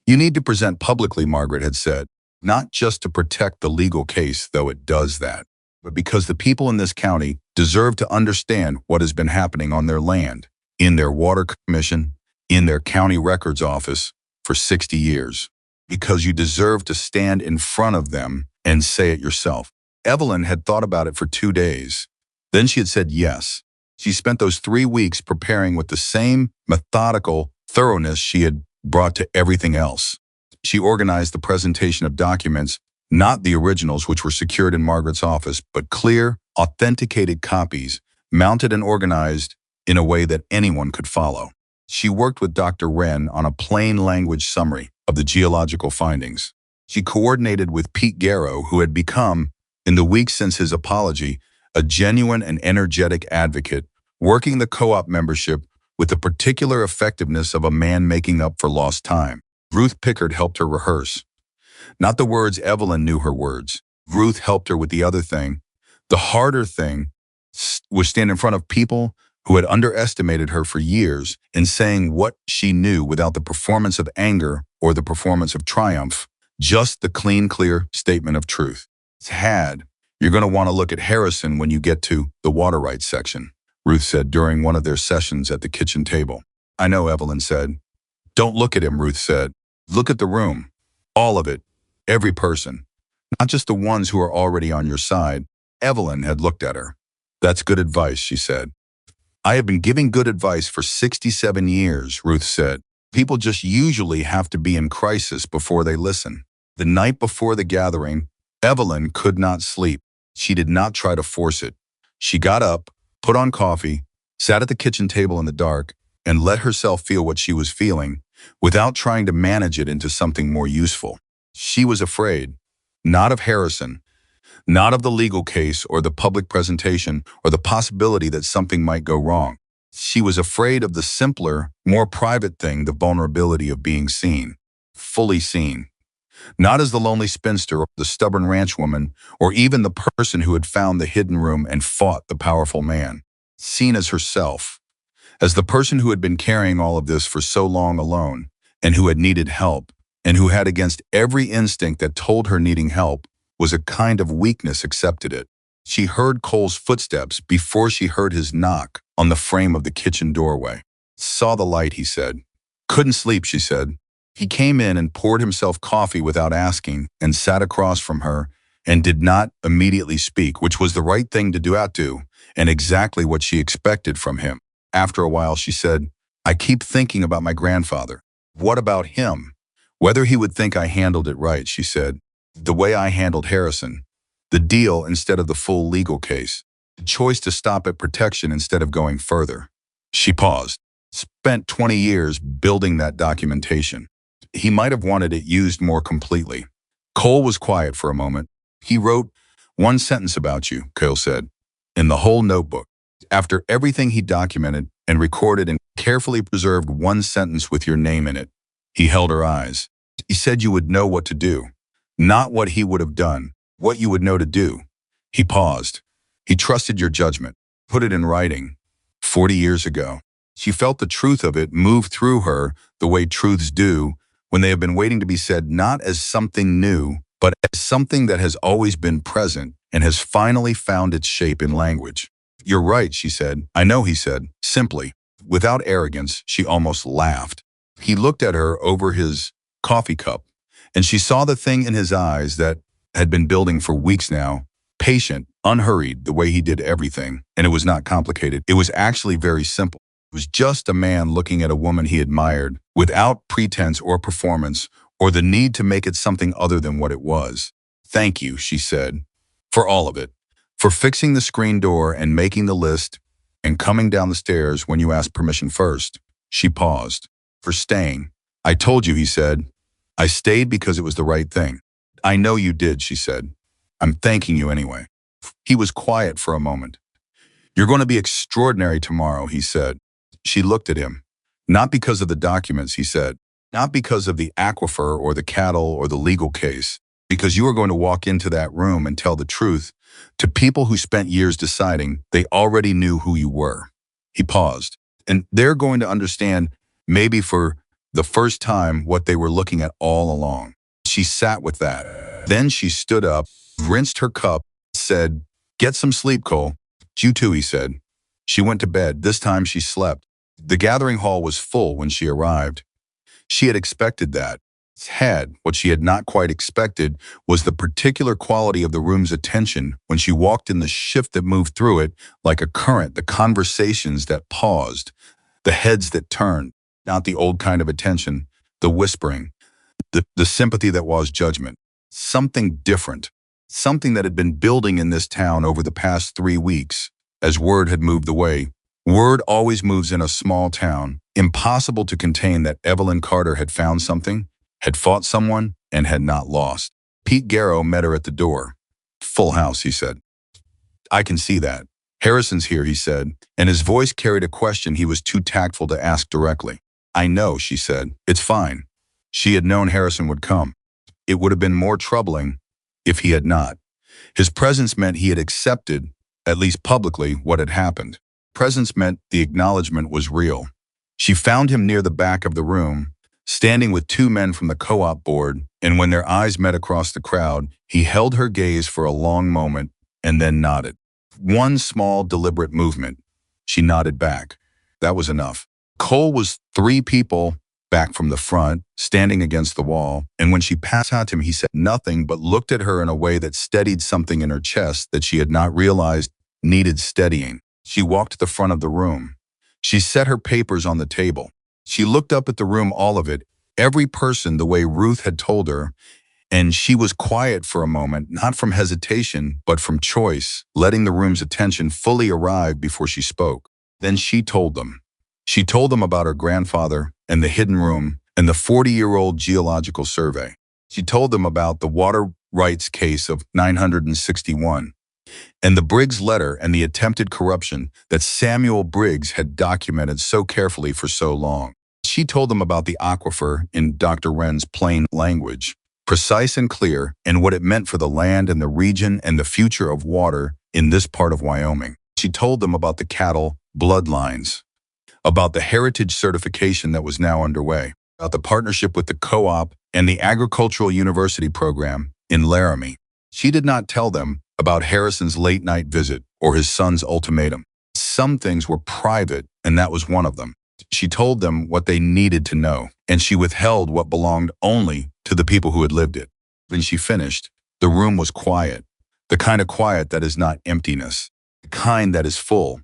"You need to present publicly," Margaret had said, "not just to protect the legal case, though it does that, but because the people in this county deserve to understand what has been happening on their land, in their water commission, in their county records office for 60 years. Because you deserve to stand in front of them and say it yourself. Evelyn had thought about it for 2 days. Then she had said yes. She spent those 3 weeks preparing with the same methodical thoroughness she had brought to everything else. She organized the presentation of documents, not the originals which were secured in Margaret's office, but clear, authenticated copies, mounted and organized in a way that anyone could follow. She worked with Dr. Wren on a plain language summary of the geological findings. She coordinated with Pete Garrow, who had become, in the weeks since his apology, a genuine and energetic advocate, working the co-op membership with the particular effectiveness of a man making up for lost time. Ruth Pickard helped her rehearse. Not the words Evelyn knew her words. Ruth helped her with the other thing. The harder thing was stand in front of people who had underestimated her for years in saying what she knew without the performance of anger or the performance of triumph, just the clean, clear statement of truth. You're going to want to look at Harrison when you get to the water rights section, Ruth said during one of their sessions at the kitchen table. I know, Evelyn said. Don't look at him, Ruth said. Look at the room. All of it. Every person. Not just the ones who are already on your side. Evelyn had looked at her. That's good advice, she said. I have been giving good advice for 67 years, Ruth said. People just usually have to be in crisis before they listen. The night before the gathering, Evelyn could not sleep. She did not try to force it. She got up, put on coffee, sat at the kitchen table in the dark, and let herself feel what she was feeling without trying to manage it into something more useful. She was afraid, not of Harrison, not of the legal case or the public presentation or the possibility that something might go wrong. She was afraid of the simpler, more private thing, the vulnerability of being seen, fully seen. Not as the lonely spinster or the stubborn ranchwoman or even the person who had found the hidden room and fought the powerful man. Seen as herself, as the person who had been carrying all of this for so long alone and who had needed help and who had, against every instinct that told her needing help, was a kind of weakness, accepted it. She heard Cole's footsteps before she heard his knock on the frame of the kitchen doorway. Saw the light, he said. Couldn't sleep, she said. He came in and poured himself coffee without asking and sat across from her and did not immediately speak, which was the right thing to do and exactly what she expected from him. After a while, she said, I keep thinking about my grandfather. What about him? Whether he would think I handled it right, she said. The way I handled Harrison. The deal instead of the full legal case. The choice to stop at protection instead of going further. She paused. Spent 20 years building that documentation. He might have wanted it used more completely. Cole was quiet for a moment. He wrote, 1 sentence about you, Cole said, in the whole notebook. After everything he documented and recorded and carefully preserved 1 sentence with your name in it. He held her eyes. He said you would know what to do. Not what he would have done, what you would know to do. He paused. He trusted your judgment. Put it in writing. 40 years ago. She felt the truth of it move through her the way truths do when they have been waiting to be said, not as something new, but as something that has always been present and has finally found its shape in language. You're right, she said. I know, he said, simply. Without arrogance, she almost laughed. He looked at her over his coffee cup, and she saw the thing in his eyes that had been building for weeks now, patient, unhurried, the way he did everything. And it was not complicated. It was actually very simple. It was just a man looking at a woman he admired, without pretense or performance, or the need to make it something other than what it was. Thank you, she said, for all of it. For fixing the screen door and making the list and coming down the stairs when you asked permission first. She paused. For staying. I told you, he said. I stayed because it was the right thing. I know you did, she said. I'm thanking you anyway. He was quiet for a moment. You're going to be extraordinary tomorrow, he said. She looked at him. Not because of the documents, he said. Not because of the aquifer or the cattle or the legal case. Because you are going to walk into that room and tell the truth to people who spent years deciding they already knew who you were. He paused. And they're going to understand, maybe for the first time, what they were looking at all along. She sat with that. Then she stood up, rinsed her cup, said, Get some sleep, Cole. You too, he said. She went to bed. This time she slept. The gathering hall was full when she arrived. She had expected that. What she had not quite expected was the particular quality of the room's attention when she walked in, the shift that moved through it like a current, the conversations that paused, the heads that turned, not the old kind of attention, the whispering, the sympathy that was judgment. Something different, something that had been building in this town over the past 3 weeks as word had moved away. Word always moves in a small town. Impossible to contain that Evelyn Carter had found something, had fought someone, and had not lost. Pete Garrow met her at the door. Full house, he said. I can see that. Harrison's here, he said, and his voice carried a question he was too tactful to ask directly. I know, she said. It's fine. She had known Harrison would come. It would have been more troubling if he had not. His presence meant he had accepted, at least publicly, what had happened. Presence meant the acknowledgement was real. She found him near the back of the room, standing with 2 men from the co-op board, and when their eyes met across the crowd, he held her gaze for a long moment and then nodded. One small, deliberate movement. She nodded back. That was enough. Cole was 3 people back from the front, standing against the wall, and when she passed out him, he said nothing but looked at her in a way that steadied something in her chest that she had not realized needed steadying. She walked to the front of the room. She set her papers on the table. She looked up at the room, all of it, every person the way Ruth had told her, and she was quiet for a moment, not from hesitation, but from choice, letting the room's attention fully arrive before she spoke. Then she told them. She told them about her grandfather and the hidden room and the 40-year-old geological survey. She told them about the water rights case of 961 and the Briggs letter and the attempted corruption that Samuel Briggs had documented so carefully for so long. She told them about the aquifer in Dr. Wren's plain language, precise and clear, and what it meant for the land and the region and the future of water in this part of Wyoming. She told them about the cattle bloodlines, about the heritage certification that was now underway, about the partnership with the co-op and the agricultural university program in Laramie. She did not tell them about Harrison's late-night visit or his son's ultimatum. Some things were private, and that was one of them. She told them what they needed to know, and she withheld what belonged only to the people who had lived it. When she finished, the room was quiet, the kind of quiet that is not emptiness, the kind that is full.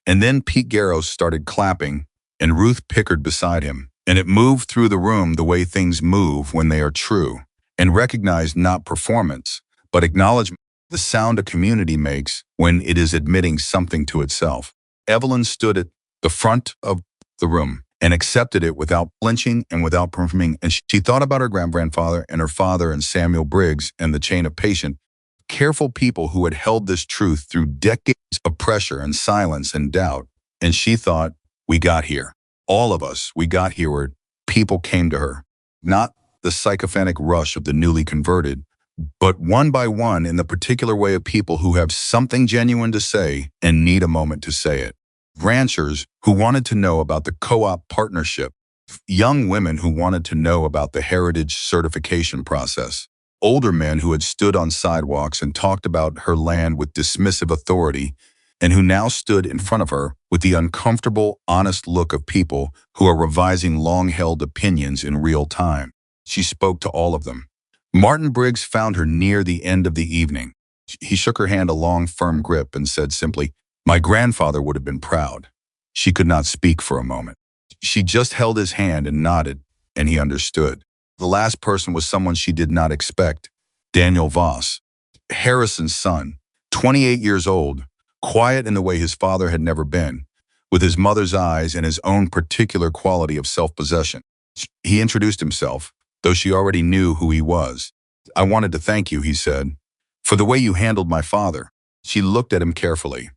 And then Pete Garrow started clapping, and Ruth Pickard beside him, and it moved through the room the way things move when they are true, and recognized not performance, but acknowledgement, the sound a community makes when it is admitting something to itself. Evelyn stood at the front of the room and accepted it without flinching and without performing, and she thought about her grandfather and her father and Samuel Briggs and the chain of patient, careful people who had held this truth through decades of pressure and silence and doubt. And she thought, we got here. All of us, we got here where people came to her. Not the sycophantic rush of the newly converted, but one by one in the particular way of people who have something genuine to say and need a moment to say it. Ranchers who wanted to know about the co-op partnership. Young women who wanted to know about the heritage certification process. Older men who had stood on sidewalks and talked about her land with dismissive authority and who now stood in front of her with the uncomfortable, honest look of people who are revising long-held opinions in real time. She spoke to all of them. Martin Briggs found her near the end of the evening. He shook her hand a long, firm grip and said simply, my grandfather would have been proud. She could not speak for a moment. She just held his hand and nodded, and he understood. The last person was someone she did not expect, Daniel Voss, Harrison's son, 28 years old, quiet in the way his father had never been, with his mother's eyes and his own particular quality of self-possession. He introduced himself, though she already knew who he was. I wanted to thank you, he said, for the way you handled my father. She looked at him carefully.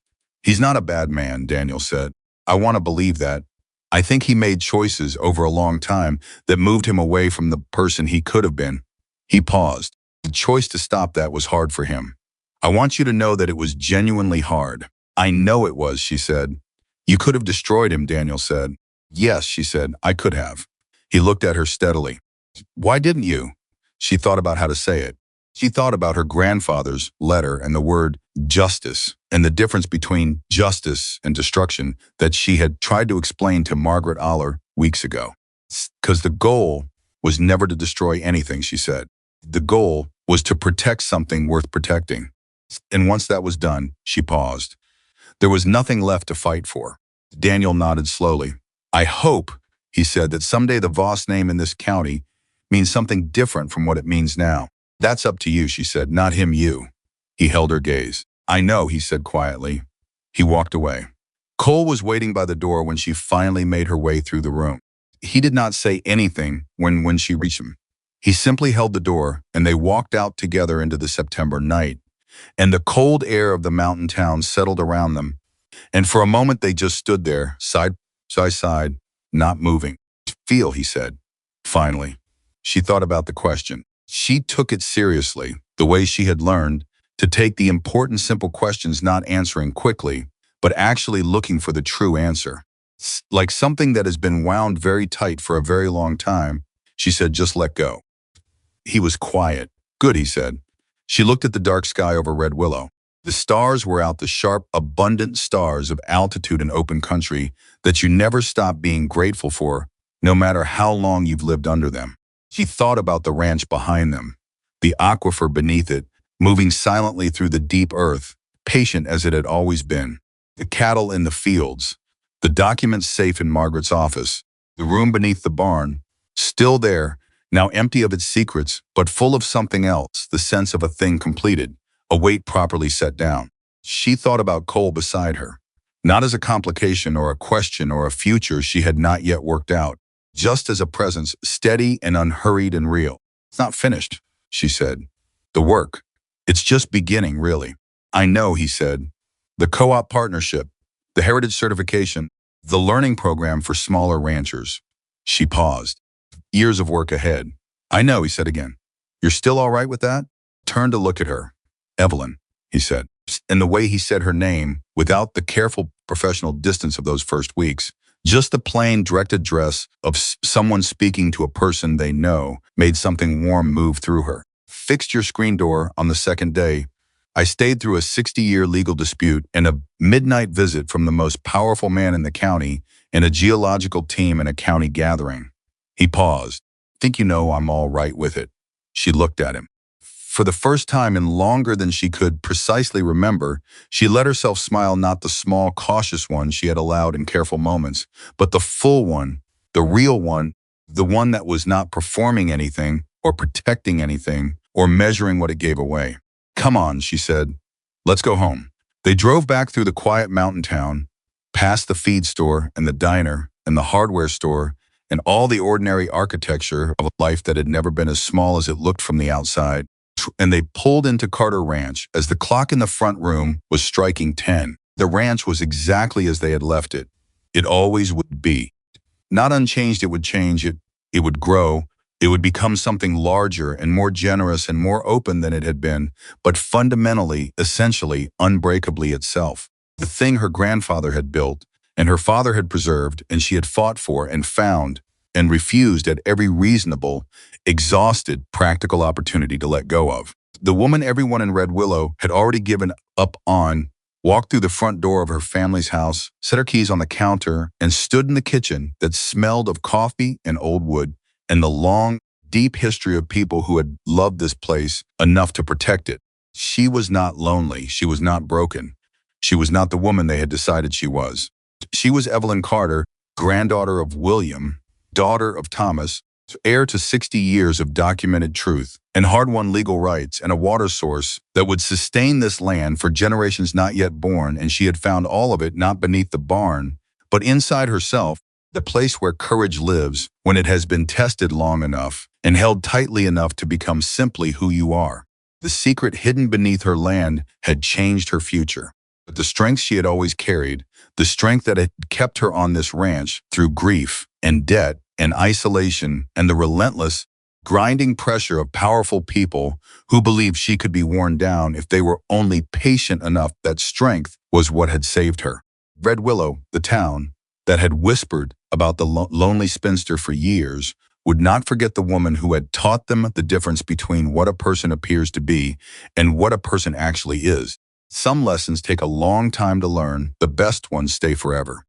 He's not a bad man, Daniel said. I want to believe that. I think he made choices over a long time that moved him away from the person he could have been. He paused. The choice to stop that was hard for him. I want you to know that it was genuinely hard. I know it was, she said. You could have destroyed him, Daniel said. Yes, she said, I could have. He looked at her steadily. Why didn't you? She thought about how to say it. She thought about her grandfather's letter and the word justice and the difference between justice and destruction that she had tried to explain to Margaret Aller weeks ago. Because the goal was never to destroy anything, she said. The goal was to protect something worth protecting. And once that was done, she paused. There was nothing left to fight for. Daniel nodded slowly. I hope, he said, that someday the Voss name in this county means something different from what it means now. That's up to you, she said, not him, you. He held her gaze. I know, he said quietly. He walked away. Cole was waiting by the door when she finally made her way through the room. He did not say anything when she reached him. He simply held the door, and they walked out together into the September night. And the cold air of the mountain town settled around them. And for a moment they just stood there, side by side, not moving. Feel, he said. Finally. She thought about the question. She took it seriously, the way she had learned to take the important simple questions, not answering quickly, but actually looking for the true answer. Like something that has been wound very tight for a very long time, she said, just let go. He was quiet. Good, he said. She looked at the dark sky over Red Willow. The stars were out, the sharp, abundant stars of altitude and open country that you never stop being grateful for, no matter how long you've lived under them. She thought about the ranch behind them, the aquifer beneath it, moving silently through the deep earth, patient as it had always been, the cattle in the fields, the documents safe in Margaret's office, the room beneath the barn, still there, now empty of its secrets, but full of something else, the sense of a thing completed, a weight properly set down. She thought about Cole beside her, not as a complication or a question or a future she had not yet worked out, just as a presence, steady and unhurried and real. It's not finished, she said. The work. It's just beginning, really. I know, he said. The co-op partnership, the heritage certification, the learning program for smaller ranchers. She paused. Years of work ahead. I know, he said again. You're still all right with that? Turned to look at her. Evelyn, he said. And the way he said her name, without the careful professional distance of those first weeks, just the plain direct address of someone speaking to a person they know, made something warm move through her. Fixed your screen door on the second day. I stayed through a 60-year legal dispute and a midnight visit from the most powerful man in the county and a geological team in a county gathering. He paused. Think you know I'm all right with it. She looked at him. For the first time in longer than she could precisely remember, she let herself smile, not the small, cautious one she had allowed in careful moments, but the full one, the real one, the one that was not performing anything or protecting anything or measuring what it gave away. Come on, she said. Let's go home. They drove back through the quiet mountain town, past the feed store and the diner and the hardware store and all the ordinary architecture of a life that had never been as small as it looked from the outside. And they pulled into Carter Ranch as the clock in the front room was striking 10. The ranch was exactly as they had left it. It always would be. Not unchanged, it would change, it would grow, it would become something larger and more generous and more open than it had been, but fundamentally, essentially, unbreakably itself. The thing her grandfather had built, and her father had preserved, and she had fought for and found, and refused at every reasonable, exhausted, practical opportunity to let go of. The woman everyone in Red Willow had already given up on walked through the front door of her family's house, set her keys on the counter, and stood in the kitchen that smelled of coffee and old wood and the long, deep history of people who had loved this place enough to protect it. She was not lonely. She was not broken. She was not the woman they had decided she was. She was Evelyn Carter, granddaughter of William, daughter of Thomas, heir to 60 years of documented truth and hard-won legal rights and a water source that would sustain this land for generations not yet born, and she had found all of it not beneath the barn, but inside herself, the place where courage lives when it has been tested long enough and held tightly enough to become simply who you are. The secret hidden beneath her land had changed her future. But the strength she had always carried, the strength that had kept her on this ranch through grief and debt and isolation and the relentless, grinding pressure of powerful people who believed she could be worn down if they were only patient enough, that strength was what had saved her. Red Willow, the town that had whispered about the lonely spinster for years, would not forget the woman who had taught them the difference between what a person appears to be and what a person actually is. Some lessons take a long time to learn, the best ones stay forever.